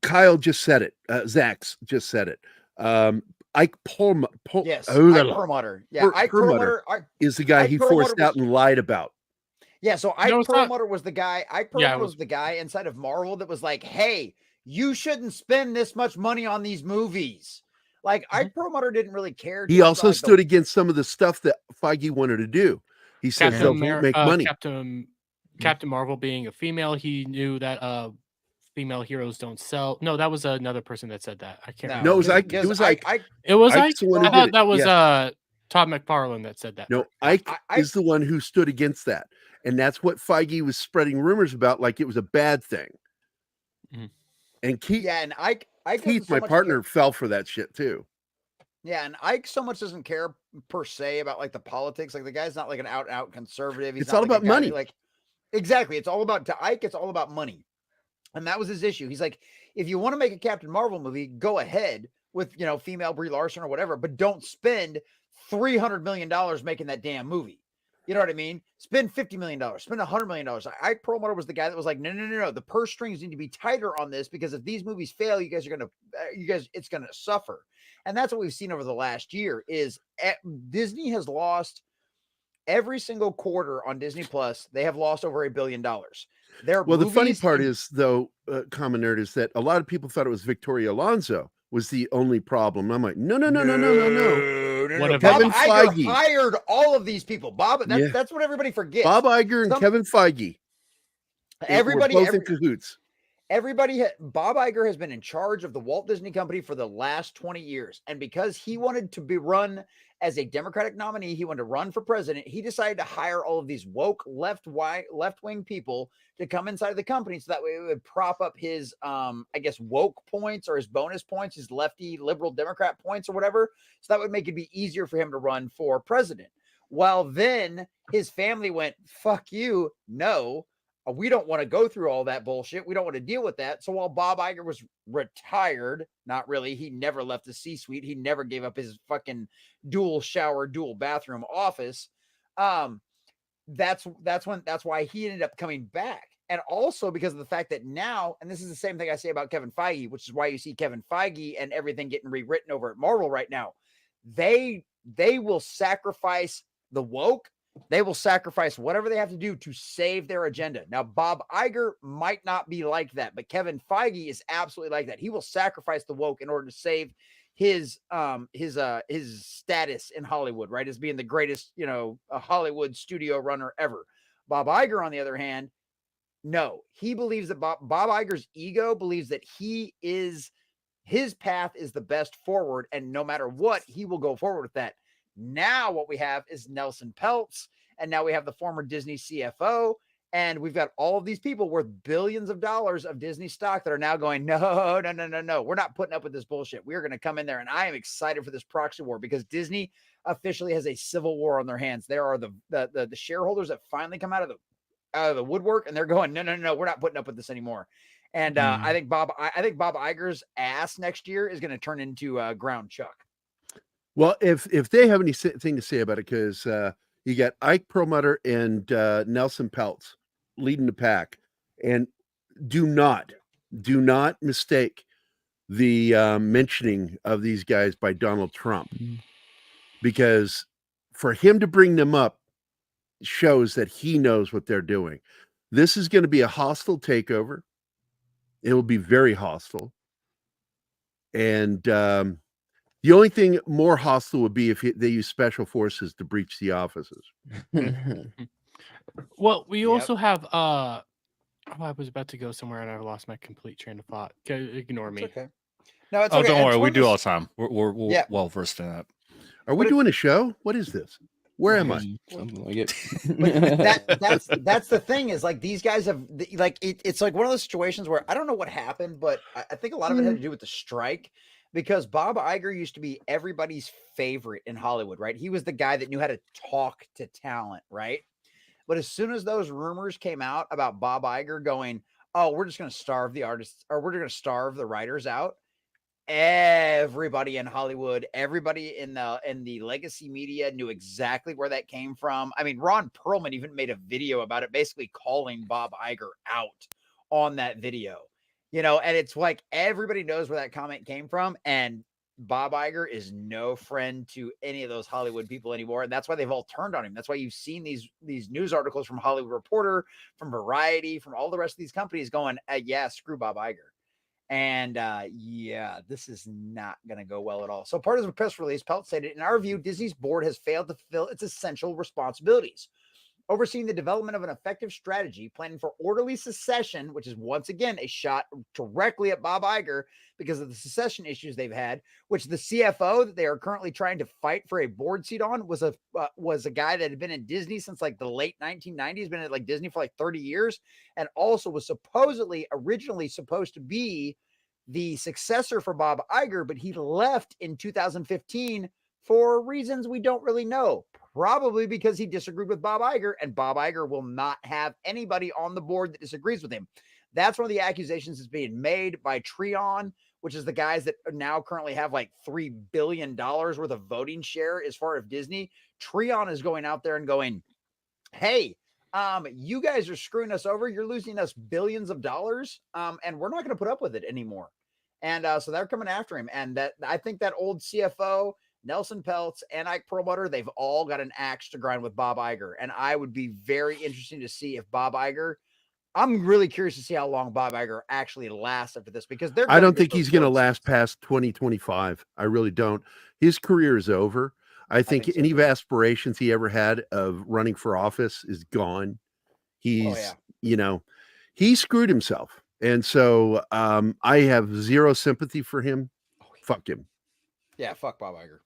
Kyle just said it. Zach's just said it. Ike Perlmutter. Yes, Ike Perlmutter. Yeah, Ike Perlmutter is the guy he forced out and lied about. Yeah, so Ike Perlmutter was the guy. Ike Perlmutter was the guy inside of Marvel that was like, "Hey, you shouldn't spend this much money on these movies." Like Ike Perlmutter didn't really care. He also stood against some of the stuff that Feige wanted to do. He said they'll make money. Captain Marvel being a female, he knew that female heroes don't sell. No, that was another person that said that. I can't remember. No, it was Ike. It was Ike. It was Ike. I thought that was Todd McFarlane that said that. No, Ike is the one who stood against that. And that's what Feige was spreading rumors about, like it was a bad thing. Mm-hmm. And Keith, and Ike Keith, my partner, fell for that shit too. Yeah, and Ike so much doesn't care per se about like the politics. Like the guy's not like an out conservative. It's all about money. Like exactly, it's all about to Ike. It's all about money, and that was his issue. He's like, if you want to make a Captain Marvel movie, go ahead with female Brie Larson or whatever, but don't spend $300 million making that damn movie. You know what I mean? Spend $50 million, spend $100 million. Ike Perlmutter was the guy that was like, no. The purse strings need to be tighter on this because if these movies fail, it's going to suffer. And that's what we've seen over the last year is Disney has lost every single quarter on Disney Plus. They have lost over $1 billion. The funny part is though, Common Nerd, is that a lot of people thought it was Victoria Alonso was the only problem. I'm like, no. Kevin Feige hired all of these people. That's what everybody forgets. Bob Iger and Kevin Feige. Everybody both in cahoots. Bob Iger has been in charge of the Walt Disney Company for the last 20 years. And because he wanted to be run as a Democratic nominee, he wanted to run for president. He decided to hire all of these woke left-wing people to come inside of the company. So that way it would prop up his, woke points or his bonus points, his lefty liberal Democrat points or whatever. So that would make it be easier for him to run for president. Well, then his family went, fuck you. No. We don't want to go through all that bullshit. We don't want to deal with that. So while Bob Iger was retired, not really, he never left the C-suite. He never gave up his fucking dual shower, dual bathroom office. That's why he ended up coming back. And also because of the fact that now, and this is the same thing I say about Kevin Feige, which is why you see Kevin Feige and everything getting rewritten over at Marvel right now. They will sacrifice the woke. They will sacrifice whatever they have to do to save their agenda. Now, Bob Iger might not be like that, but Kevin Feige is absolutely like that. He will sacrifice the woke in order to save his status in Hollywood, right? As being the greatest, a Hollywood studio runner ever. Bob Iger, on the other hand, no, he believes that Bob Iger's ego believes that his path is the best forward. And no matter what, he will go forward with that. Now what we have is Nelson Peltz, and now we have the former Disney CFO, and we've got all of these people worth billions of dollars of Disney stock that are now going, no. We're not putting up with this bullshit. We're going to come in there, and I am excited for this proxy war because Disney officially has a civil war on their hands. There are the shareholders that finally come out of the woodwork, and they're going, no, we're not putting up with this anymore. And I think Bob Iger's ass next year is going to turn into ground chuck. Well, if they have anything to say about it, because you got Ike Perlmutter and Nelson Peltz leading the pack, and do not mistake the mentioning of these guys by Donald Trump, because for him to bring them up shows that he knows what they're doing. This is going to be a hostile takeover. It will be very hostile, and the only thing more hostile would be if they use special forces to breach the offices. Well, we also have I was about to go somewhere and I lost my complete train of thought. Ignore me. Okay. No, it's okay. Don't worry. We do all the time. We're well versed in that. Are we doing a show? What is this? Where am I? Something like it. But that's the thing is like these guys have like it's like one of those situations where I don't know what happened, but I think a lot of it had to do with the strike because Bob Iger used to be everybody's favorite in Hollywood, right? He was the guy that knew how to talk to talent, right? But as soon as those rumors came out about Bob Iger going, oh, we're just going to starve the artists or we're going to starve the writers out, everybody in Hollywood, everybody in the legacy media knew exactly where that came from. I mean, Ron Perlman even made a video about it, basically calling Bob Iger out on that video, you know, and it's like everybody knows where that comment came from. And Bob Iger is no friend to any of those Hollywood people anymore. And that's why they've all turned on him. That's why you've seen these news articles from Hollywood Reporter, from Variety, from all the rest of these companies going, yeah, screw Bob Iger. And yeah, this is not going to go well at all. So part of the press release, Pelt stated, in our view, Disney's board has failed to fulfill its essential responsibilities. Overseeing the development of an effective strategy, planning for orderly secession, which is once again a shot directly at Bob Iger because of the secession issues they've had, which the CFO that they are currently trying to fight for a board seat on was a guy that had been in Disney since like the late 1990s, been at like Disney for like 30 years, and also was originally supposed to be the successor for Bob Iger, but he left in 2015 for reasons we don't really know. Probably because he disagreed with Bob Iger, and Bob Iger will not have anybody on the board that disagrees with him. That's one of the accusations that's being made by Treon, which is the guys that now currently have like $3 billion worth of voting share as far as Disney. Treon is going out there and going, hey, you guys are screwing us over. You're losing us billions of dollars, and we're not going to put up with it anymore. And so they're coming after him. And that I think that old CFO, Nelson Peltz, and Ike Perlmutter, they've all got an axe to grind with Bob Iger. And I would be very interested to see if Bob Iger, I'm really curious to see how long Bob Iger actually lasts after this, because I don't think he's going to last past 2025. I really don't. His career is over. I think any aspirations he ever had of running for office is gone. He's, he screwed himself. And so I have zero sympathy for him. Fuck him. Yeah, fuck Bob Iger.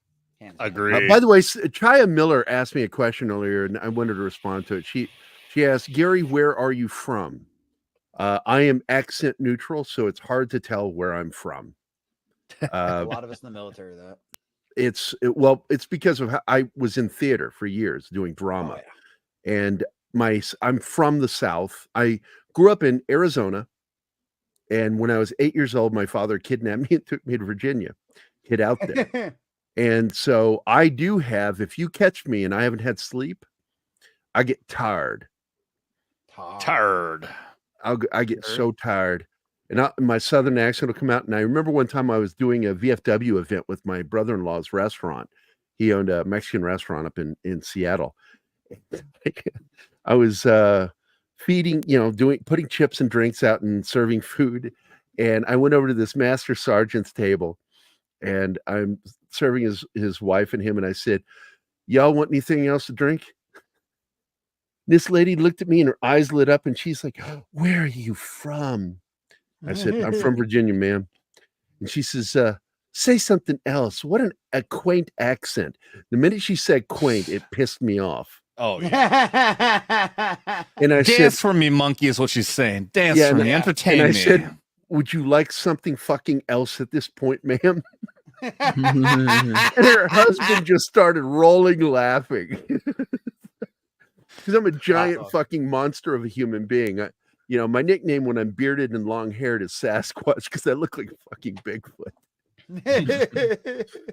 Agree. By the way, Chaya Miller asked me a question earlier, and I wanted to respond to it. She asked, Gary, where are you from? I am accent neutral, so it's hard to tell where I'm from. A lot of us in the military, that. It's because of how I was in theater for years doing drama, and I'm from the South. I grew up in Arizona, and when I was 8 years old, my father kidnapped me and took me to Virginia, hid out there. And so I do have, if you catch me and I haven't had sleep, I get tired. I get so tired. And my Southern accent will come out. And I remember one time I was doing a VFW event with my brother-in-law's restaurant. He owned a Mexican restaurant up in Seattle. I was feeding, putting chips and drinks out and serving food. And I went over to this master sergeant's table, and I'm serving his wife and him. And I said, y'all want anything else to drink? This lady looked at me and her eyes lit up, and she's like, where are you from? I said, I'm from Virginia, ma'am. And she says, say something else. What a quaint accent. The minute she said quaint, it pissed me off. Oh, yeah. And I Dance for me, monkey, is what she's saying. Dance for me, entertain me. And I said, would you like something fucking else at this point, ma'am? And her husband just started rolling laughing. Because I'm a giant fucking monster of a human being. My nickname when I'm bearded and long haired is Sasquatch, because I look like a fucking Bigfoot.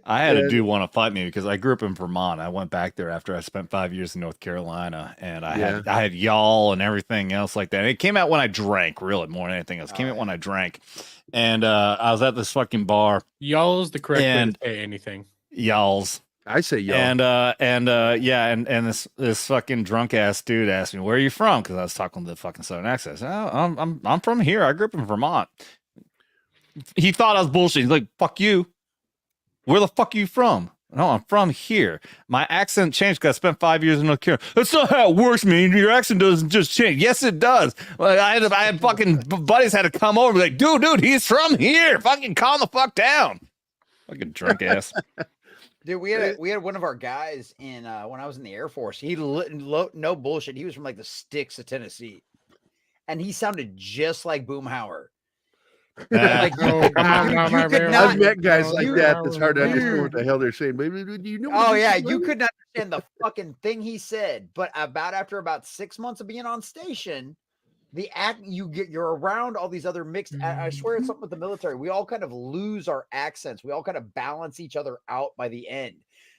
I had a dude want to fight me because I grew up in Vermont. I went back there after I spent 5 years in North Carolina, and I had y'all and everything else like that. And it came out when I drank, really, more than anything else. It came out when I drank, and I was at this fucking bar. Y'all's the correct way to say anything. Y'all's. I say y'all. And this fucking drunk ass dude asked me, "Where are you from?" Because I was talking with the fucking Southern accent. I said, "Oh, I'm from here. I grew up in Vermont." He thought I was bullshit. He's like, "Fuck you. Where the fuck are you from?" No, I'm from here. My accent changed because I spent 5 years in North Carolina. That's not how it works, man. Your accent doesn't just change. Yes, it does. Like, I had fucking buddies had to come over and be like, dude, he's from here. Fucking calm the fuck down. Fucking drunk ass. Dude, we had one of our guys in when I was in the Air Force. He no bullshit. He was from like the sticks of Tennessee, and he sounded just like Boomhauer. Like I've met guys like that. It's hard to understand what the hell they're saying. Maybe do you know? Oh yeah, you couldn't understand the fucking thing he said. But after about 6 months of being on station, you're around all these other mixed. I swear it's something with the military. We all kind of lose our accents. We all kind of balance each other out by the end.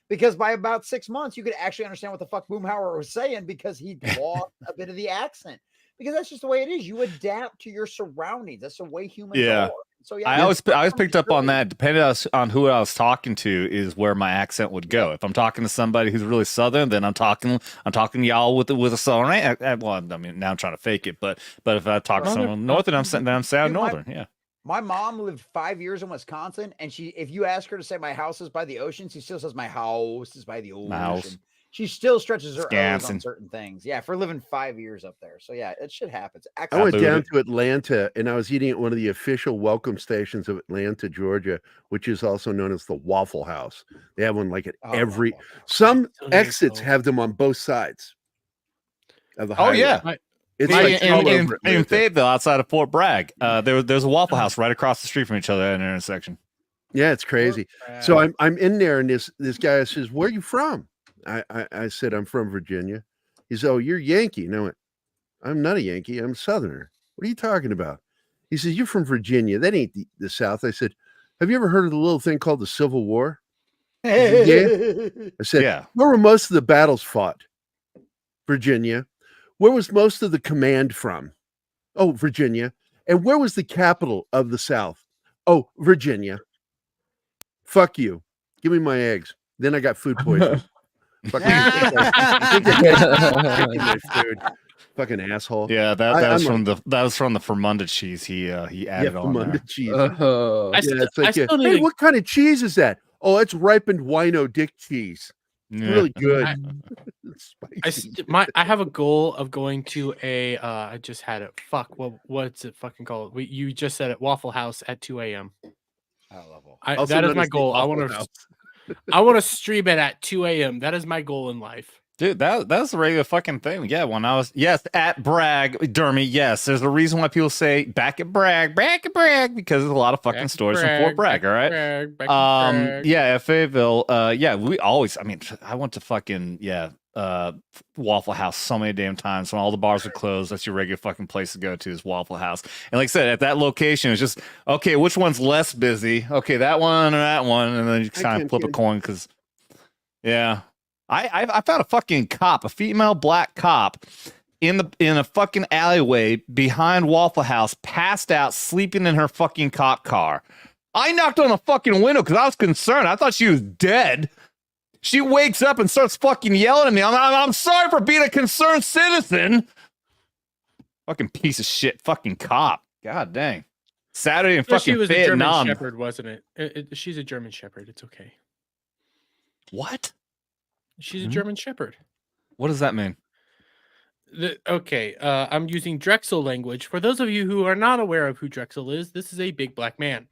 Because by about 6 months, you could actually understand what the fuck Boomhauer was saying because he lost a bit of the accent. Because that's just the way it is. You adapt to your surroundings. That's the way humans are. So yeah, I always picked up on that. Depending on who I was talking to, is where my accent would go. If I'm talking to somebody who's really Southern, then I'm talking to y'all with a Southern. Well, I mean, now I'm trying to fake it, but if I talk to someone Northern, I'm sound Northern. Yeah. My mom lived 5 years in Wisconsin, and if you ask her to say my house is by the ocean, she still says my house is by the ocean. My house. She still stretches her O's on certain things. Yeah, for living 5 years up there. So yeah, it shit happens. I went down to Atlanta, and I was eating at one of the official welcome stations of Atlanta, Georgia, which is also known as the Waffle House. They have one like at every. Some exits have them on both sides of the highway. Yeah. It's in Fayetteville, outside of Fort Bragg. There's a Waffle House right across the street from each other at an intersection. Yeah, it's crazy. So I'm in there, and this guy says, "Where are you from?" I said, "I'm from Virginia." He said, "Oh, you're Yankee." And I went, "I'm not a Yankee. I'm a Southerner." "What are you talking about?" He says, "You're from Virginia. That ain't the South." I said, "Have you ever heard of the little thing called the Civil War?" He said, yeah. I said, "Yeah." "Where were most of the battles fought?" "Virginia." "Where was most of the command from?" "Oh, Virginia." "And where was the capital of the South?" "Oh, Virginia." "Fuck you. Give me my eggs." Then I got food poisoning. Fucking fucking asshole. Yeah, that was from the Fermunda cheese he added on there. Cheese. It's like, hey, what kind of cheese is that? "Oh, it's ripened wino dick cheese. It's really good." I have a goal of going to a I just had it. Fuck, what's it fucking called? You just said it, Waffle House at 2 a.m. That is my goal. I want to stream it at 2 a.m. That is my goal in life. Dude, that's a regular fucking thing. Yeah, when I was at Bragg, Dermy, yes. There's a reason why people say back at Bragg, because there's a lot of fucking stores in Fort Bragg, all right? Yeah, at Fayetteville, we always, I went to fucking Waffle House so many damn times when all the bars were closed. That's your regular fucking place to go to, is Waffle House. And like I said, at that location, it's just, okay, which one's less busy? Okay, that one or that one, and then you kind of flip a coin because, yeah. I found a fucking cop, a female black cop, in a fucking alleyway behind Waffle House, passed out, sleeping in her fucking cop car. I knocked on the fucking window because I was concerned. I thought she was dead. She wakes up and starts fucking yelling at me. I'm sorry for being a concerned citizen. Fucking piece of shit, fucking cop. God dang. Saturday in fucking she was Vietnam. A German Shepherd, wasn't it? She's a German Shepherd. It's okay. What? She's a German Shepherd. What does that mean? I'm using Drexel language. For those of you who are not aware of who Drexel is, this is a big black man.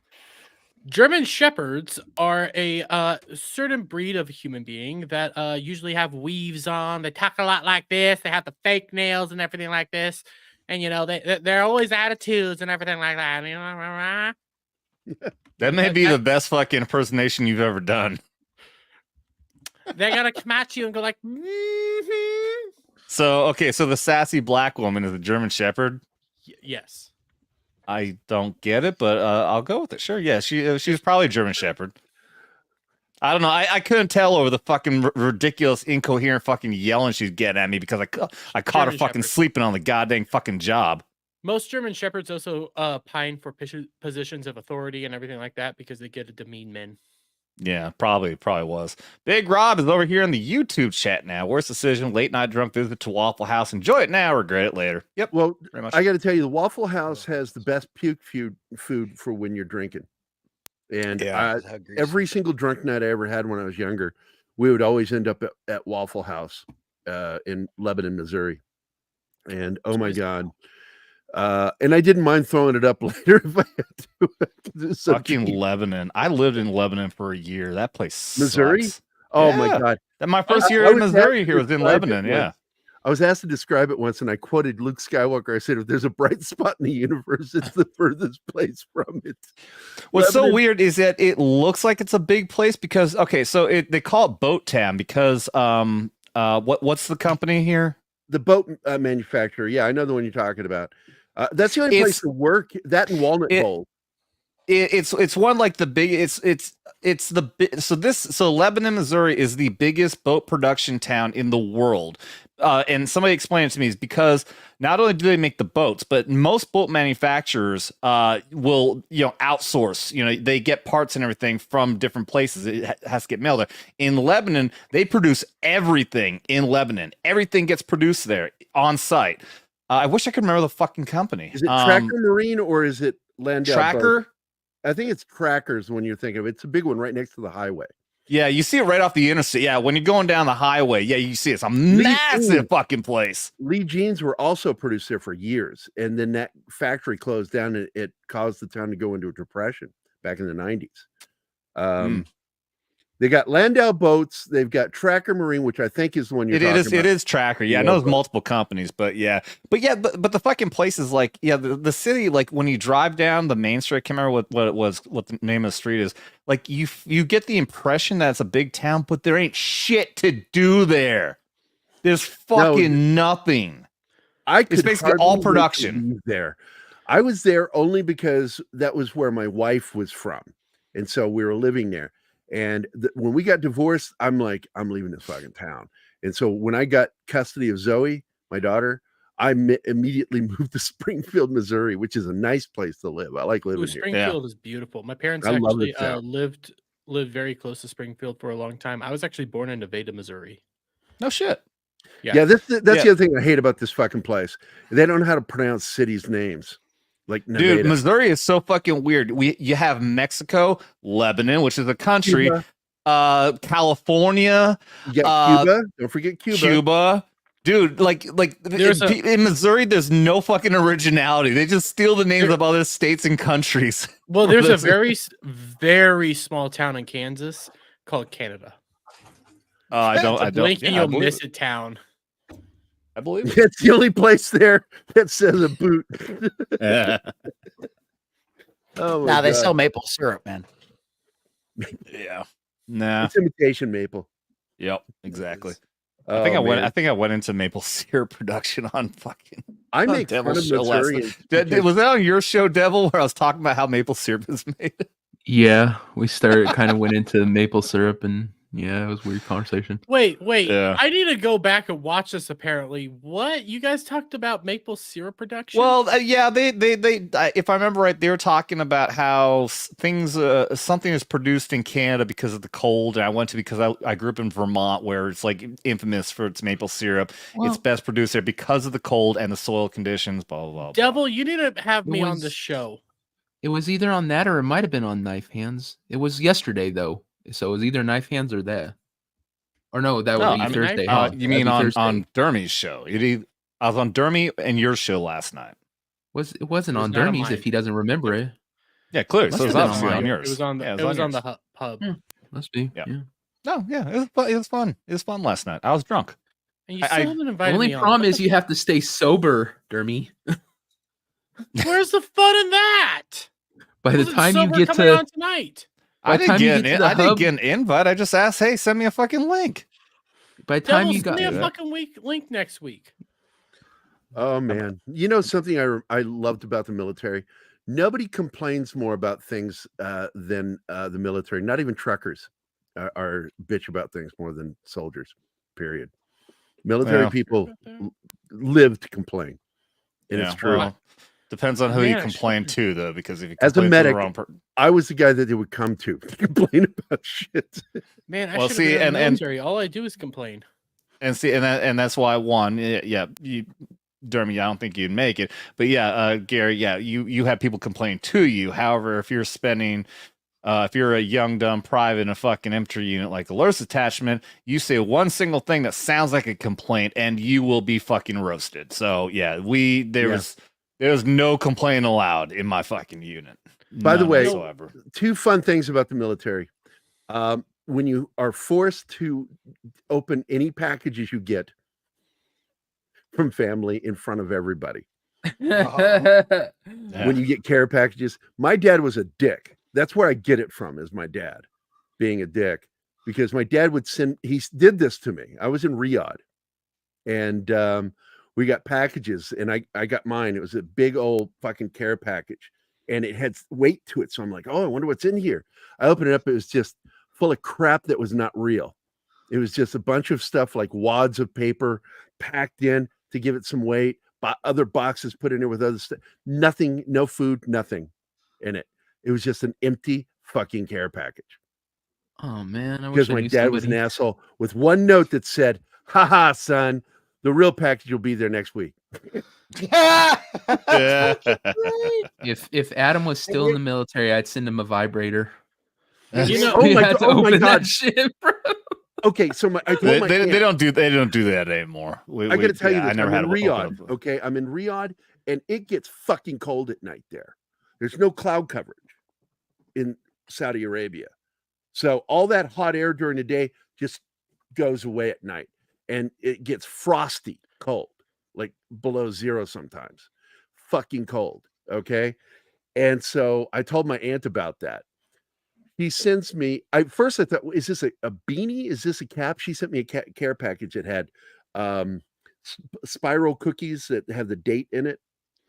German Shepherds are a certain breed of human being that usually have weaves on. They talk a lot like this. They have the fake nails and everything like this. And, they're always attitudes and everything like that. That may be the best fucking impersonation you've ever done. They're going to come at you and go like, mm-hmm. So the sassy black woman is a German Shepherd? Yes. I don't get it, but I'll go with it. Sure, yeah, she was probably a German Shepherd. I don't know. I couldn't tell over the fucking ridiculous, incoherent fucking yelling she's getting at me because I caught her fucking sleeping on the goddamn fucking job. Most German Shepherds also pine for positions of authority and everything like that because they get to demean men. Yeah, probably was. Big Rob is over here in the YouTube chat now. Worst decision, late night drunk visit to Waffle House. Enjoy it now, regret it later. Yep. Well, I got to tell you, the Waffle House has the best puke food for when you're drinking. And every single drunk night I ever had when I was younger, we would always end up at Waffle House in Lebanon, Missouri. And oh my God, And I didn't mind throwing it up later if I had to. Fucking Lebanon. I lived in Lebanon for a year. That place Missouri? sucks. Oh Yeah. my God. My first year I in was Missouri asked here to was in describe it Lebanon. once. Yeah. I was asked to describe it once, and I quoted Luke Skywalker. I said, if there's a bright spot in the universe, it's the furthest place from it. What's so Lebanon- weird is that it looks like it's a big place because so they call it Boat Town because what's the company here? The boat manufacturer. Yeah, I know the one you're talking about. That's the only place to work. That and Walnut Bowl. It's one like the big. So Lebanon, Missouri is the biggest boat production town in the world. And somebody explained it to me is because not only do they make the boats, but most boat manufacturers will outsource. They get parts and everything from different places. It has to get mailed there. In Lebanon, they produce everything in Lebanon. Everything gets produced there on site. I wish I could remember the fucking company. Is it Tracker Marine or is it Landau Tracker? Boat? I think it's Trackers when you're thinking of it. It's a big one right next to the highway. Yeah, you see it right off the interstate. Yeah, when you're going down the highway, yeah, you see it's a massive fucking place. Lee jeans were also produced there for years, and then that factory closed down, and it caused the town to go into a depression back in the 90s. They got Landau Boats. They've got Tracker Marine, which I think is the one you're talking about. It is Tracker. Yeah, I know there's multiple companies, but the fucking place is like, the city, like when you drive down the main street, I can't remember what the name of the street is. Like you get the impression that it's a big town, but there ain't shit to do there. There's fucking nothing. It's basically all production there. I was there only because that was where my wife was from, and so we were living there. And when we got divorced, I'm like, I'm leaving this fucking town. And so when I got custody of Zoe, my daughter, I immediately moved to Springfield, Missouri, which is a nice place to live. I like living here. Springfield is beautiful. My parents actually lived very close to Springfield for a long time. I was actually born in Nevada, Missouri. No shit. Yeah, that's the other thing I hate about this fucking place. They don't know how to pronounce cities' names. Like Nevada. Dude, Missouri is so fucking weird. You have Mexico, Lebanon, which is a country, California, Cuba. Don't forget Cuba. Dude, in Missouri, there's no fucking originality. They just steal the names of other states and countries. Well, there's a very, very small town in Kansas called Canada. I don't. Blink and you'll miss a town. I believe it's the only place there that says a boot. Now they sell maple syrup, man. Yeah. Nah. It's imitation maple. Yep, exactly. I think I went into maple syrup production on fucking. I make fun of Missouri. Was that on your show, Devil, where I was talking about how maple syrup is made? Yeah, we kind of went into maple syrup, and yeah, it was a weird conversation. Wait. Yeah. I need to go back and watch this. Apparently, what you guys talked about maple syrup production? Well, they if I remember right, they were talking about how something is produced in Canada because of the cold, and I went to because I grew up in Vermont, where it's like infamous for its maple syrup. Well, it's best produced there because of the cold and the soil conditions. Blah blah blah. Devil, you need to have me on the show. It was either on that or it might have been on Knife Hands. It was yesterday though. So it was either Knife Hands or that. Or no, that would be Thursday. You mean on Dermy's show? I was on Dermy and your show last night. It wasn't on Dermy's if he doesn't remember it. Yeah, clearly. So it was obviously on yours. It was on the pub. Must be. Yeah. No, yeah, it was fun. It was fun last night. I was drunk. And you still haven't invited me. The only problem is you have to stay sober, Dermy. Where's the fun in that? By the time you get to tonight. I didn't get an invite. I just asked, hey, send me a fucking link. By the time you got me a fucking link next week. Oh man, you know something I loved about the military? Nobody complains more about things than the military. Not even truckers are bitch about things more than soldiers. Period. Military people live to complain, and it's true. Well, depends on who you complain to, though, because if you as a medic, I was the guy that they would come to complain about shit. Man, I should have been in the military. All I do is complain. And that's why I won. Yeah, Dermy, I don't think you'd make it, but Gary, you have people complain to you. However, if you're if you're a young dumb private in a fucking infantry unit like the Laurence Detachment, you say one single thing that sounds like a complaint, and you will be fucking roasted. So was There's no complaint allowed in my fucking unit. By the None way, whatsoever. 2 fun things about the military. When you are forced to open any packages you get from family in front of everybody, when you get care packages, my dad was a dick. That's where I get it from, is my dad being a dick, because my dad would he did this to me. I was in Riyadh, and we got packages, and I got mine. It was a big old fucking care package, and it had weight to it. So I'm like, oh, I wonder what's in here. I opened it up. It was just full of crap that was not real. It was just a bunch of stuff like wads of paper packed in to give it some weight, other boxes put in there with other stuff. Nothing, no food, nothing in it. It was just an empty fucking care package. Oh man, I because wish I my knew dad was an somebody. asshole with one note that said, haha, son, the real package will be there next week. If Adam was still in the military, I'd send him a vibrator. You know, Oh my open God. that shit, bro. Okay, so I told my they aunt, don't do that anymore. I got to tell you this. I never I'm had in a Riyadh. Okay, I'm in Riyadh, and it gets fucking cold at night there. There's no cloud coverage in Saudi Arabia, so all that hot air during the day just goes away at night, and it gets frosty cold, like below zero sometimes. Fucking cold. Okay, and so I told my aunt about that. He sends me. First I thought, is this a beanie? Is this a cap? She sent me a care package that had spiral cookies that have the date in it.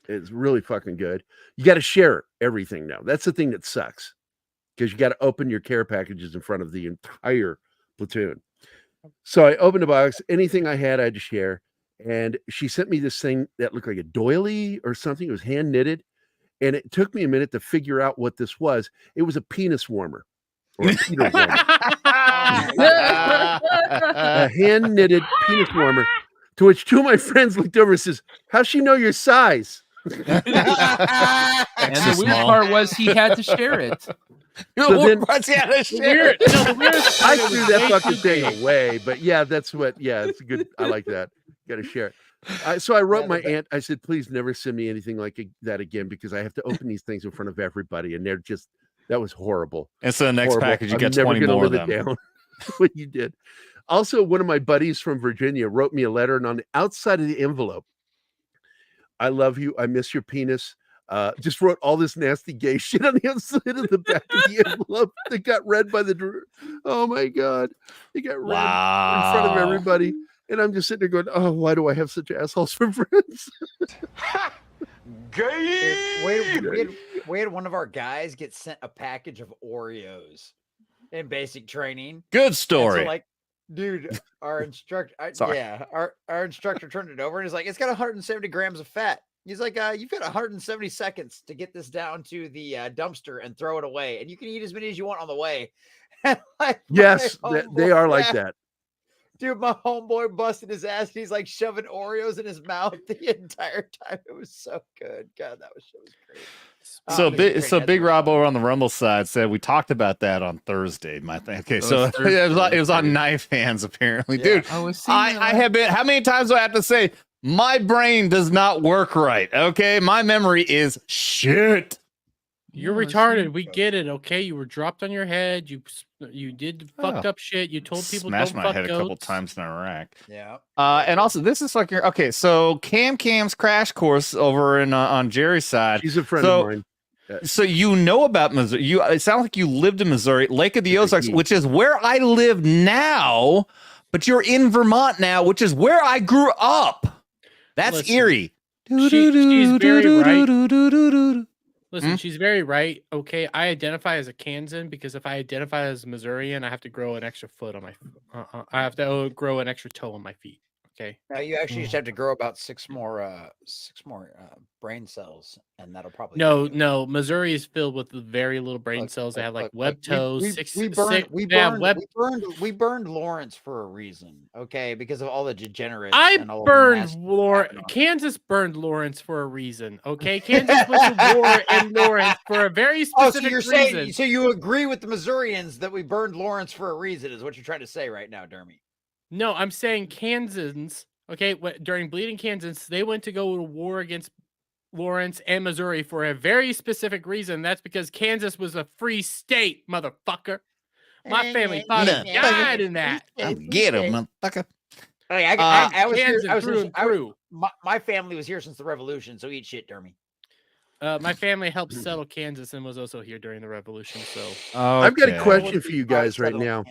It's really fucking good. You got to share everything now. That's the thing that sucks, because you got to open your care packages in front of the entire platoon. So I opened the box. Anything I had to share. And she sent me this thing that looked like a doily or something. It was hand knitted. And it took me a minute to figure out what this was. It was a penis warmer, or a Peter warmer. A hand knitted penis warmer. To which 2 of my friends looked over and says, "How's she know your size?" And the weird part was he had to share it. So then, I threw that fucking thing away. But yeah, that's what. Yeah, it's good. I like that. Got to share it. So I wrote my aunt. I said, please never send me anything like that again, because I have to open these things in front of everybody, and they're just, that was horrible. And so the next Horrible. package, you I'm get never 20 gonna more of live it them. down. What you did. Also, one of my buddies from Virginia wrote me a letter, and on the outside of the envelope, "I love you. I miss your penis." Just wrote all this nasty gay shit on the outside of the back of the envelope that got read by the. Oh my God, it got read in front of everybody. And I'm just sitting there going, oh, why do I have such assholes for friends? We had one of our guys get sent a package of Oreos in basic training. Good story. So, like, dude, our instructor, our instructor turned it over and he's like, it's got 170 grams of fat. He's like, you've got 170 seconds to get this down to the dumpster and throw it away, and you can eat as many as you want on the way. Like, yes, they are like that. Dude, my homeboy busted his ass. He's like shoving Oreos in his mouth the entire time. It was so good. God, that was great. So Big Rob over on the Rumble side said we talked about that on Thursday. My thing. Okay, so it was on Knife Hands apparently, dude. I have been. How many times do I have to say my brain does not work right? Okay, my memory is shit. You're retarded. We get it. Okay, you were dropped on your head. You did fucked up shit. You told people smashed don't my fuck head goats. a couple times in Iraq. Yeah. And also this is like okay. So Cam's crash course over in on Jerry's side. She's a friend of mine. So you know about Missouri. It sounds like you lived in Missouri, Lake of the Ozarks, which is where I live now. But you're in Vermont now, which is where I grew up. That's eerie. She's very right. Listen, she's very right. Okay, I identify as a Kansan because if I identify as Missourian, I have to grow an extra foot on my. I have to grow an extra toe on my feet. Okay. Now you actually just have to grow about six more brain cells, and that'll probably. No. Missouri is filled with very little brain cells. They have like web toes. We burned Laurence for a reason. Okay, because of all the degenerates. Kansas burned Lawrence for a reason. Okay, Kansas went to war in Lawrence for a very specific reason. So you agree with the Missourians that we burned Lawrence for a reason? Is what you're trying to say right now, Dermy? No, I'm saying Kansans. Okay, during Bleeding Kansas, they went to go to war against Lawrence, and Missouri for a very specific reason. That's because Kansas was a free state, motherfucker. My family fought and died in that. Get him, motherfucker. I was here. Kansas through and through. My family was here since the Revolution, so eat shit, Dermy. My family helped settle Kansas and was also here during the Revolution. So I've got a question for you guys right now.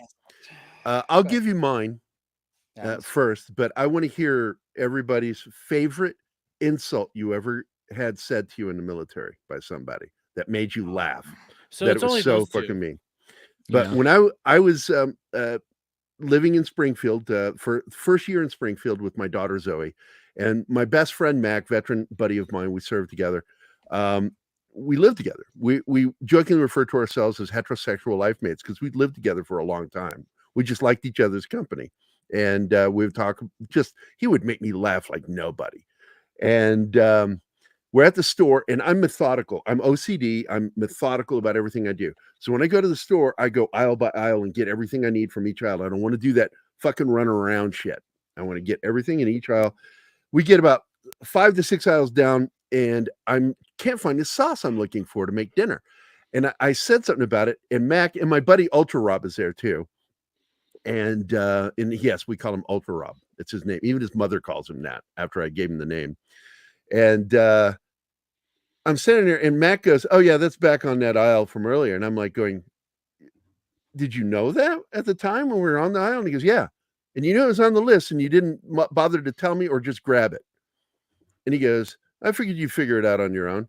I'll give you mine first, but I want to hear everybody's favorite insult you ever had said to you in the military by somebody that made you laugh. So that it's it was only so those two. fucking mean. But when I was living in Springfield for the first year in Springfield with my daughter Zoe, and my best friend Mac, veteran buddy of mine, we served together. We lived together. We jokingly refer to ourselves as heterosexual life mates because we'd lived together for a long time. We just liked each other's company, and we would talk. He would make me laugh like nobody. And we're at the store, and I'm methodical. I'm OCD. I'm methodical about everything I do. So when I go to the store, I go aisle by aisle and get everything I need from each aisle. I don't want to do that fucking run around shit. I want to get everything in each aisle. We get about 5 to 6 aisles down, and can't find the sauce I'm looking for to make dinner. And I said something about it, and Mac and my buddy Ultra Rob is there too. And yes, we call him Ultra Rob. It's his name. Even his mother calls him that after I gave him the name. And I'm sitting there, and Mac goes, "Oh yeah, that's back on that aisle from earlier." And I'm like going, "Did you know that at the time when we were on the aisle?" And he goes, "Yeah." And you know it was on the list, and you didn't bother to tell me or just grab it. And he goes, "I figured you'd figure it out on your own."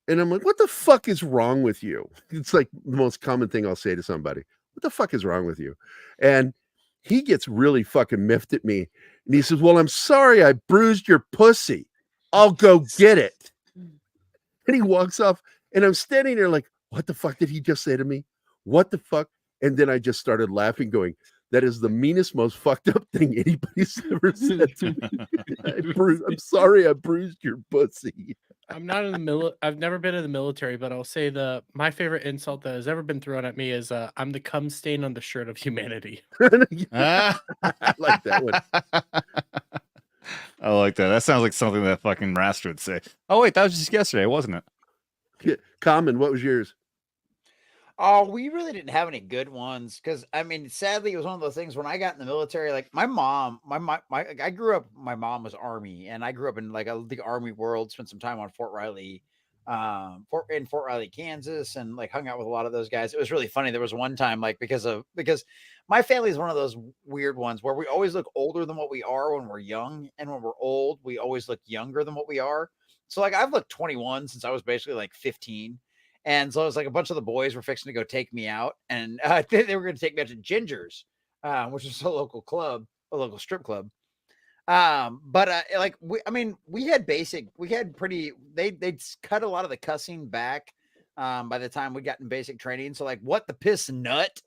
And I'm like, "What the fuck is wrong with you?" It's like the most common thing I'll say to somebody. What the fuck is wrong with you? And he gets really fucking miffed at me. And he says, "Well, I'm sorry I bruised your pussy. I'll go get it." And he walks off, and I'm standing there like, what the fuck did he just say to me? What the fuck? And then I just started laughing, going, that is the meanest, most fucked up thing anybody's ever said to me. I'm sorry I bruised your pussy. I'm not in the I've never been in the military, but I'll say my favorite insult that has ever been thrown at me is I'm the cum stain on the shirt of humanity. I like that one. I like that. That sounds like something that fucking Raster would say. Oh wait, that was just yesterday, wasn't it? Common, what was yours? Oh, we really didn't have any good ones because I mean, sadly, it was one of those things when I got in the military. Like my mom, I grew up. My mom was Army, and I grew up in like the Army world. Spent some time on Fort Riley, in Fort Riley, Kansas, and like hung out with a lot of those guys. It was really funny. There was one time like because my family is one of those weird ones where we always look older than what we are when we're young, and when we're old, we always look younger than what we are. So like I've looked 21 since I was basically like 15. And so it was like a bunch of the boys were fixing to go take me out, and they were going to take me out to Ginger's, which is a local club, a local strip club. Like we had they'd cut a lot of the cussing back by the time we got in basic training. So like, what the piss nut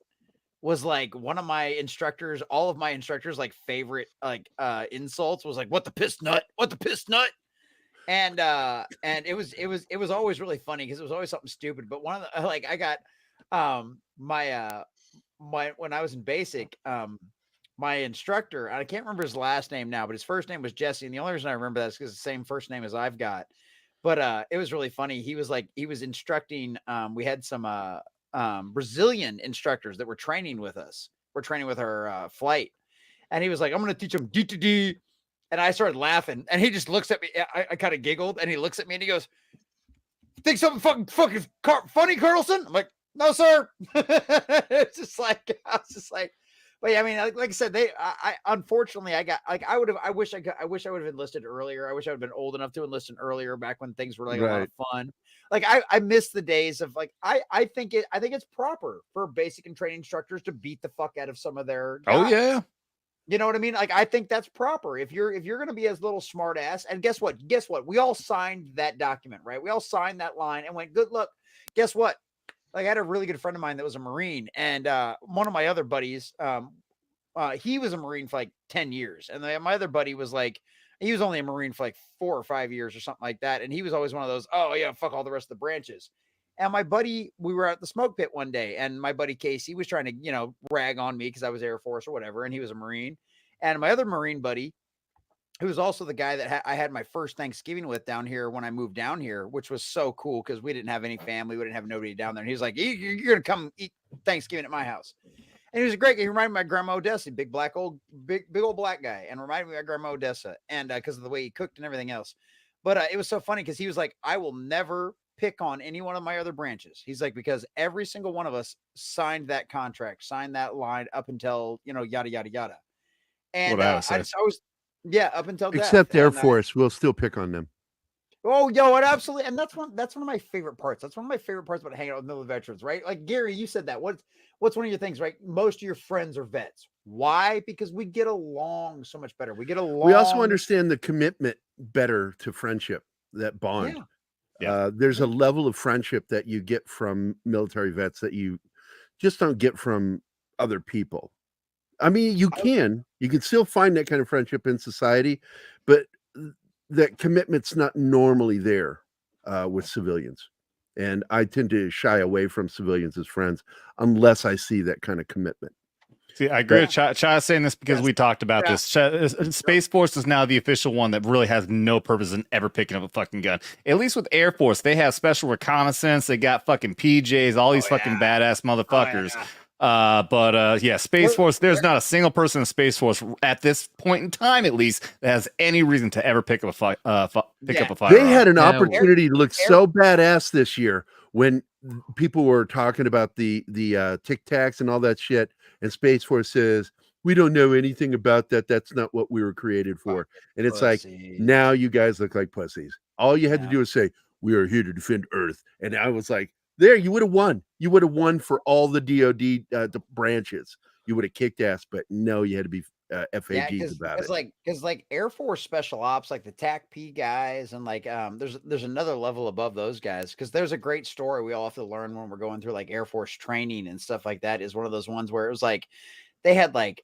was like one of my instructors, all of my instructors like favorite like insults was like, what the piss nut, what the piss nut. And it was always really funny because it was always something stupid. But one of the like I got my when I was in basic, my instructor, I can't remember his last name now, but his first name was Jesse, and the only reason I remember that is because it's the same first name as I've got. But it was really funny. He was instructing. We had some Brazilian instructors that were training with us. We're training with our flight, and he was like, "I'm going to teach them D2D." And I started laughing, and he just looks at me. I kind of giggled, and he looks at me, and he goes, "Think something fucking funny, Carlson?" I'm like, "No, sir." It's just like I was just like, but yeah, I mean, like I said, I unfortunately I got like I wish I would have enlisted earlier. I wish I would have been old enough to enlist earlier back when things were like a lot of fun. Like I miss the days of like I think it's proper for basic and training instructors to beat the fuck out of some of their guys. Oh yeah. You know what I mean? Like, I think that's proper. If you're going to be as little smart ass, and guess what? We all signed that document, right? We all signed that line and went, good luck. Guess what? Like I had a really good friend of mine that was a Marine, and one of my other buddies, he was a Marine for like 10 years. And my other buddy was like, he was only a Marine for like 4 or 5 years or something like that. And he was always one of those, oh yeah, fuck all the rest of the branches. And my buddy, we were at the smoke pit one day, and my buddy Casey was trying to, rag on me because I was Air Force or whatever, and he was a Marine. And my other Marine buddy, who was also the guy that I had my first Thanksgiving with down here when I moved down here, which was so cool because we didn't have any family. We didn't have nobody down there. And he was like, you're going to come eat Thanksgiving at my house. And he was great. He reminded me of my grandma Odessa, big old black guy, and reminded me of my grandma Odessa. And because of the way he cooked and everything else. But it was so funny because he was like, I will never pick on any one of my other branches. He's like, because every single one of us signed that contract, signed that line up until, yada, yada, yada. And I was, up until death. Except Air Force, we'll still pick on them. Oh, yo, it absolutely, and that's one of my favorite parts. That's one of my favorite parts about hanging out with military veterans, right? Like Gary, you said that. What's one of your things, right? Most of your friends are vets. Why? Because we get along so much better. We get along. We also understand the commitment better to friendship, that bond. Yeah. There's a level of friendship that you get from military vets that you just don't get from other people. I mean, you can still find that kind of friendship in society, but that commitment's not normally there with civilians. And I tend to shy away from civilians as friends unless I see that kind of commitment. See, I agree with Chai saying this because we talked about this. Space Force is now the official one that really has no purpose in ever picking up a fucking gun. At least with Air Force, they have special reconnaissance. They got fucking PJs, all these fucking badass motherfuckers. Space Force, there's not a single person in Space Force at this point in time, at least, that has any reason to ever pick up a firearm. They had an opportunity to look so badass this year when people were talking about the Tic Tacs and all that shit, and Space Force says, we don't know anything about that. That's not what we were created for. And it's like, now you guys look like pussies. All you had to do is say, we are here to defend Earth. And I was like, there, you would have won. You would have won for all the DOD the branches. You would have kicked ass, but no, you had to be FAGs about it. Because Air Force Special Ops, like the TAC-P guys, and there's another level above those guys. Because there's a great story we all have to learn when we're going through like Air Force training and stuff like that. Is one of those ones where it was like they had like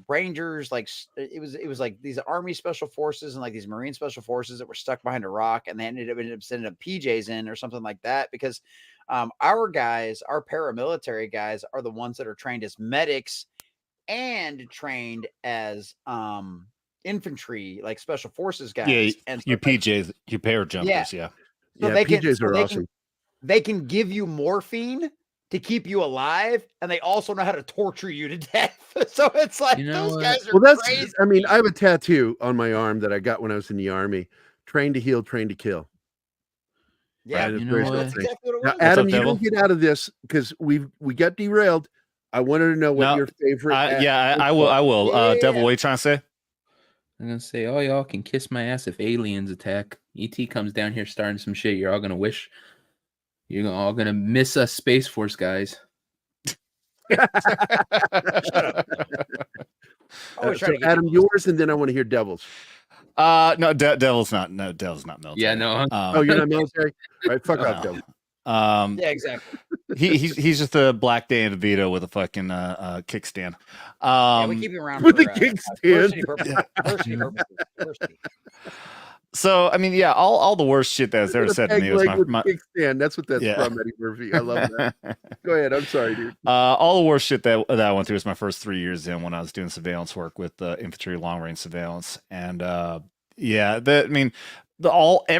Rangers, like it was like these Army Special Forces and like these Marine Special Forces that were stuck behind a rock, and they ended up sending up PJs in or something like that because. Our guys, our paramilitary guys, are the ones that are trained as medics and trained as infantry, like special forces guys. Yeah, and you PJs, you parajumpers, yeah. So PJs are awesome. They can give you morphine to keep you alive, and they also know how to torture you to death. So it's like those guys are crazy. I mean, I have a tattoo on my arm that I got when I was in the Army: trained to heal, trained to kill. Yeah, that's exactly what it was. Now, Adam, you don't get out of this because we got derailed. I wanted to know what your favorite. I will. Devil, what are you trying to say? I'm gonna say, oh, y'all can kiss my ass if aliens attack. ET comes down here starting some shit. You're all gonna wish. You're all gonna miss us, Space Force guys. So Adam, yours, and then I want to hear Devil's. No, Devil's not. No, Devil's not military. Yeah, no. Oh, you're not military? All right, fuck off, Devil. Yeah, exactly. He's just a black Dan DeVito with a fucking kickstand. We keep him around with a kickstand. Diversity purposes. So I mean, all the worst shit that was ever said to me was my kickstand. That's what that's from, Eddie Murphy. I love that. Go ahead. I'm sorry, dude. All the worst shit that I went through was my first 3 years in when I was doing surveillance work with infantry long range surveillance, and every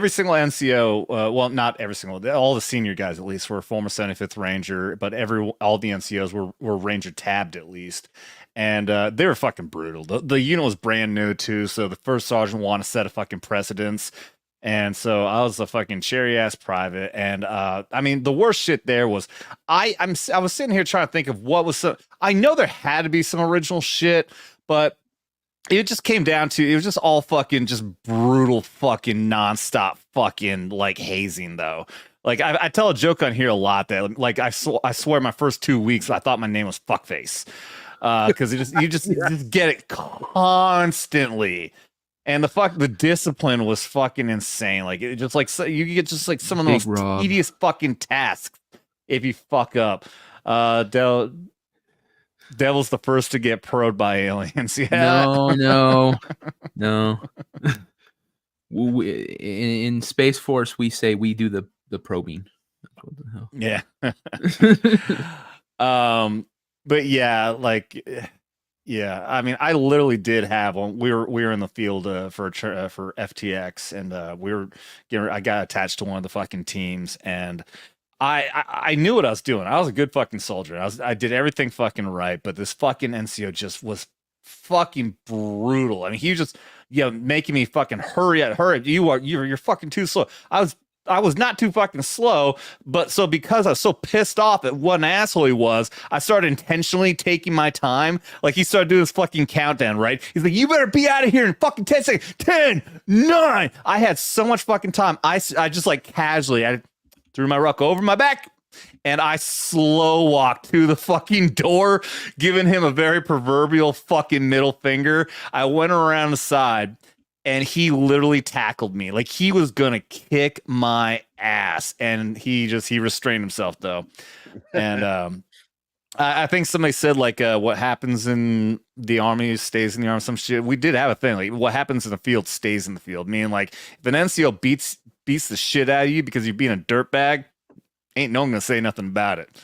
single NCO, well, not every single, all the senior guys at least were former 75th Ranger, but all the NCOs were Ranger tabbed at least. And they were fucking brutal. The unit was brand new too, so the first sergeant wanted to set a fucking precedence. And so I was a fucking cherry ass private. And I mean, the worst shit there was I was sitting here trying to think of what was I know there had to be some original shit, but it just came down to, it was just all fucking just brutal fucking nonstop fucking like hazing though. Like I tell a joke on here a lot that like I swear my first 2 weeks I thought my name was Fuckface. Because you just get it constantly, and the discipline was fucking insane. Like it just like you get just like some of the most tedious fucking tasks if you fuck up. Devil's the first to get probed by aliens. Yeah. No. In Space Force, we say we do the probing. What the hell? Yeah. But yeah, like Yeah, I mean, I literally did have one. We were in the field for FTX, and I got attached to one of the fucking teams, and I knew what I was doing. I was a good fucking soldier. I did everything fucking right, but this fucking NCO just was fucking brutal. I mean, he was just making me fucking hurry up. You're fucking too slow. I was not too fucking slow, but so because I was so pissed off at what an asshole he was, I started intentionally taking my time. Like he started doing this fucking countdown, right? He's like, you better be out of here in fucking 10 seconds. 10, 9. I had so much fucking time. I just like casually, I threw my ruck over my back and I slow walked to the fucking door, giving him a very proverbial fucking middle finger. I went around the side. And he literally tackled me like he was gonna kick my ass, and he restrained himself though. And I think somebody said like what happens in the army stays in the army. Some shit. We did have a thing like what happens in the field stays in the field. Meaning like if an NCO beats the shit out of you because you're being a dirtbag, ain't no one gonna say nothing about it.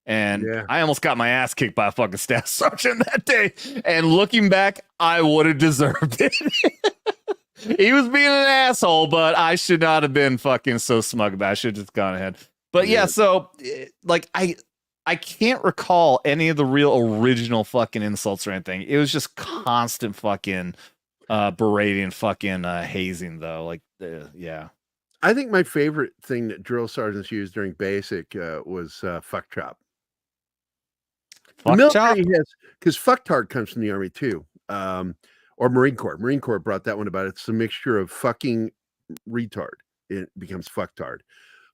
And I almost got my ass kicked by a fucking staff sergeant that day. And looking back, I would have deserved it. He was being an asshole, but I should not have been fucking so smug about it. I should have just gone ahead. But yeah, so like I can't recall any of the real original fucking insults or anything. It was just constant fucking berating, fucking hazing though. Like yeah. I think my favorite thing that drill sergeants used during basic was fuck chop. The military has, because fucktard comes from the army too, or Marine Corps. Marine Corps brought that one about. It's a mixture of fucking retard. It becomes fucktard.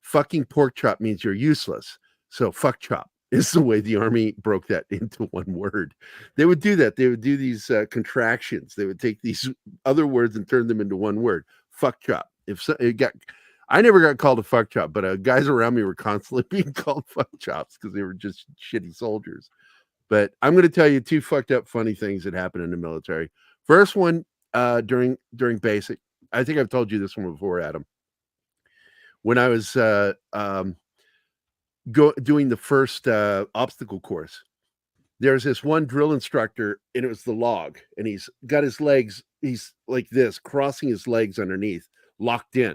Fucking pork chop means you're useless. So fuck chop is the way the army broke that into one word. They would do that. They would do these contractions. They would take these other words and turn them into one word. Fuck chop. I never got called a fuck chop, but guys around me were constantly being called fuck chops because they were just shitty soldiers. But I'm going to tell you two fucked up funny things that happened in the military. First one, during basic, I think I've told you this one before, Adam. When I was doing the first obstacle course, there's this one drill instructor, and it was the log, and he's got his legs, he's like this, crossing his legs underneath, locked in,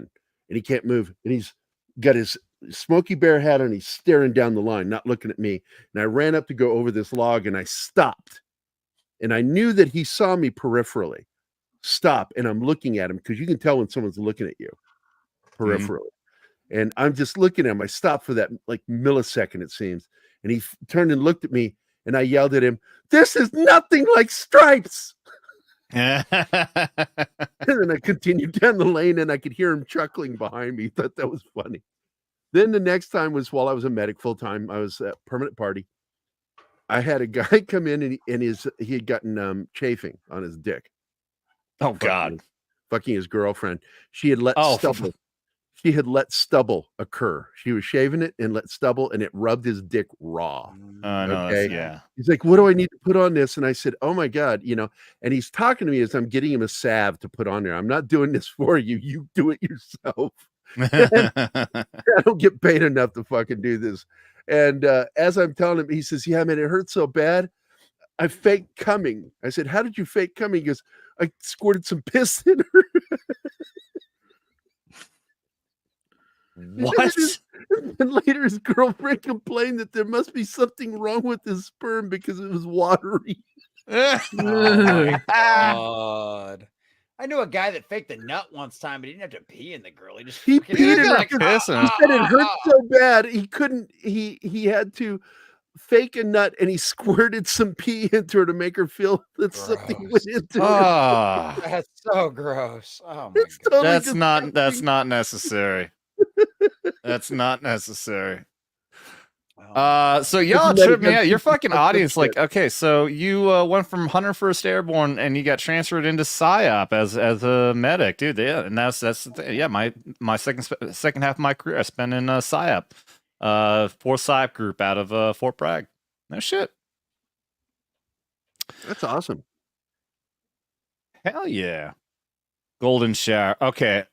and he can't move, and he's got his Smokey Bear hat on, he's staring down the line, not looking at me. And I ran up to go over this log, and I stopped, and I knew that he saw me peripherally. Stop, and I'm looking at him because you can tell when someone's looking at you peripherally. And I'm just looking at him. I stopped for that like millisecond, it seems, and he turned and looked at me, and I yelled at him, "This is nothing like stripes." And then I continued down the lane, and I could hear him chuckling behind me. Thought that was funny. Then the next time was while I was a medic full time. I was at permanent party. I had a guy come in, and he had gotten chafing on his dick. Oh God! Fucking his girlfriend. She had let stubble. She had let stubble occur. She was shaving it and let stubble, and it rubbed his dick raw. Okay. Yeah. He's like, "What do I need to put on this?" And I said, "Oh my God, you know." And he's talking to me as I'm getting him a salve to put on there. "I'm not doing this for you. You do it yourself." I don't get paid enough to fucking do this. And as I'm telling him, he says, "Yeah, man, it hurts so bad. I faked coming." I said, "How did you fake coming?" He goes, "I squirted some piss in her." What? And later his girlfriend complained that there must be something wrong with his sperm because it was watery. Oh my God. I knew a guy that faked a nut once time, but he didn't have to pee in the girl. He just peed in her. Like, He said it hurt so bad he couldn't. He had to fake a nut, and he squirted some pee into her to make her feel that something went into her. That's so gross. Oh my God. Totally That's not necessary. That's not necessary. So y'all tripped me out. Your fucking audience, like, okay, so you went from 101st Airborne and you got transferred into PSYOP as a medic, dude. Yeah, and that's the thing. Yeah, my second half of my career I spent in PSYOP, 4th PSYOP group out of Fort Bragg. No shit. That's awesome. Hell yeah. Golden shower. Okay.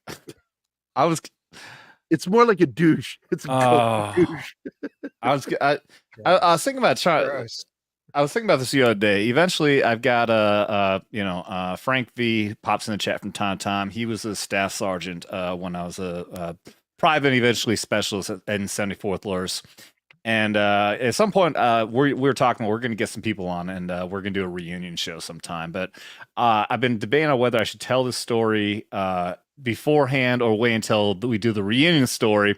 It's more like a douche. It's a douche. I was thinking about trying. I was thinking about this the other day. Eventually, I've got Frank V pops in the chat from time to time. He was a staff sergeant when I was a private, eventually specialist in 74th Lures. And at some point, we were talking, we're going to get some people on, and we're going to do a reunion show sometime. But I've been debating on whether I should tell this story beforehand or wait until we do the reunion story.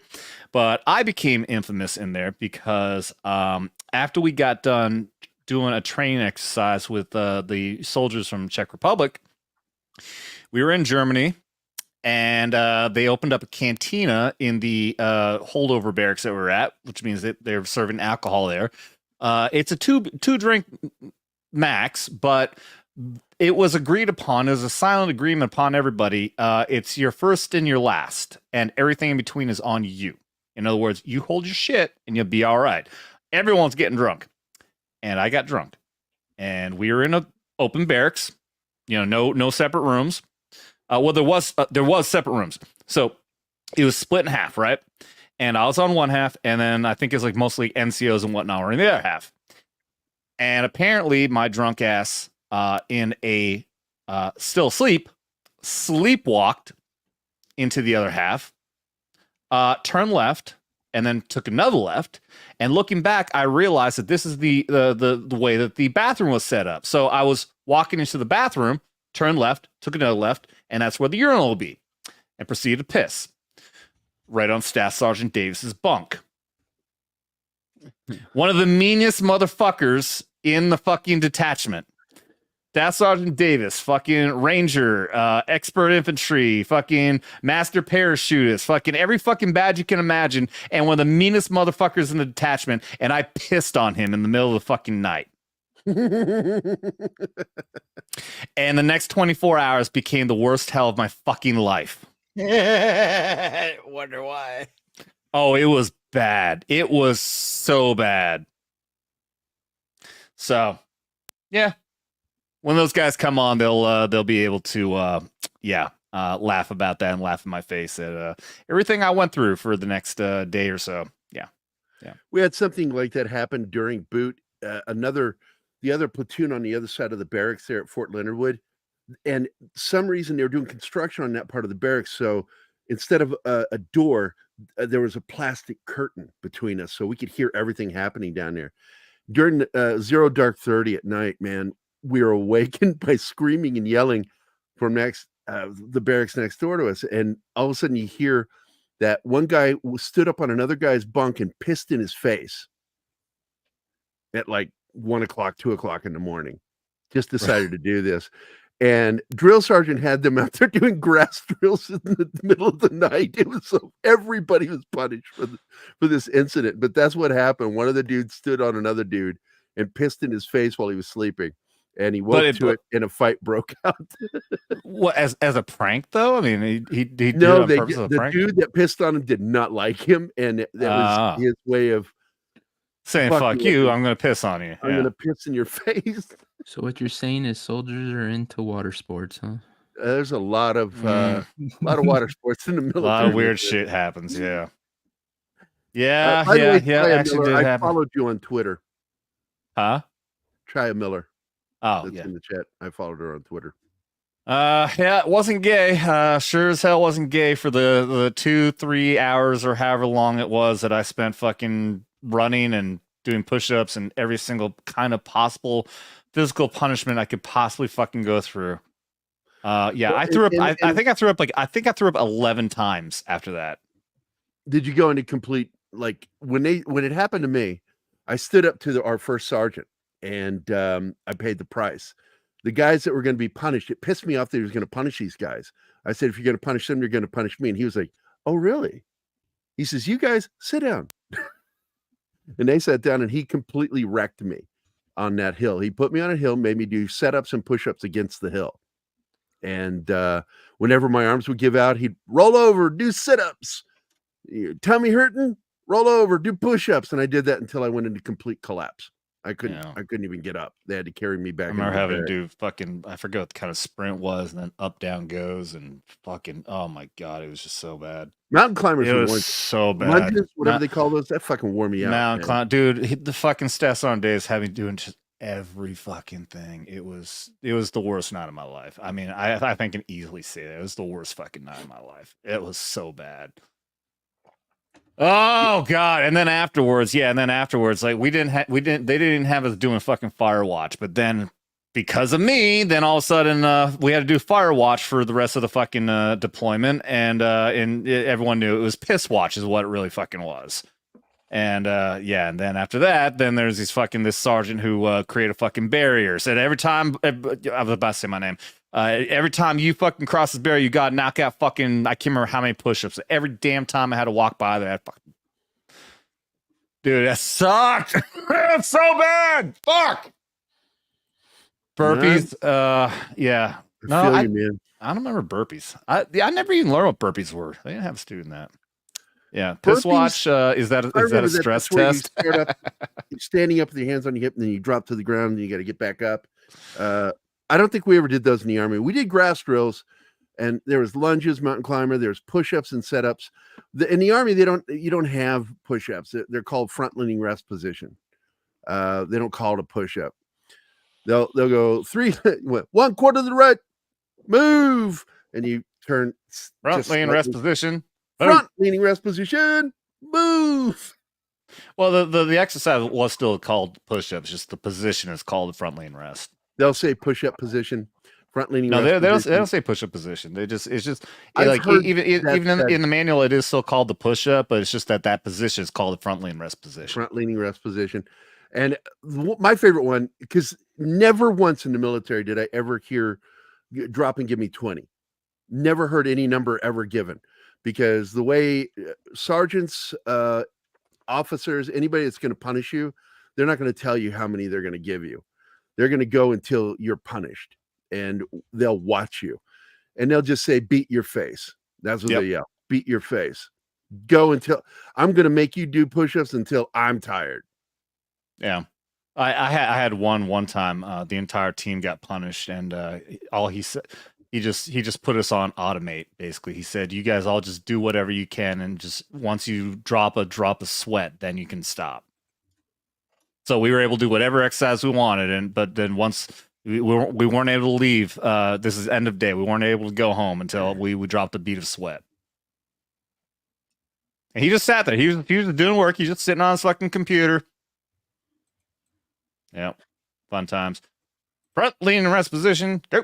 But I became infamous in there because after we got done doing a training exercise with the soldiers from Czech Republic, we were in Germany. And they opened up a cantina in the holdover barracks that we're at, which means that they're serving alcohol there. It's a two drink max, but it was agreed upon. It was a silent agreement upon everybody. It's your first and your last, and everything in between is on you. In other words, you hold your shit and you'll be all right. Everyone's getting drunk, and I got drunk, and we were in an open barracks. No separate rooms. Well, there was separate rooms, so it was split in half, right? And I was on one half, and then I think it's like mostly NCOs and whatnot were in the other half. And apparently, my drunk ass, in a still sleepwalked into the other half, turned left, and then took another left. And looking back, I realized that this is the way that the bathroom was set up. So I was walking into the bathroom, turned left, took another left, and that's where the urinal will be, and proceeded to piss right on Staff Sergeant Davis's bunk. One of the meanest motherfuckers in the fucking detachment. Staff Sergeant Davis, fucking Ranger, expert infantry, fucking master parachutist, fucking every fucking badge you can imagine, and one of the meanest motherfuckers in the detachment, and I pissed on him in the middle of the fucking night. And the next 24 hours became the worst hell of my fucking life. Wonder why. Oh, it was bad. It was so bad. So, yeah. When those guys come on, they'll be able to laugh about that and laugh in my face at everything I went through for the next day or so. Yeah. We had something like that happen during boot. The other platoon on the other side of the barracks there at Fort Leonard Wood, and some reason they were doing construction on that part of the barracks. So instead of a door, there was a plastic curtain between us, so we could hear everything happening down there. During Zero Dark 30 at night, man, we were awakened by screaming and yelling from the barracks next door to us, and all of a sudden you hear that one guy stood up on another guy's bunk and pissed in his face at like 1 o'clock, 2 o'clock in the morning. Just decided to do this. And drill sergeant had them out there doing grass drills in the middle of the night. It was so everybody was punished for this incident. But that's what happened. One of the dudes stood on another dude and pissed in his face while he was sleeping. And he woke to it and a fight broke out. What, as a prank though? I mean, he did no, it on purpose as a the prank? dude that pissed on him did not like him, and that was his way of saying "fuck you." I'm going to piss on you. I'm going to piss in your face. So what you're saying is soldiers are into water sports, huh? There's a lot of water sports in the military. A lot of weird shit happens. Yeah. By the way, Chaya Actually, Miller, did I happen. followed you on Twitter. Huh? Chaya Miller. Oh, That's yeah. in the chat. I followed her on Twitter. Yeah, it wasn't gay. Sure as hell wasn't gay for the 2-3 hours or however long it was that I spent fucking running and doing push-ups and every single kind of possible physical punishment I could possibly fucking go through. Yeah, I threw up. I think I threw up 11 times after that. Did you go into complete, like, when it happened to me, I stood up to our first sergeant and I paid the price. The guys that were going to be punished, it pissed me off that he was going to punish these guys. I said, if you're going to punish them, you're going to punish me. And he was like, oh, really? He says, you guys sit down. And they sat down and he completely wrecked me on that hill. He put me on a hill, made me do setups and push-ups against the hill. And whenever my arms would give out, he'd roll over, do sit-ups. Your tummy hurting? Roll over, do push-ups. And I did that until I went into complete collapse. I couldn't even get up. They had to carry me back. I remember having to do fucking, I forget what the kind of sprint was, and then up, down goes, and fucking, oh my God, it was just so bad. Mountain climbers It were was one- so bad. lunges, whatever they call those, that fucking wore me out. Mountain man. climb, dude, the fucking stats on days having doing just every fucking thing. It was the worst night of my life. I mean, I think I can easily say that it was the worst fucking night of my life. It was so bad. Oh God! And then afterwards, like they didn't have us doing fucking Firewatch, but then because of me, then all of a sudden we had to do Firewatch for the rest of the fucking deployment, and everyone knew it was Piss Watch is what it really fucking was. And and then after that, then there's this sergeant who created fucking barriers, and every time I was about to say my name. Every time you fucking cross this barrier, you got to knock out fucking, I can't remember how many push-ups. Every damn time I had to walk by there. Dude, that sucked. That's so bad. Fuck. Burpees. Yeah. No, I feel you, man. I don't remember burpees. I never even learned what burpees were. They didn't have a student that. Yeah. Piss watch. Is that a stress test? You're standing up with your hands on your hip, and then you drop to the ground, and you got to get back up. I don't think we ever did those in the Army. We did grass drills, and there was lunges, mountain climber, there's push-ups and setups. In the Army, you don't have push-ups. They're called front-leaning rest position. They don't call it a push-up. They'll go 1 quarter to the right, move, and you turn front-leaning rest position. Front-leaning rest position, move. Well, the exercise was still called push-ups. Just the position is called the front-leaning rest. They'll say push-up position, front-leaning. No, they don't say push-up position. It's just like even in the manual, it is still called the push-up, but it's just that position is called the front-leaning rest position. Front-leaning rest position, and my favorite one, because never once in the military did I ever hear drop and give me 20. Never heard any number ever given, because the way sergeants, officers, anybody that's going to punish you, they're not going to tell you how many they're going to give you. They're going to go until you're punished, and they'll watch you, and they'll just say, beat your face. That's what they yell. Beat your face. Go until I'm going to make you do push-ups until I'm tired. Yeah. I had one time, the entire team got punished, and all he said, he just put us on automate. Basically, he said, you guys all just do whatever you can, and just once you drop a drop of sweat, then you can stop. So we were able to do whatever exercise we wanted, but then once we weren't able to leave, this is end of day. We weren't able to go home until we dropped a bead of sweat. And he just sat there. He was doing work. He's just sitting on his fucking computer. Yep, fun times. Front leaning rest position. Go.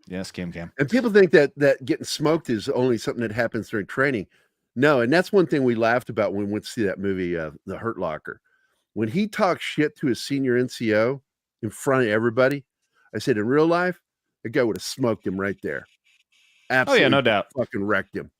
Yes, Cam. And people think that getting smoked is only something that happens during training. No, and that's one thing we laughed about when we went to see that movie, The Hurt Locker. When he talks shit to his senior NCO in front of everybody, I said, in real life, the guy would have smoked him right there. Absolutely. Oh, yeah, no doubt. Fucking wrecked him.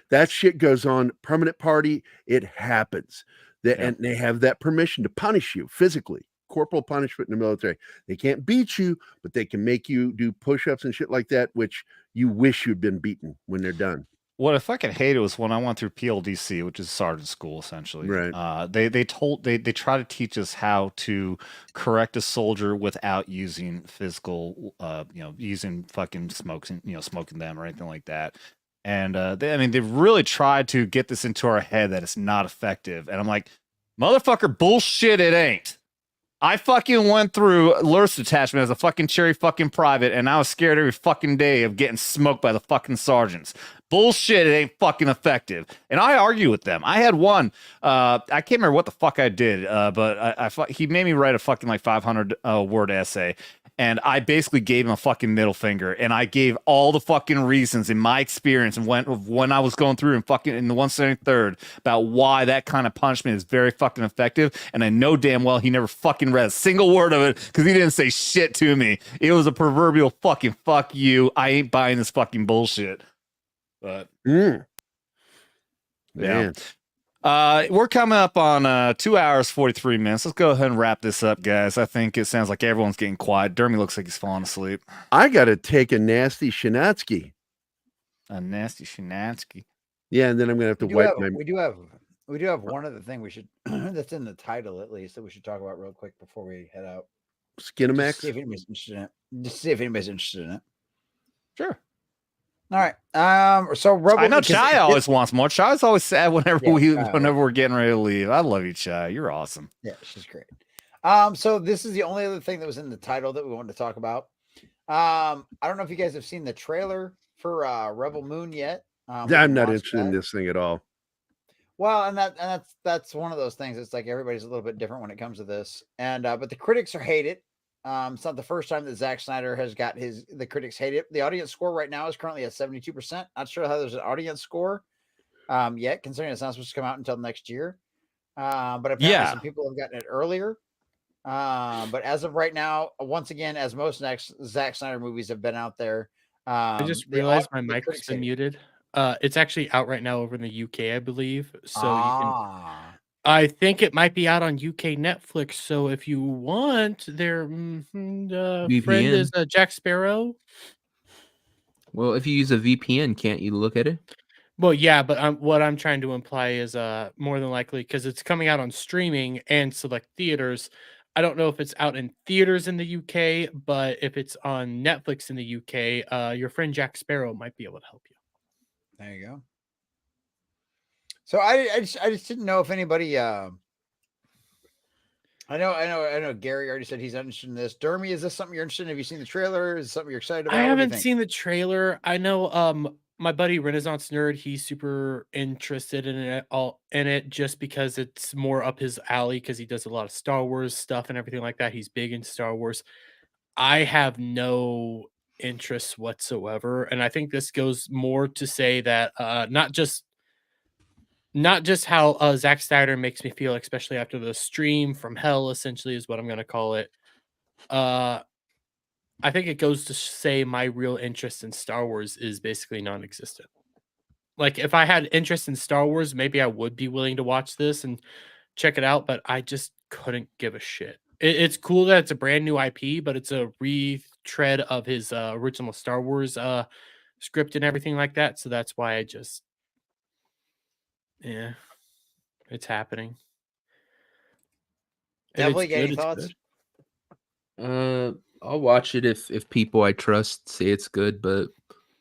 That shit goes on. Permanent party, it happens. And they have that permission to punish you physically. Corporal punishment in the military. They can't beat you, but they can make you do push-ups and shit like that, which you wish you'd been beaten when they're done. What I fucking hated was when I went through PLDC, which is sergeant school essentially. Right. They try to teach us how to correct a soldier without using physical, using fucking smokes and smoking them or anything like that. And they really tried to get this into our head that it's not effective. And I'm like, motherfucker, bullshit, it ain't. I fucking went through Lurst detachment as a fucking cherry fucking private, and I was scared every fucking day of getting smoked by the fucking sergeants. Bullshit, it ain't fucking effective. And I argue with them. I had one, I can't remember what the fuck I did, but he made me write a fucking like 500 word essay. And I basically gave him a fucking middle finger, and I gave all the fucking reasons in my experience and when I was going through and fucking in the 173rd about why that kind of punishment is very fucking effective. And I know damn well he never fucking read a single word of it because he didn't say shit to me. It was a proverbial fucking fuck you. I ain't buying this fucking bullshit. But yeah. We're coming up on 2 hours 43 minutes. Let's go ahead and wrap this up, guys. I think it sounds like everyone's getting quiet. Dermy looks like he's falling asleep. I gotta take a nasty Shinatsky. A nasty Shinatsky. Yeah, and then I'm gonna have to wipe my. We do have one other thing we should that's in the title at least that we should talk about real quick before we head out. Skinemax. See if anybody's interested in it. Sure. All right. So Rebel, I know Chai always wants more. Chai's always sad whenever we're getting ready to leave. I love you, Chai. You're awesome. Yeah, she's great. So this is the only other thing that was in the title that we wanted to talk about. I don't know if you guys have seen the trailer for Rebel Moon yet. I'm not interested in this thing at all. Well, and that's one of those things. It's like everybody's a little bit different when it comes to this. And but the critics are hate it. It's not the first time that Zack Snyder has got the critics hate it. The audience score right now is currently at 72%. Not sure how there's an audience score yet, considering it's not supposed to come out until next year. But apparently some people have gotten it earlier. But as of right now, once again, as most Zack Snyder movies have been out there, I just realized my mic has been muted. It's actually out right now over in the UK, I believe. So you can, I think it might be out on UK Netflix. So if you want, their friend is Jack Sparrow. Well, if you use a VPN, can't you look at it? Well, yeah, but what I'm trying to imply is more than likely, because it's coming out on streaming and select theaters. I don't know if it's out in theaters in the UK, but if it's on Netflix in the UK, your friend Jack Sparrow might be able to help you. There you go. So I just didn't know if anybody. I know. Gary already said he's interested in this. Dermy, is this something you're interested in? Have you seen the trailer? Is it something you're excited about? I haven't seen the trailer. I know my buddy Renaissance Nerd, he's super interested in it just because it's more up his alley, because he does a lot of Star Wars stuff and everything like that. He's big into Star Wars. I have no interest whatsoever, and I think this goes more to say that not just how Zack Snyder makes me feel, especially after the stream from hell, essentially is what I'm going to call it. I think it goes to say my real interest in Star Wars is basically non-existent. Like, if I had interest in Star Wars, maybe I would be willing to watch this and check it out, but I just couldn't give a shit. It's cool that it's a brand new IP, but it's a retread of his original Star Wars script and everything like that. So that's why I just, it's happening. Definitely get any thoughts? I'll watch it if people I trust say it's good, but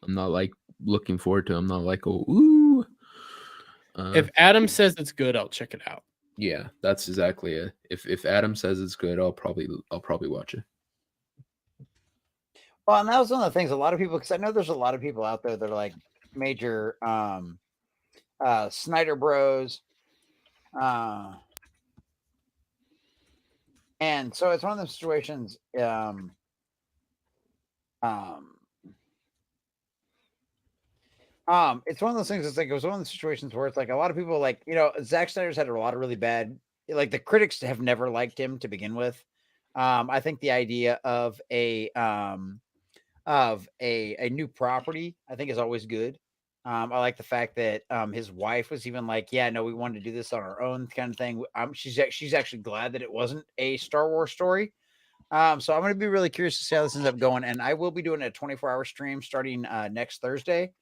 I'm not like looking forward to it. I'm not like, oh, ooh. If Adam says it's good, I'll check it out. Yeah, that's exactly it. If Adam says it's good, I'll probably watch it. Well, and that was one of the things a lot of people, because I know there's a lot of people out there that are like major Snyder bros. And so it's one of those situations. It's one of those things. It's like, it was one of the situations where it's like a lot of people, like, Zack Snyder's had a lot of really bad, like, the critics have never liked him to begin with. I think the idea of a new property, I think, is always good. I like the fact that his wife was even like, yeah, no, we wanted to do this on our own kind of thing. She's actually glad that it wasn't a Star Wars story. So I'm going to be really curious to see how this ends up going. And I will be doing a 24-hour stream starting next Thursday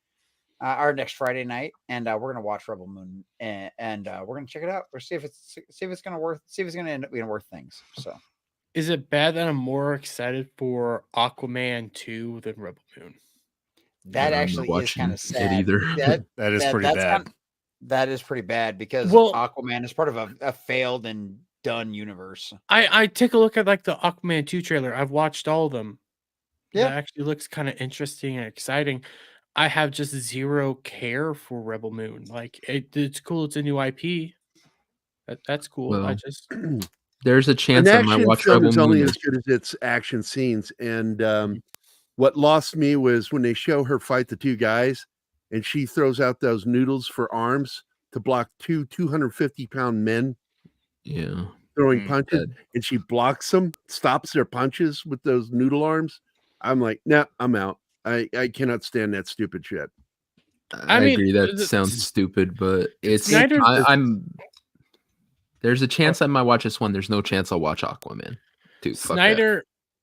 or next Friday night. And we're going to watch Rebel Moon and we're going to check it out. We'll see if it's going to end up being worth things. So is it bad that I'm more excited for Aquaman 2 than Rebel Moon? That actually is kind of sad. Either. That is pretty bad. That is pretty bad because Aquaman is part of a failed and done universe. I take a look at like the Aquaman 2 trailer. I've watched all of them. Yeah, that actually looks kind of interesting and exciting. I have just zero care for Rebel Moon. Like, it's cool. It's a new IP. That's cool. Well, I just there's a chance I might watch Rebel Moon. Is only as good as its action scenes. And what lost me was when they show her fight the two guys, and she throws out those noodles for arms to block two 250-pound men. Yeah, throwing punches, and she blocks them, stops their punches with those noodle arms. I'm like, nah, I'm out. I cannot stand that stupid shit. I mean, agree that sounds stupid, but it's I'm there's a chance I might watch this one. There's no chance I'll watch Aquaman. Dude,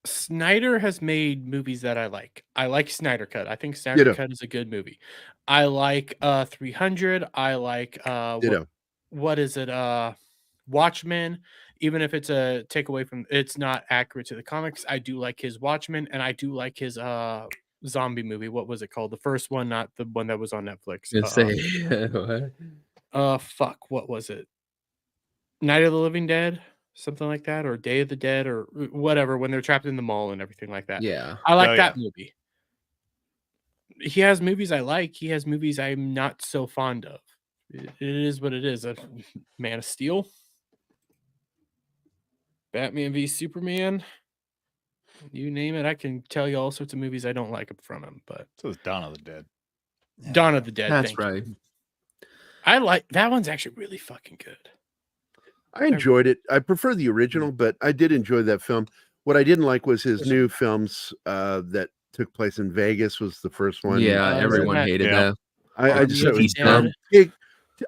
Snyder has made movies that I like. I like Snyder Cut. I think Snyder Cut is a good movie. I like 300. I like what is it? Watchmen. Even if it's a takeaway from, it's not accurate to the comics. I do like his Watchmen, and I do like his zombie movie. What was it called? The first one, not the one that was on Netflix. What? What was it? Night of the Living Dead. something like that, or Day of the Dead, or whatever, when they're trapped in the mall and everything like that. Yeah. I like Oh, that movie. He has movies I like. He has movies I'm not so fond of. It is what it is. Man of Steel, Batman v Superman, you name it. I can tell you all sorts of movies I don't like from him. But So it's Dawn of the Dead. Dawn of the Dead. That's thank you. right. I like that one's actually really fucking good. I enjoyed it. I prefer the original, but I did enjoy that film. What I didn't like was his new films that took place in Vegas. Was the first one. Yeah, everyone hated that. I just thought it was dumb.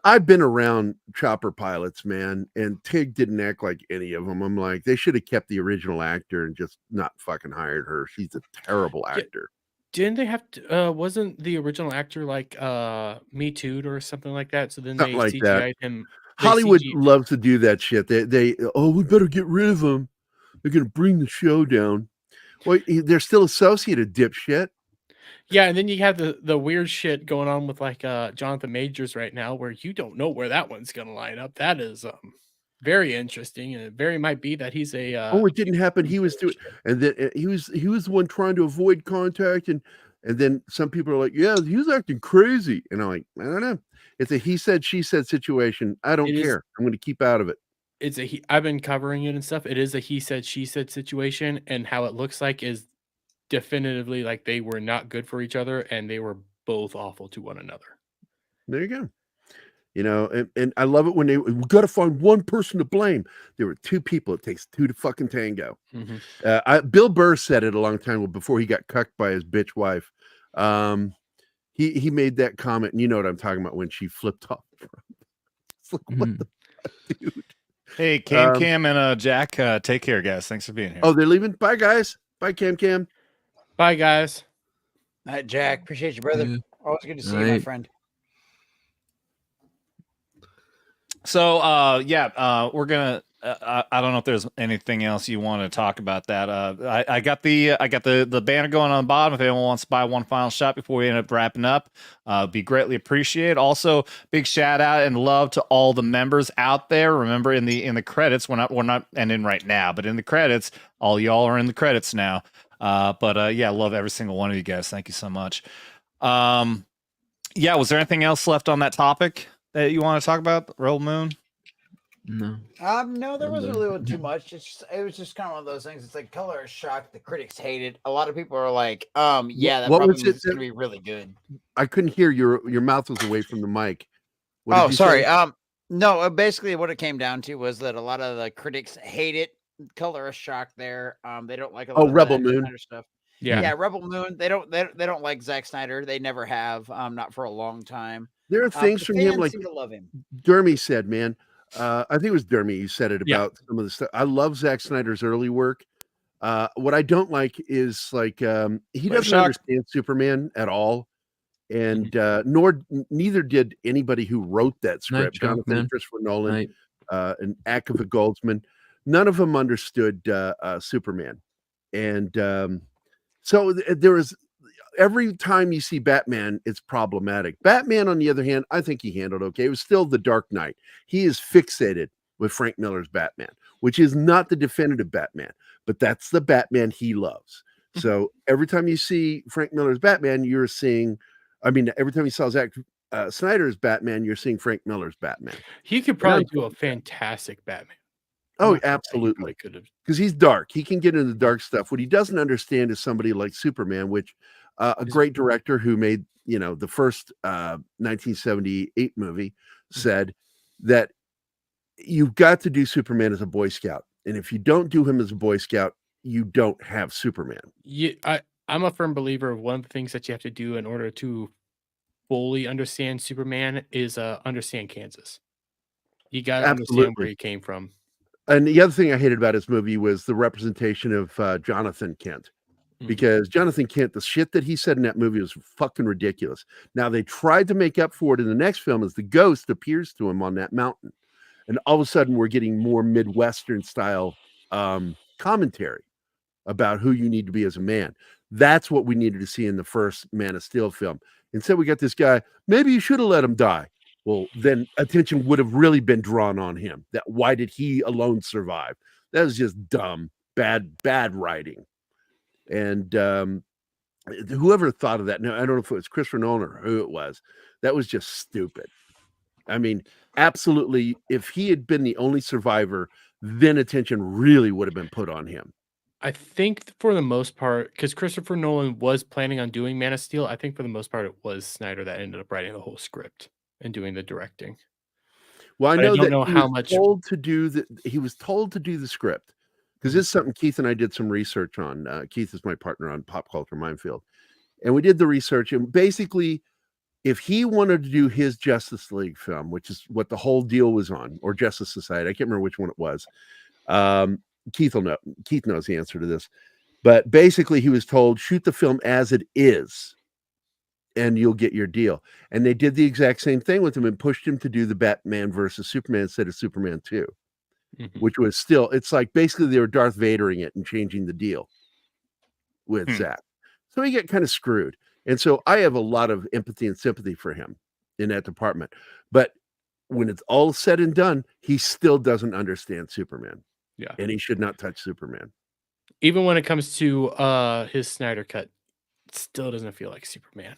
I've been around chopper pilots, man, and Tig didn't act like any of them. I'm like, they should have kept the original actor and just not fucking hired her. She's a terrible actor. Didn't they have to? Wasn't the original actor like Me Too'd or something like that? So then they Like CGI'd that. him. Hollywood loves to do that shit. They we better get rid of him. They're gonna bring the show down. Well, they're still associated, dipshit. Yeah, and then you have the weird shit going on with like Jonathan Majors right now, where you don't know where that one's gonna line up. That is very interesting, and it very might be that he's a. It didn't happen. He was doing, and then he was the one trying to avoid contact, and then some people are like, yeah, he was acting crazy, and I'm like, I don't know. It's a he said she said situation. I don't care. I'm going to keep out of it. It's I've been covering it and stuff. It is a he said she said situation, and how it looks like is definitively like they were not good for each other, and they were both awful to one another. There you go. You know, and I love it when we got to find one person to blame. There were two people. It takes two to fucking tango. Mm-hmm. Bill Burr said it a long time before he got cucked by his bitch wife. He made that comment, and you know what I'm talking about when she flipped off. It's like, what the fuck, dude? Hey, Cam and Jack, take care, guys. Thanks for being here. Oh, they're leaving. Bye, guys. Bye, Cam. Bye, guys. All right, Jack. Appreciate you, brother. Always good to see you, my friend. So, we're gonna. I don't know if there's anything else you want to talk about that. I got the banner going on the bottom. If anyone wants to buy one final shot before we end up wrapping up, be greatly appreciated. Also, big shout out and love to all the members out there. Remember, in the credits, we're not ending right now, but in the credits, all y'all are in the credits now. Love every single one of you guys. Thank you so much. Was there anything else left on that topic that you want to talk about, Rebel Moon? No, there wasn't really too much. It was just kind of one of those things. It's like Color Shock. The critics hate it. A lot of people are like, that what probably was is going to be really good. I couldn't hear your mouth was away from the mic. Sorry. No, basically what it came down to was that a lot of the critics hate it. Color Shock there. They don't like a lot of Rebel that Moon stuff. Yeah, Rebel Moon. They don't like Zack Snyder. They never have. Not for a long time. There are things from him like seem to love him. Dermy said, man. I think it was Dermy who said it about some of the stuff. I love Zack Snyder's early work. What I don't like is like he doesn't understand Superman at all, and neither did anybody who wrote that script. Jonathan Christopher Nolan, and Akiva Goldsman. None of them understood Superman, and so there was. Every time you see Batman, it's problematic. Batman, on the other hand, I think he handled okay. It was still the Dark Knight. He is fixated with Frank Miller's Batman, which is not the definitive Batman, but that's the Batman he loves. So every time you see Frank Miller's Batman, you're seeing, every time you saw Zack Snyder's Batman, you're seeing Frank Miller's Batman. He could probably do a fantastic Batman. Oh, absolutely. Because he's dark. He can get into the dark stuff. What he doesn't understand is somebody like Superman, which a great director who made, the first 1978 movie said that you've got to do Superman as a Boy Scout. And if you don't do him as a Boy Scout, you don't have Superman. I'm a firm believer of one of the things that you have to do in order to fully understand Superman is understand Kansas. You got to understand where he came from. And the other thing I hated about his movie was the representation of Jonathan Kent. Because Jonathan Kent, the shit that he said in that movie was fucking ridiculous. Now, they tried to make up for it in the next film as the ghost appears to him on that mountain. And all of a sudden, we're getting more Midwestern style commentary about who you need to be as a man. That's what we needed to see in the first Man of Steel film. Instead, we got this guy, maybe you should have let him die. Well, then attention would have really been drawn on him. That why did he alone survive? That was just dumb, bad writing. And whoever thought of that, now I don't know if it was Christopher Nolan or who it was, that was just stupid. I mean, absolutely, if he had been the only survivor, then attention really would have been put on him. I think for the most part, because Christopher Nolan was planning on doing Man of Steel, I think for the most part it was Snyder that ended up writing the whole script and doing the directing. Well, I But know don't that know he how was much. told to do he was told to do the script, because this is something Keith and I did some research on. Keith is my partner on Pop Culture Minefield, and we did the research. And basically, if he wanted to do his Justice League film, which is what the whole deal was on, or Justice Society, I can't remember which one it was. Keith will know. Keith knows the answer to this, but basically, he was told shoot the film as it is, and you'll get your deal. And they did the exact same thing with him and pushed him to do the Batman versus Superman instead of Superman 2, which was still, it's like basically they were Darth Vadering it and changing the deal with Zack. So he got kind of screwed. And so I have a lot of empathy and sympathy for him in that department. But when it's all said and done, he still doesn't understand Superman. Yeah. And he should not touch Superman. Even when it comes to his Snyder cut, it still doesn't feel like Superman.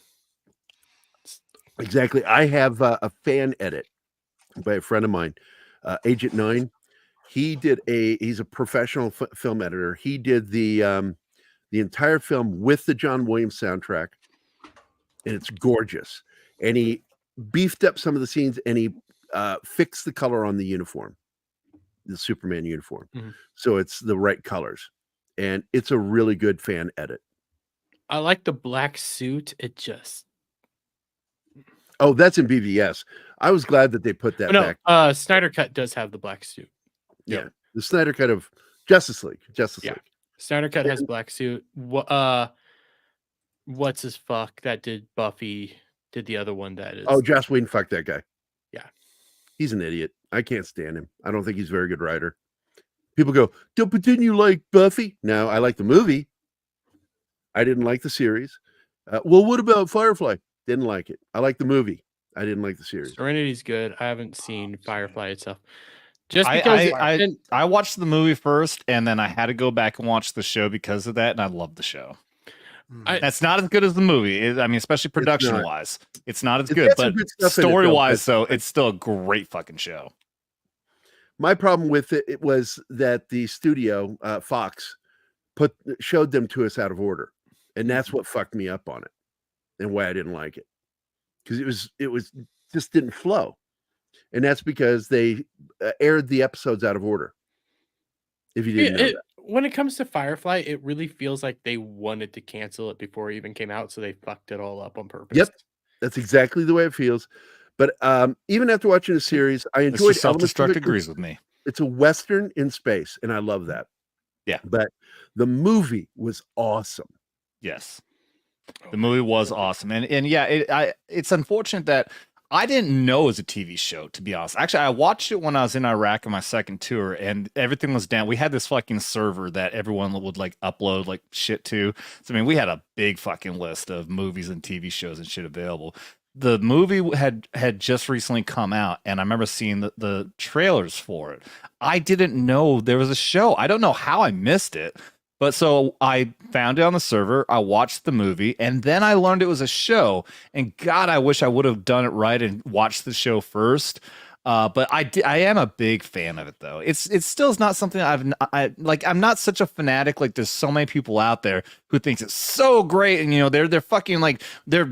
Exactly. I have a fan edit by a friend of mine, Agent 9. He's a professional film editor. He did the entire film with the John Williams soundtrack, and it's gorgeous. And he beefed up some of the scenes, and he fixed the color on the uniform, the Superman uniform. So it's the right colors. And it's a really good fan edit. I like the black suit. It just... Oh, that's in BVS. I was glad that they put that back. Snyder cut does have the black suit. Yeah. The Snyder cut of Justice League. League. Snyder cut has black suit. What's his fuck that did Buffy? Did the other one that is? Oh, Joss Whedon, fuck that guy. Yeah. He's an idiot. I can't stand him. I don't think he's a very good writer. People go, but didn't you like Buffy? No, I like the movie. I didn't like the series. Well, what about Firefly? Didn't like it. I like the movie. I didn't like the series. Serenity's good. I haven't seen Firefly itself. Just because I watched the movie first, and then I had to go back and watch the show because of that, and I love the show. That's not as good as the movie. I mean, especially production wise, it's not as good. But story wise, though, it's still a great fucking show. My problem with it was that the studio, Fox, showed them to us out of order, and that's what fucked me up on it, and why I didn't like it, because it was just didn't flow, and that's because they aired the episodes out of order. If you didn't know that. When it comes to Firefly, it really feels like they wanted to cancel it before it even came out, so they fucked it all up on purpose. Yep, that's exactly the way it feels. But even after watching the series, I enjoyed Self-Destruct agrees with me. It's a Western in space, and I love that. Yeah. But the movie was awesome. Yes. The movie was awesome. And yeah, it's unfortunate that I didn't know it was a TV show, to be honest. Actually, I watched it when I was in Iraq on my second tour, and everything was down. We had this fucking server that everyone would like upload like shit to. So I mean, we had a big fucking list of movies and TV shows and shit available. The movie had just recently come out, and I remember seeing the trailers for it. I didn't know there was a show. I don't know how I missed it, but so I found it on the server. I watched the movie, and then I learned it was a show. And God, I wish I would have done it right and watched the show first. But I am a big fan of it, though. It's still is not something I'm not such a fanatic. Like there's so many people out there who thinks it's so great, and they're fucking like they're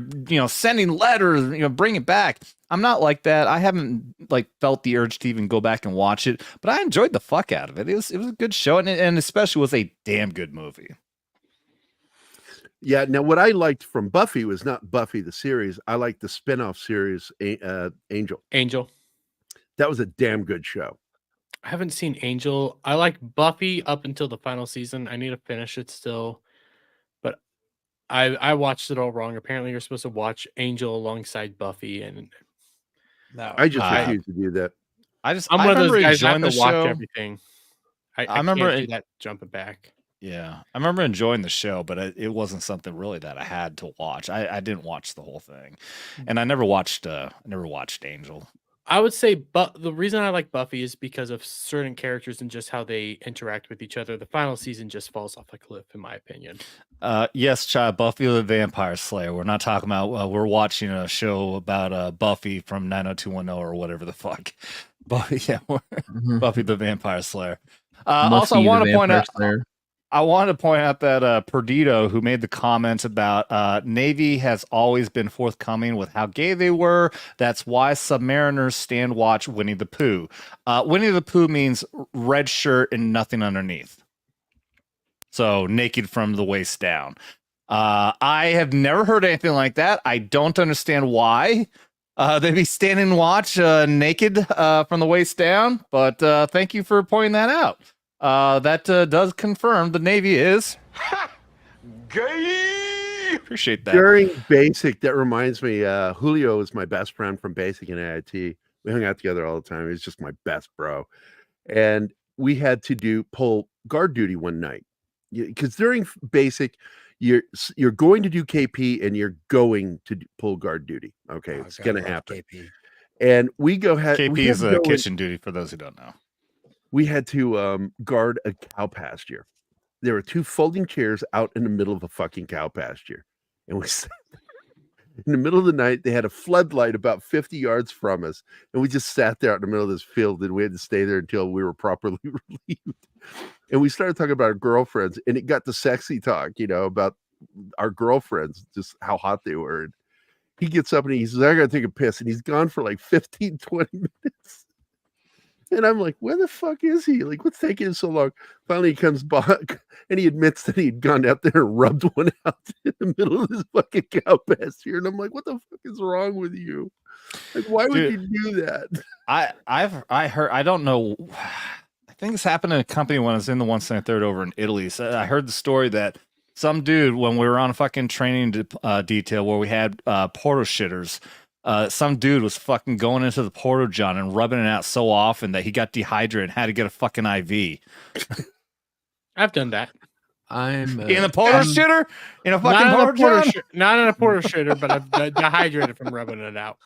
sending letters, bring it back. I'm not like that. I haven't like felt the urge to even go back and watch it, but I enjoyed the fuck out of it. It was a good show, and especially was a damn good movie. Yeah. Now, what I liked from Buffy was not Buffy the series. I liked the spinoff series, Angel. That was a damn good show. I haven't seen Angel. I like Buffy up until the final season. I need to finish it still. But I watched it all wrong. Apparently, you're supposed to watch Angel alongside Buffy. And no, I just refuse to do that. I'm one of those guys that have to watch everything. I remember can't do that jumping back. Yeah, I remember enjoying the show, but it wasn't something really that I had to watch. I didn't watch the whole thing, and I never watched Angel. I would say, but the reason I like Buffy is because of certain characters and just how they interact with each other. The final season just falls off a cliff, in my opinion. Yes, child, Buffy the Vampire Slayer. We're not talking about. We're watching a show about Buffy from 90210 or whatever the fuck. Buffy, yeah, Buffy the Vampire Slayer. Also, I want to point out. I wanted to point out that Perdido, who made the comment about Navy has always been forthcoming with how gay they were. That's why Submariners stand watch Winnie the Pooh. Winnie the Pooh means red shirt and nothing underneath. So naked from the waist down. I have never heard anything like that. I don't understand why they'd be standing watch naked from the waist down. But thank you for pointing that out. That does confirm the Navy is gay. Appreciate that. During Basic, that reminds me, Julio is my best friend from Basic and AIT. We hung out together all the time. He was just my best bro. And we had to pull guard duty one night. Because during Basic, you're going to do KP and you're going to pull guard duty. Okay, it's going to happen. KP. And we go ahead. KP is a kitchen duty for those who don't know. We had to guard a cow pasture. There were 2 folding chairs out in the middle of a fucking cow pasture. And we sat in the middle of the night. They had a floodlight about 50 yards from us. And we just sat there out in the middle of this field. And we had to stay there until we were properly relieved. And we started talking about our girlfriends. And it got to sexy talk, about our girlfriends, just how hot they were. And he gets up and he says, I got to take a piss. And he's gone for like 15, 20 minutes. And I'm like, where the fuck is he? Like, what's taking him so long? Finally, he comes back and he admits that he'd gone out there and rubbed one out in the middle of this fucking cow pasture. And I'm like, what the fuck is wrong with you? Like, why would you do that? I heard, I don't know. I think this happened in a company when I was in the 173rd over in Italy. So I heard the story that some dude, when we were on a fucking training detail where we had portal shitters, some dude was fucking going into the porta john and rubbing it out so often that he got dehydrated and had to get a fucking IV. I've done that. I'm in a porta shitter? In a fucking porta john? Not in a porta shitter, but I've dehydrated from rubbing it out.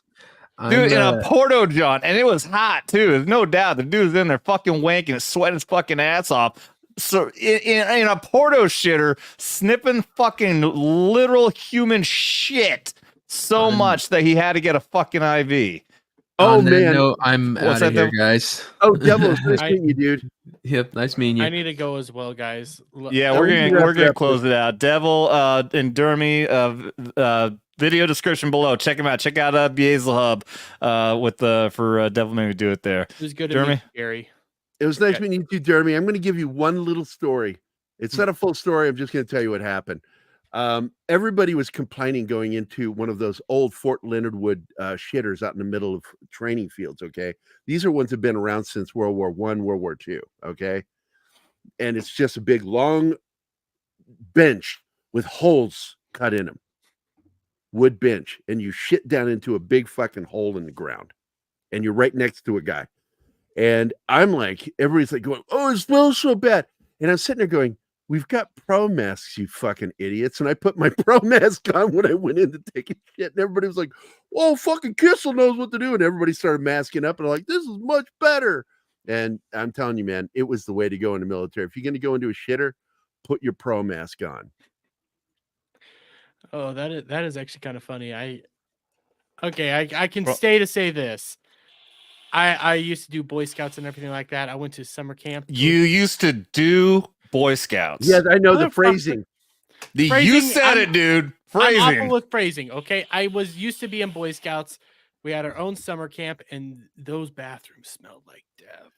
Dude, in a porta john, and it was hot too. There's no doubt. The dude's in there fucking wanking, sweating his fucking ass off. So in a porta shitter, sniffing fucking literal human shit so much that he had to get a fucking IV. Oh man, no, I'm out of here, guys. Oh, Devil, it's nice meeting you, dude. Yep, nice meeting you. I need to go as well, guys. Yeah, we're gonna close it out. Devil and Dermy, video description below. Check him out. Check out Beazelhub for Devil Made Me Do It there. It was good to meet you, Gary. It was nice meeting you, Dermy. I'm going to give you one little story. It's not a full story. I'm just going to tell you what happened. Everybody was complaining going into one of those old Fort Leonard Wood shitters out in the middle of training fields. Okay. These are ones that have been around since World War I, World War II. Okay. And it's just a big, long bench with holes cut in them. Wood bench. And you shit down into a big fucking hole in the ground. And you're right next to a guy. And I'm like, everybody's like going, oh, it smells so bad. And I'm sitting there going, we've got pro masks, you fucking idiots. And I put my pro mask on when I went in to take a shit. And everybody was like, oh, fucking Kissell knows what to do. And everybody started masking up. And I'm like, this is much better. And I'm telling you, man, it was the way to go in the military. If you're going to go into a shitter, put your pro mask on. Oh, that is actually kind of funny. I can stay to say this. I used to do Boy Scouts and everything like that. I went to summer camp. You used to do Boy Scouts. Yes, I know the phrasing. You said it, dude. Phrasing. I'm awful with phrasing. Okay, I used to be in Boy Scouts. We had our own summer camp, and those bathrooms smelled like death.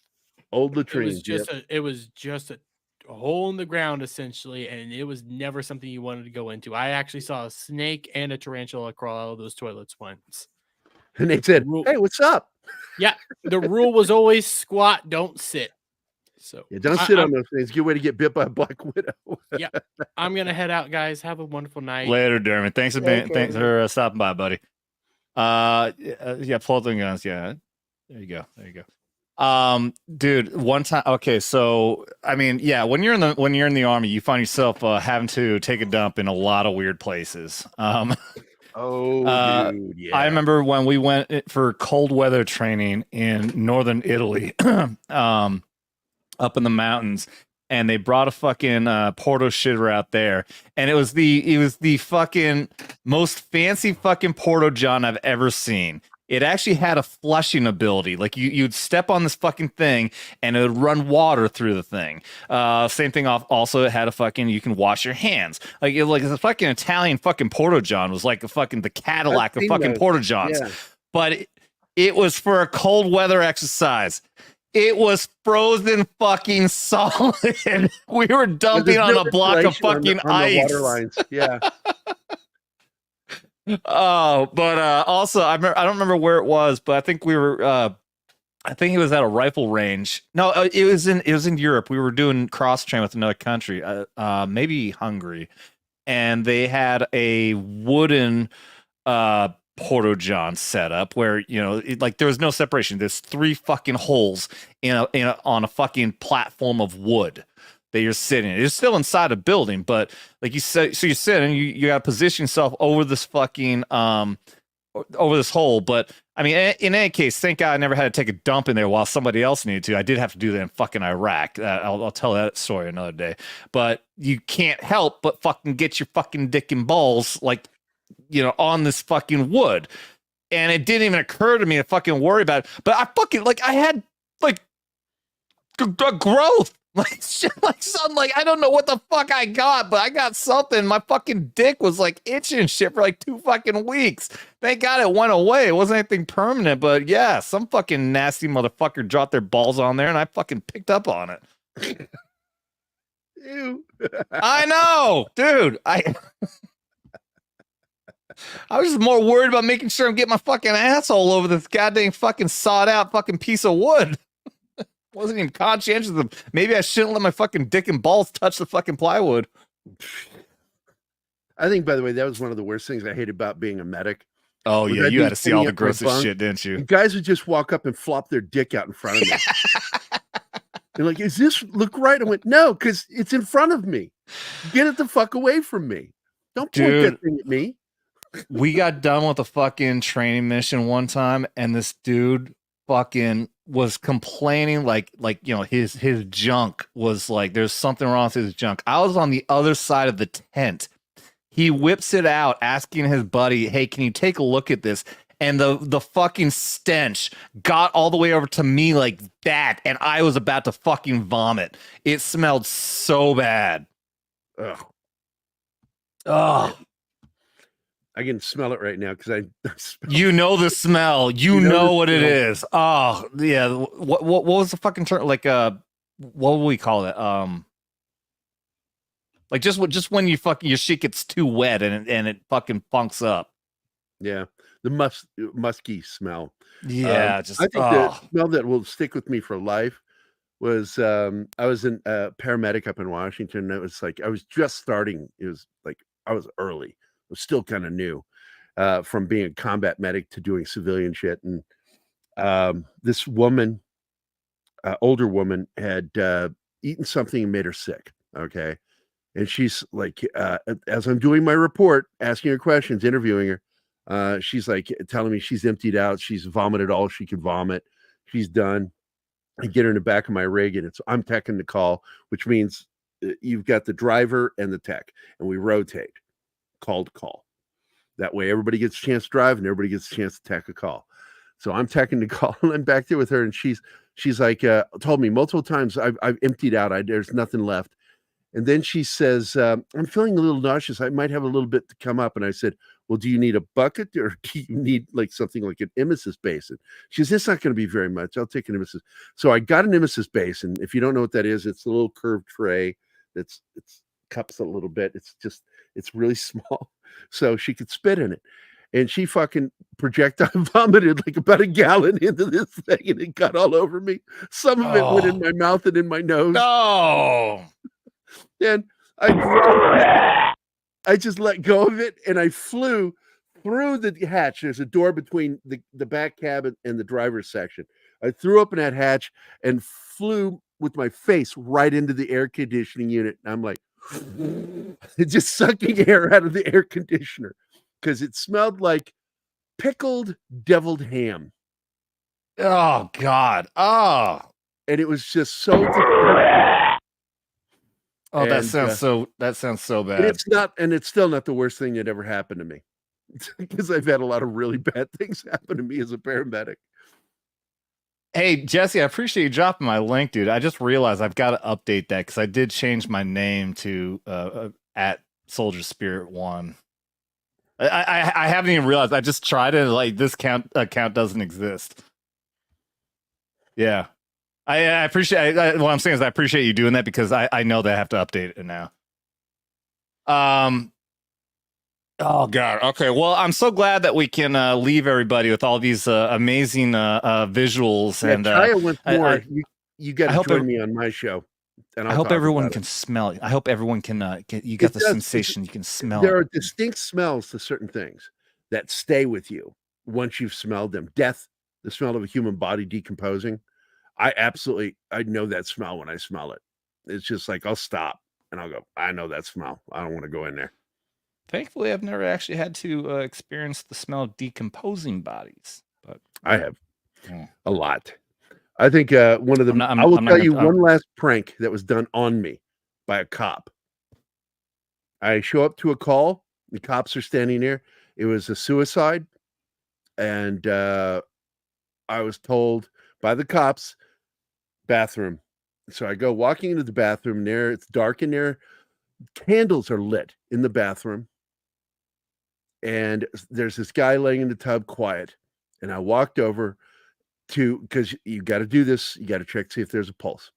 Old latrines. It was just a hole in the ground essentially, and it was never something you wanted to go into. I actually saw a snake and a tarantula crawl out of those toilets once. And they said, "Hey, what's up?" Yeah, the rule was always squat, don't sit. So yeah, don't sit on those things. Good way to get bit by a black widow. Yeah, I'm gonna head out, guys. Have a wonderful night. Thanks for stopping by, buddy. Yeah, floating guns. Yeah, there you go. Dude, one time. Okay, so I mean, yeah, when you're in the army, you find yourself having to take a dump in a lot of weird places. Dude, yeah. I remember when we went for cold weather training in northern Italy, up in the mountains, and they brought a fucking porto shitter out there, and it was the fucking most fancy fucking porto john I've ever seen. It actually had a flushing ability. Like you'd step on this fucking thing and it would run water through the thing. Same thing also it had a fucking, you can wash your hands. Like the fucking Italian fucking Porto John was like the Cadillac of fucking Porto Johns. Yeah. But it was for a cold weather exercise. It was frozen fucking solid. We were dumping on a block of fucking ice. The water lines. Yeah. Oh, but also I don't remember where it was, but I think we were I think it was at a rifle range. No, it was in Europe. We were doing cross train with another country, maybe Hungary, and they had a wooden Porto John setup where there was no separation. There's 3 fucking holes on a fucking platform of wood that you're sitting in. It's still inside a building, but like you said, so you sit and you got to position yourself over this fucking over this hole. But I mean, in any case, thank God I never had to take a dump in there while somebody else needed to. I did have to do that in fucking Iraq. I'll tell that story another day. But you can't help but fucking get your fucking dick and balls on this fucking wood. And it didn't even occur to me to fucking worry about it. But I had growth. Like shit, like something like I don't know what the fuck I got, but I got something. My fucking dick was like itching shit for like 2 fucking weeks. Thank God it went away. It wasn't anything permanent, but yeah, some fucking nasty motherfucker dropped their balls on there and I fucking picked up on it. Ew. I know, dude. I was just more worried about making sure I'm getting my fucking asshole over this goddamn fucking sawed out fucking piece of wood. Wasn't even conscientious of them. Maybe I shouldn't let my fucking dick and balls touch the fucking plywood. I think, by the way, that was one of the worst things I hated about being a medic. Oh, yeah, you had to see all the grossest shit, didn't you? Guys would just walk up and flop their dick out in front of me. They're like, "Is this look right?" I went, "No, because it's in front of me. Get it the fuck away from me. Don't point that thing at me." We got done with a fucking training mission one time, and this dude fucking was complaining like his junk was like there's something wrong with his junk. I was on the other side of the tent. He whips it out asking his buddy, "Hey, can you take a look at this?" And the fucking stench got all the way over to me like that, and I was about to fucking vomit. It smelled so bad. Ugh. Oh. I can smell it right now because I you know the smell. You know what it is. Oh yeah. What was the fucking term? Like what would we call it? Like just when you fucking your shit gets too wet and it fucking funks up. Yeah, the musky smell. Yeah, I think the smell that will stick with me for life was I was a paramedic up in Washington. It was like I was just starting. It was like I was early. Was still kind of new from being a combat medic to doing civilian shit. And this woman, older woman, had eaten something and made her sick. Okay. And she's like, as I'm doing my report, asking her questions, interviewing her, she's like telling me she's emptied out. She's vomited all she could vomit. She's done. I get her in the back of my rig and I'm teching the call, which means you've got the driver and the tech, and we rotate. Call. That way everybody gets a chance to drive and everybody gets a chance to tech a call. So I'm teching the call and I'm back there with her, and she's like told me multiple times I've emptied out. There's nothing left. And then she says, I'm feeling a little nauseous. I might have a little bit to come up. And I said, well, do you need a bucket or do you need like something like an emesis basin? She says, it's not going to be very much. I'll take an emesis. So I got an emesis basin. If you don't know what that is, it's a little curved tray it's cups a little bit. It's really small, so she could spit in it. And she fucking projectile vomited like about a gallon into this thing, and it got all over me. Some of it went in my mouth and in my nose. No. And I just let go of it, and I flew through the hatch. There's a door between the back cabin and the driver's section. I threw open that hatch and flew with my face right into the air conditioning unit. And I'm like, just sucking air out of the air conditioner because it smelled like pickled deviled ham. Oh God. Oh. And it was just so Oh, that sounds so bad. And it's still not the worst thing that ever happened to me. Because I've had a lot of really bad things happen to me as a paramedic. Hey, Jesse, I appreciate you dropping my link, dude. I just realized I've got to update that because I did change my name to at Soldier Spirit 1. I haven't even realized. I just tried it. Like this account doesn't exist. Yeah, I appreciate. What I'm saying is I appreciate you doing that because I know that I have to update it now. Oh God. Okay. Well, I'm so glad that we can leave everybody with all these amazing visuals. Yeah, And Kaya went more. You got to join me on my show. And I hope everyone can smell it. I hope everyone can get. You got the sensation. You can smell. There are distinct smells to certain things that stay with you once you've smelled them. Death, the smell of a human body decomposing. I know that smell when I smell it. It's just like I'll stop and I'll go. I know that smell. I don't want to go in there. Thankfully, I've never actually had to experience the smell of decomposing bodies, but I have a lot. I think one of the. I will tell you one last prank that was done on me by a cop. I show up to a call. The cops are standing there. It was a suicide, and I was told by the cops, bathroom. So I go walking into the bathroom. There, it's dark in there. Candles are lit in the bathroom. And there's this guy laying in the tub quiet. And I walked over because you got to do this. You got to check, see if there's a pulse.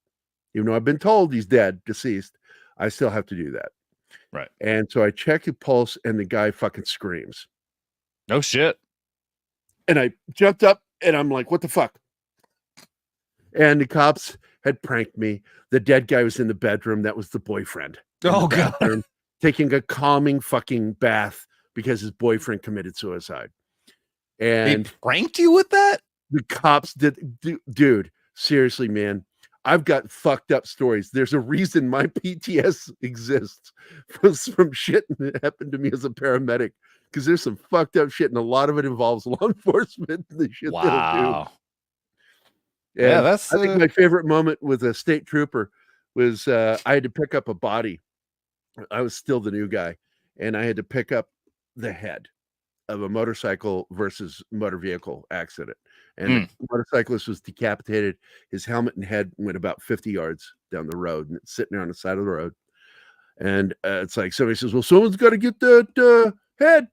Even though I've been told he's dead, deceased, I still have to do that. Right. And so I check the pulse and the guy fucking screams. No shit. And I jumped up and I'm like, what the fuck? And the cops had pranked me. The dead guy was in the bedroom. That was the boyfriend. Oh, God. Taking a calming fucking bath because his boyfriend committed suicide. And they pranked you with that? The cops did. Dude, seriously, man. I've got fucked up stories. There's a reason my PTS exists from shit that happened to me as a paramedic. Because there's some fucked up shit, and a lot of it involves law enforcement. The shit wow. And yeah, I think my favorite moment with a state trooper was I had to pick up a body. I was still the new guy, and I had to pick up the head of a motorcycle versus motor vehicle accident. And the motorcyclist was decapitated. His helmet and head went about 50 yards down the road, and it's sitting there on the side of the road. And it's like somebody says, well, someone's got to get that head.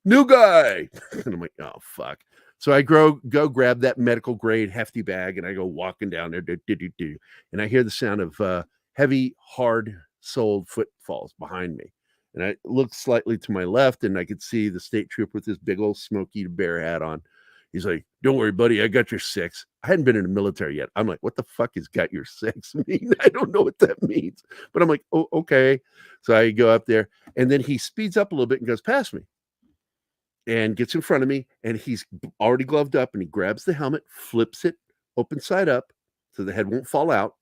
New guy. And I'm like, oh, fuck. So I go grab that medical grade hefty bag, and I go walking down there. And I hear the sound of heavy, hard soled footfalls behind me. And I look slightly to my left, and I could see the state trooper with this big old Smokey Bear hat on. He's like, don't worry, buddy. I got your 6. I hadn't been in the military yet. I'm like, what the fuck is got your 6 mean? I don't know what that means. But I'm like, oh, okay. So I go up there, and then he speeds up a little bit and goes past me and gets in front of me, and he's already gloved up, and he grabs the helmet, flips it open side up so the head won't fall out.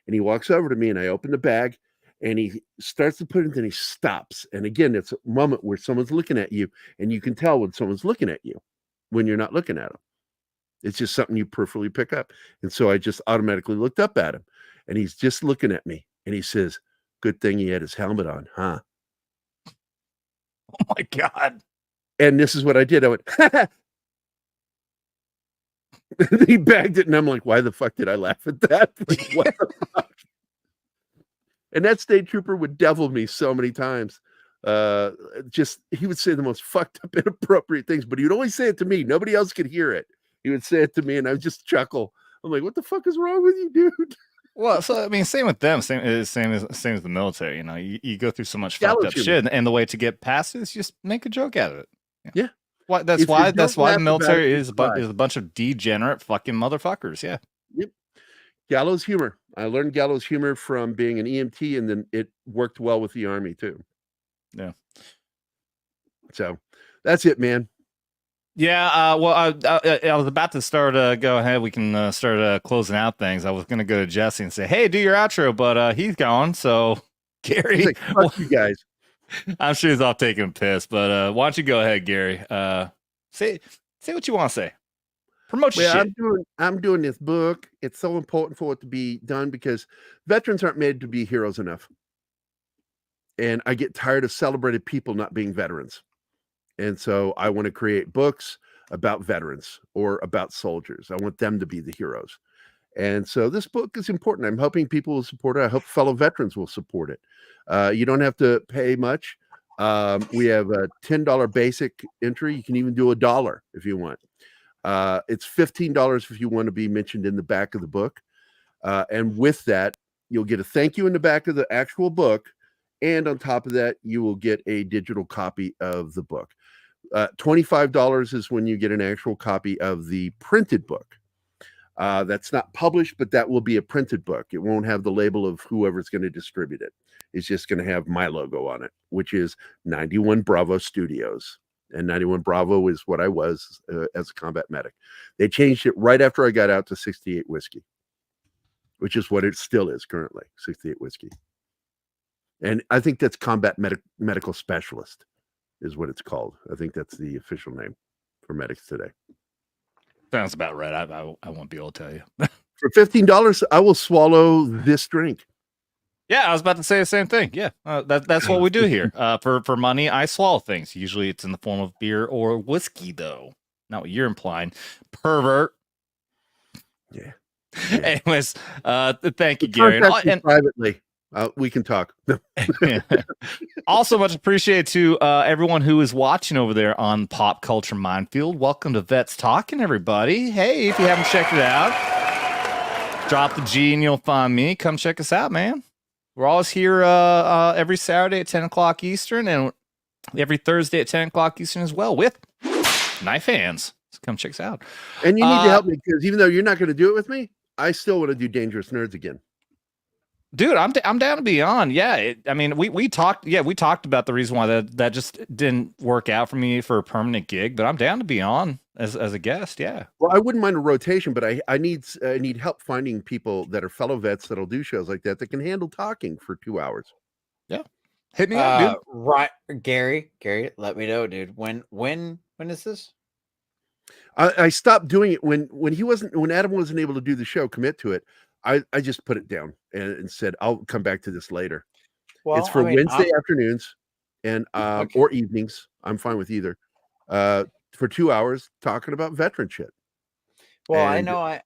And he walks over to me, and I open the bag, and he starts to put it, and then he stops. And again, it's a moment where someone's looking at you, and you can tell when someone's looking at you when you're not looking at them. It's just something you peripherally pick up. And so I just automatically looked up at him, and he's just looking at me, and he says, good thing he had his helmet on, huh? Oh my God. And this is what I did. I went, he bagged it, and I'm like, why the fuck did I laugh at that? Like, what the fuck? And that state trooper would devil me so many times. He would say the most fucked up, inappropriate things, but he would always say it to me. Nobody else could hear it. He would say it to me, and I would just chuckle. I'm like, what the fuck is wrong with you, dude? Well, so I mean, same with them. Same as the military. You know, you go through so much fucked up shit, and the way to get past it is just make a joke out of it. Yeah. That's why the military is a bunch of degenerate fucking motherfuckers. Yeah. Yep. Gallows humor. I learned gallows humor from being an EMT, and then it worked well with the Army too. Yeah. So that's it, man. Yeah, well, I was about to start. Go ahead. We can start closing out things. I was going to go to Jesse and say, "Hey, do your outro," but he's gone. So, Gary, Like, fuck you guys. I'm sure he's off taking a piss. But why don't you go ahead, Gary? Say what you want to say. Promote your Well, shit. I'm doing this book. It's so important for it to be done because veterans aren't made to be heroes enough. And I get tired of celebrated people not being veterans. And so I want to create books about veterans or about soldiers. I want them to be the heroes. And so this book is important. I'm hoping people will support it. I hope fellow veterans will support it. You don't have to pay much. We have a $10 basic entry. You can even do $1 if you want. It's $15 if you want to be mentioned in the back of the book. And with that, you'll get a thank you in the back of the actual book. And on top of that, you will get a digital copy of the book. $25 is when you get an actual copy of the printed book. That's not published, but that will be a printed book. It won't have the label of whoever's going to distribute it. It's just going to have my logo on it, which is 91 Bravo Studios. And 91 Bravo is what I was as a combat medic. They changed it right after I got out to 68 Whiskey, which is what it still is currently, 68 Whiskey. And I think that's combat medical specialist is what it's called. I think that's the official name for medics today. Sounds about right. I won't be able to tell you. For $15, I will swallow this drink. Yeah, I was about to say the same thing. Yeah, that's what we do here. For money, I swallow things. Usually, it's in the form of beer or whiskey, though. Not what you're implying, pervert. Yeah. Anyways, thank you, Gary. And privately, we can talk. Also, much appreciated to everyone who is watching over there on Pop Culture Minefield. Welcome to Vets Talking, everybody. Hey, if you haven't checked it out, drop the G and you'll find me. Come check us out, man. We're always here every Saturday at 10 o'clock Eastern and every Thursday at 10 o'clock Eastern as well with knife hands. So come check us out. And you need to help me because even though you're not going to do it with me, I still want to do Dangerous Nerds again. Dude, I'm down to be on. Yeah, I mean, we talked. Yeah, we talked about the reason why that just didn't work out for me for a permanent gig. But I'm down to be on as a guest. Yeah. Well, I wouldn't mind a rotation, but I need help finding people that are fellow vets that'll do shows like that can handle talking for 2 hours. Yeah, hit me up, dude. Right, Gary, let me know, dude. When is this? I stopped doing it when Adam wasn't able to do the show, commit to it. I just put it down and said I'll come back to this later. Well, it's for Wednesday afternoons and Okay. or evenings. I'm fine with either. For 2 hours talking about veteran shit. Well, I know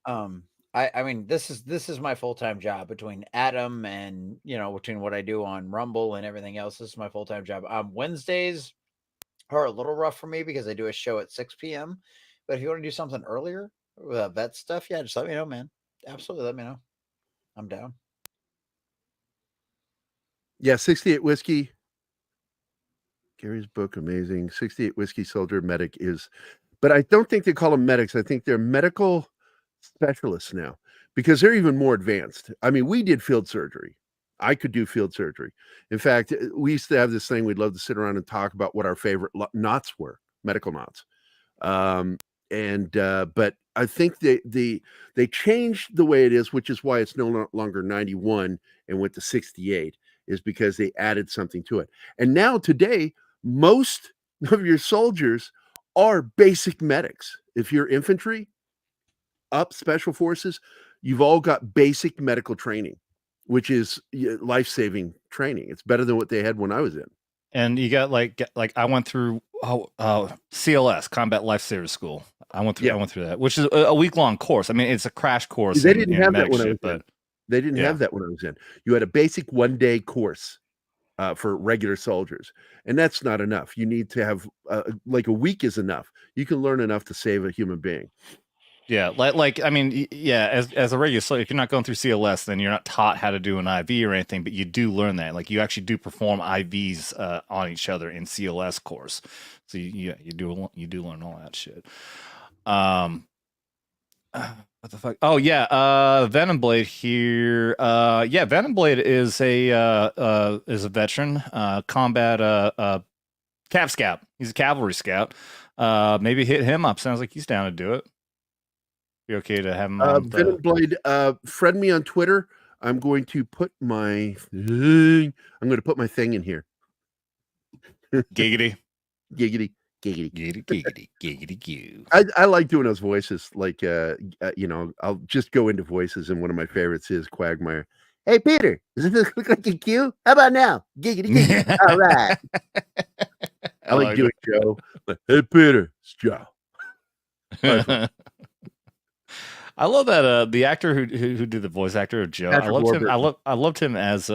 I mean this is my full-time job between Adam and between what I do on Rumble and everything else. This is my full-time job. Wednesdays are a little rough for me because I do a show at 6 p.m. But if you want to do something earlier with vet stuff, yeah, just let me know, man. Absolutely, let me know. I'm down. Yeah, 68 Whiskey. Gary's book, amazing. 68 Whiskey Soldier Medic is, but I don't think they call them medics. I think they're medical specialists now because they're even more advanced. I mean, we did field surgery. I could do field surgery. In fact, we used to have this thing. We'd love to sit around and talk about what our favorite knots were, medical knots. But I think they changed the way it is, which is why it's no longer 91 and went to 68, is because they added something to it. And now today, most of your soldiers are basic medics. If you're infantry, up special forces, you've all got basic medical training, which is life-saving training. It's better than what they had when I was in. And you got like I went through CLS, Combat Lifesaver School. I went through that, which is a week-long course. I mean, it's a crash course. They didn't have that when I was in. They didn't have that when I was in. You had a basic one-day course for regular soldiers, and that's not enough. You need to have like a week is enough. You can learn enough to save a human being. Yeah, like I mean, yeah, as a regular soldier, if you're not going through CLS, then you're not taught how to do an IV or anything, but you do learn that. Like you actually do perform IVs on each other in CLS course. So you do learn all that shit. What the fuck? Oh yeah, Venom Blade here. Yeah, Venom Blade is a veteran, combat cav scout. He's a cavalry scout. Maybe hit him up. Sounds like he's down to do it. Be okay to have him on. Venom Blade, friend me on Twitter. I'm going to put my thing in here. Giggity. Giggity. Giggity. I like doing those voices. Like, I'll just go into voices, and one of my favorites is Quagmire. Hey, Peter, does this look like a Q? How about now? Giggity. All right. I like doing Joe. Hey, Peter, it's Joe. I love that the actor who did the voice actor of Joe. Patrick I loved Warburton. him. I loved him as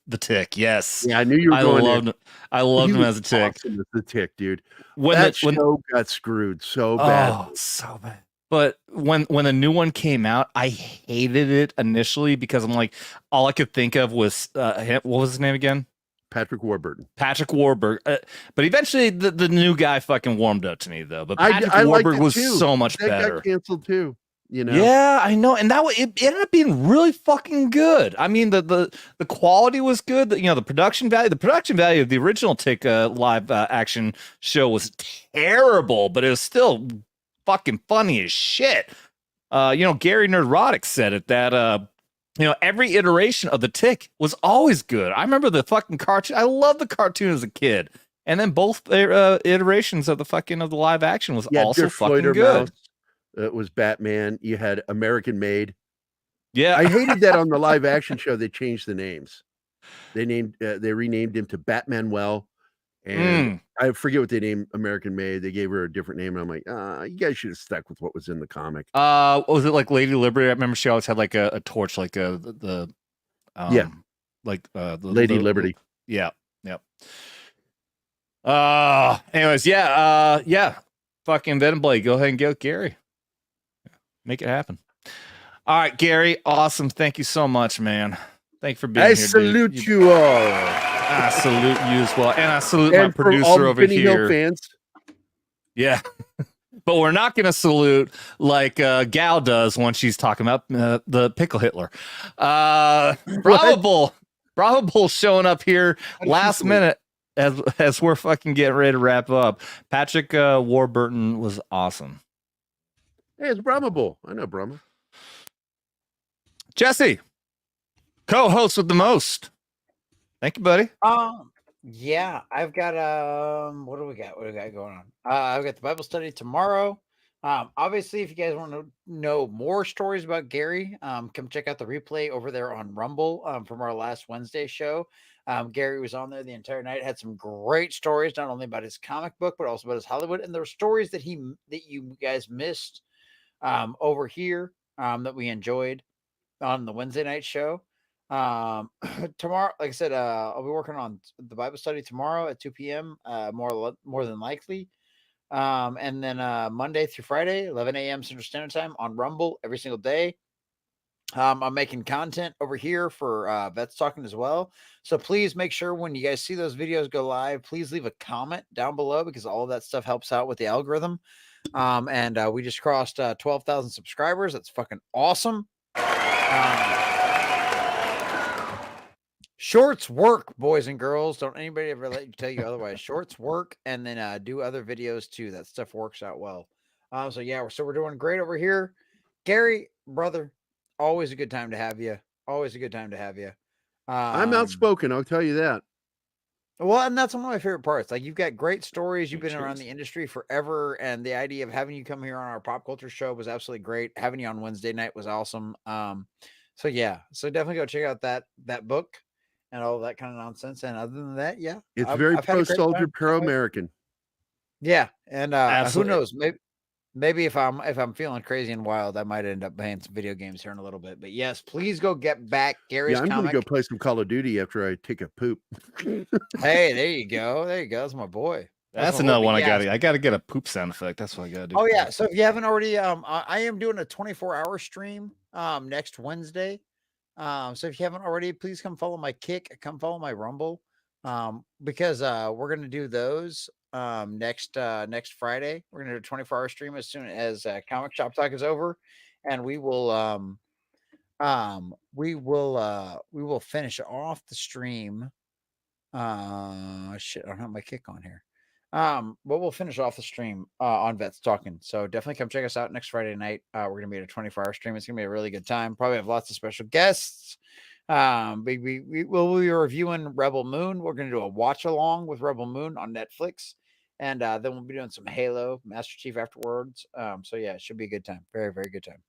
the Tick. Yes. Yeah, I knew you were going there. I loved He him was as a Tick. awesome as the Tick, dude. When that show got screwed so bad. Oh, so bad. But when the new one came out, I hated it initially because I'm like, all I could think of was what was his name again? Patrick Warburton. Patrick Warburton. But eventually, the new guy fucking warmed up to me though. But Patrick Warburton was so much that better. Got canceled too. You know? Yeah, I know, and it ended up being really fucking good. I mean, the quality was good. The production value of the original Tick live action show was terrible, but it was still fucking funny as shit. Gary Nerdrotic said it that every iteration of the Tick was always good. I remember the fucking cartoon. I loved the cartoon as a kid, and then both iterations of the live action was also fucking good. Mouse. It was Batman. You had American Made. Yeah, I hated that on the live action show. They changed the names. They renamed him to Batmanuel, and I forget what they named American Made. They gave her a different name, and I'm like, you guys should have stuck with what was in the comic. Was it like Lady Liberty? I remember she always had like a torch, like Lady Liberty. Yeah. Anyways, yeah. Fucking Venom Blade. Go ahead and get Gary. Make it happen. All right, Gary. Awesome. Thank you so much, man. Thank you for being here. I salute you all. I salute you as well. And I salute my producer all over Benny here. Hill fans. Yeah. But we're not going to salute like Gal does when she's talking about the Pickle Hitler. Probable showing up here last minute as we're fucking getting ready to wrap up. Patrick Warburton was awesome. Hey, it's Brahma. I know Brahma. Jesse, co-host with the most. Thank you, buddy. Yeah, I've got what do we got going on? I've got the Bible study tomorrow. Obviously, if you guys want to know more stories about Gary, come check out the replay over there on Rumble from our last Wednesday show. Gary was on there the entire night, had some great stories, not only about his comic book, but also about his Hollywood. And there were stories that you guys missed over here that we enjoyed on the Wednesday night show. Tomorrow, like I said, I'll be working on the Bible study tomorrow at 2 p.m. More than likely. And then Monday through Friday, 11 a.m. Central Standard Time on Rumble every single day. I'm making content over here for Vets Talking as well. So please make sure when you guys see those videos go live, please leave a comment down below because all of that stuff helps out with the algorithm. And we just crossed 12,000 subscribers. That's fucking awesome. Shorts work, boys and girls. Don't anybody ever let you tell you otherwise. Shorts work, and then do other videos too. That stuff works out well. So we're doing great over here. Gary, brother, always a good time to have you. Always a good time to have you. I'm outspoken, I'll tell you that. Well, and that's one of my favorite parts. Like, you've got great stories. You've been around the industry forever, and the idea of having you come here on our pop culture show was absolutely great. Having you on Wednesday night was awesome. So definitely go check out that book and all that kind of nonsense. And other than that, yeah, it's very pro soldier, pro American. Yeah, and who knows? Maybe if I'm feeling crazy and wild, I might end up playing some video games here in a little bit. But yes, please go get back Gary's I'm comic. gonna go play some Call of Duty after I take a poop. Hey, there you go. That's my boy. That's another one. I gotta get a poop sound effect. That's what I gotta do. Oh yeah. So if you haven't already, I am doing a 24-hour stream next Wednesday. So if you haven't already, please come follow my Kick, come follow my Rumble. Because we're gonna do those next Friday. We're gonna do a 24-hour stream as soon as Comic Shop Talk is over, and we will finish off the stream. Shit, I don't have my Kick on here. But we'll finish off the stream on Vets Talking. So definitely come check us out next Friday night. We're gonna be at a 24-hour stream. It's gonna be a really good time. Probably have lots of special guests. We'll be reviewing Rebel Moon. We're gonna do a watch along with Rebel Moon on Netflix, and then we'll be doing some Halo Master Chief afterwards. So yeah, it should be a good time. Very, very good time.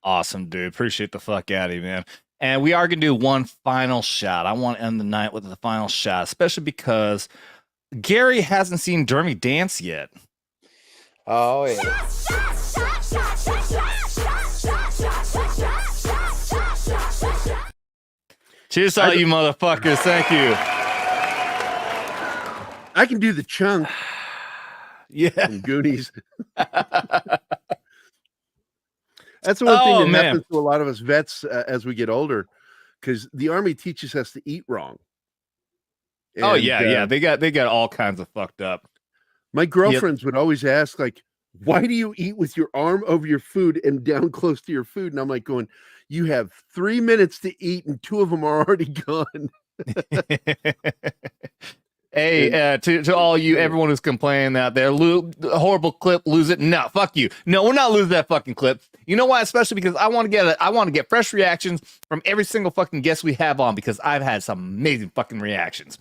Awesome, dude. Appreciate the fuck out of you, man. And we are gonna do one final shot. I want to end the night with the final shot, especially because Gerry hasn't seen Dermy dance yet. Oh yeah. Cheers to all you motherfuckers. Thank you. I can do the chunk. Yeah. From Goonies. That's the one thing that happens to a lot of us vets as we get older, because the Army teaches us to eat wrong. And, oh yeah. They got all kinds of fucked up. My girlfriends would always ask, like, why do you eat with your arm over your food and down close to your food? And I'm like going, you have 3 minutes to eat and 2 of them are already gone. Hey, to all you, everyone who's complaining out there, horrible clip, lose it. No, fuck you. No, we're not losing that fucking clip. You know why? Especially because I want to get fresh reactions from every single fucking guest we have on, because I've had some amazing fucking reactions.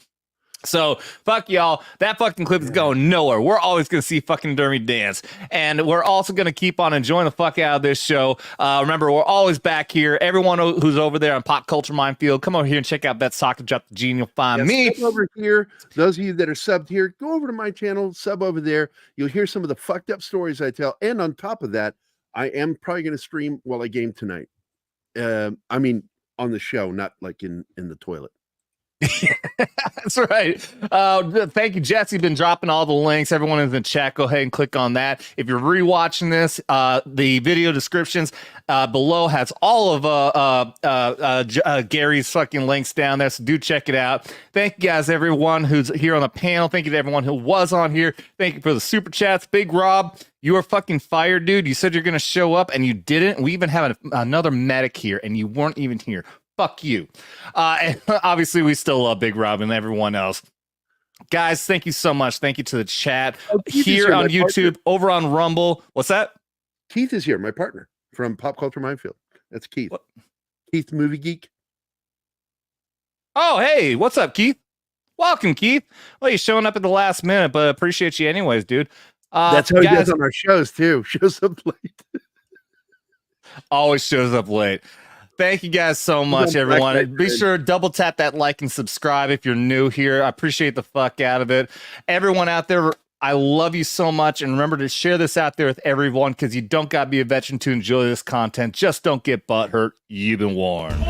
So fuck y'all. That fucking clip is going nowhere. We're always gonna see fucking Dermy dance, and we're also gonna keep on enjoying the fuck out of this show. Remember, we're always back here. Everyone who's over there on Pop Culture Minefield, come over here and check out Bet's Talk to Drop the G, and you'll find me over here. Those of you that are subbed here, go over to my channel, sub over there. You'll hear some of the fucked up stories I tell, and on top of that, I am probably gonna stream while I game tonight. I mean, on the show, not like in the toilet. That's right. Thank you, Jesse. Been dropping all the links. Everyone in the chat, go ahead and click on that. If you're rewatching this, the video descriptions below has all of Gary's fucking links down there, so do check it out. Thank you guys, everyone who's here on the panel. Thank you to everyone who was on here. Thank you for the super chats. Big Rob, you are fucking fired, dude. You said you're gonna show up and you didn't. We even have another medic here and you weren't even here. Fuck you. And obviously, we still love Big Rob and everyone else. Guys, thank you so much. Thank you to the chat here on YouTube, over on Rumble. What's that? Keith is here, my partner from Pop Culture Minefield. That's Keith. What? Keith, movie geek. Oh, hey, what's up, Keith? Welcome, Keith. Well, you're showing up at the last minute, but appreciate you anyways, dude. That's how he does on our shows, too. Shows up late. Always shows up late. Thank you guys so much, everyone. Be sure to double tap that like and subscribe if you're new here. I appreciate the fuck out of it. Everyone out there, I love you so much. And remember to share this out there with everyone, because you don't got to be a veteran to enjoy this content. Just don't get butthurt. You've been warned.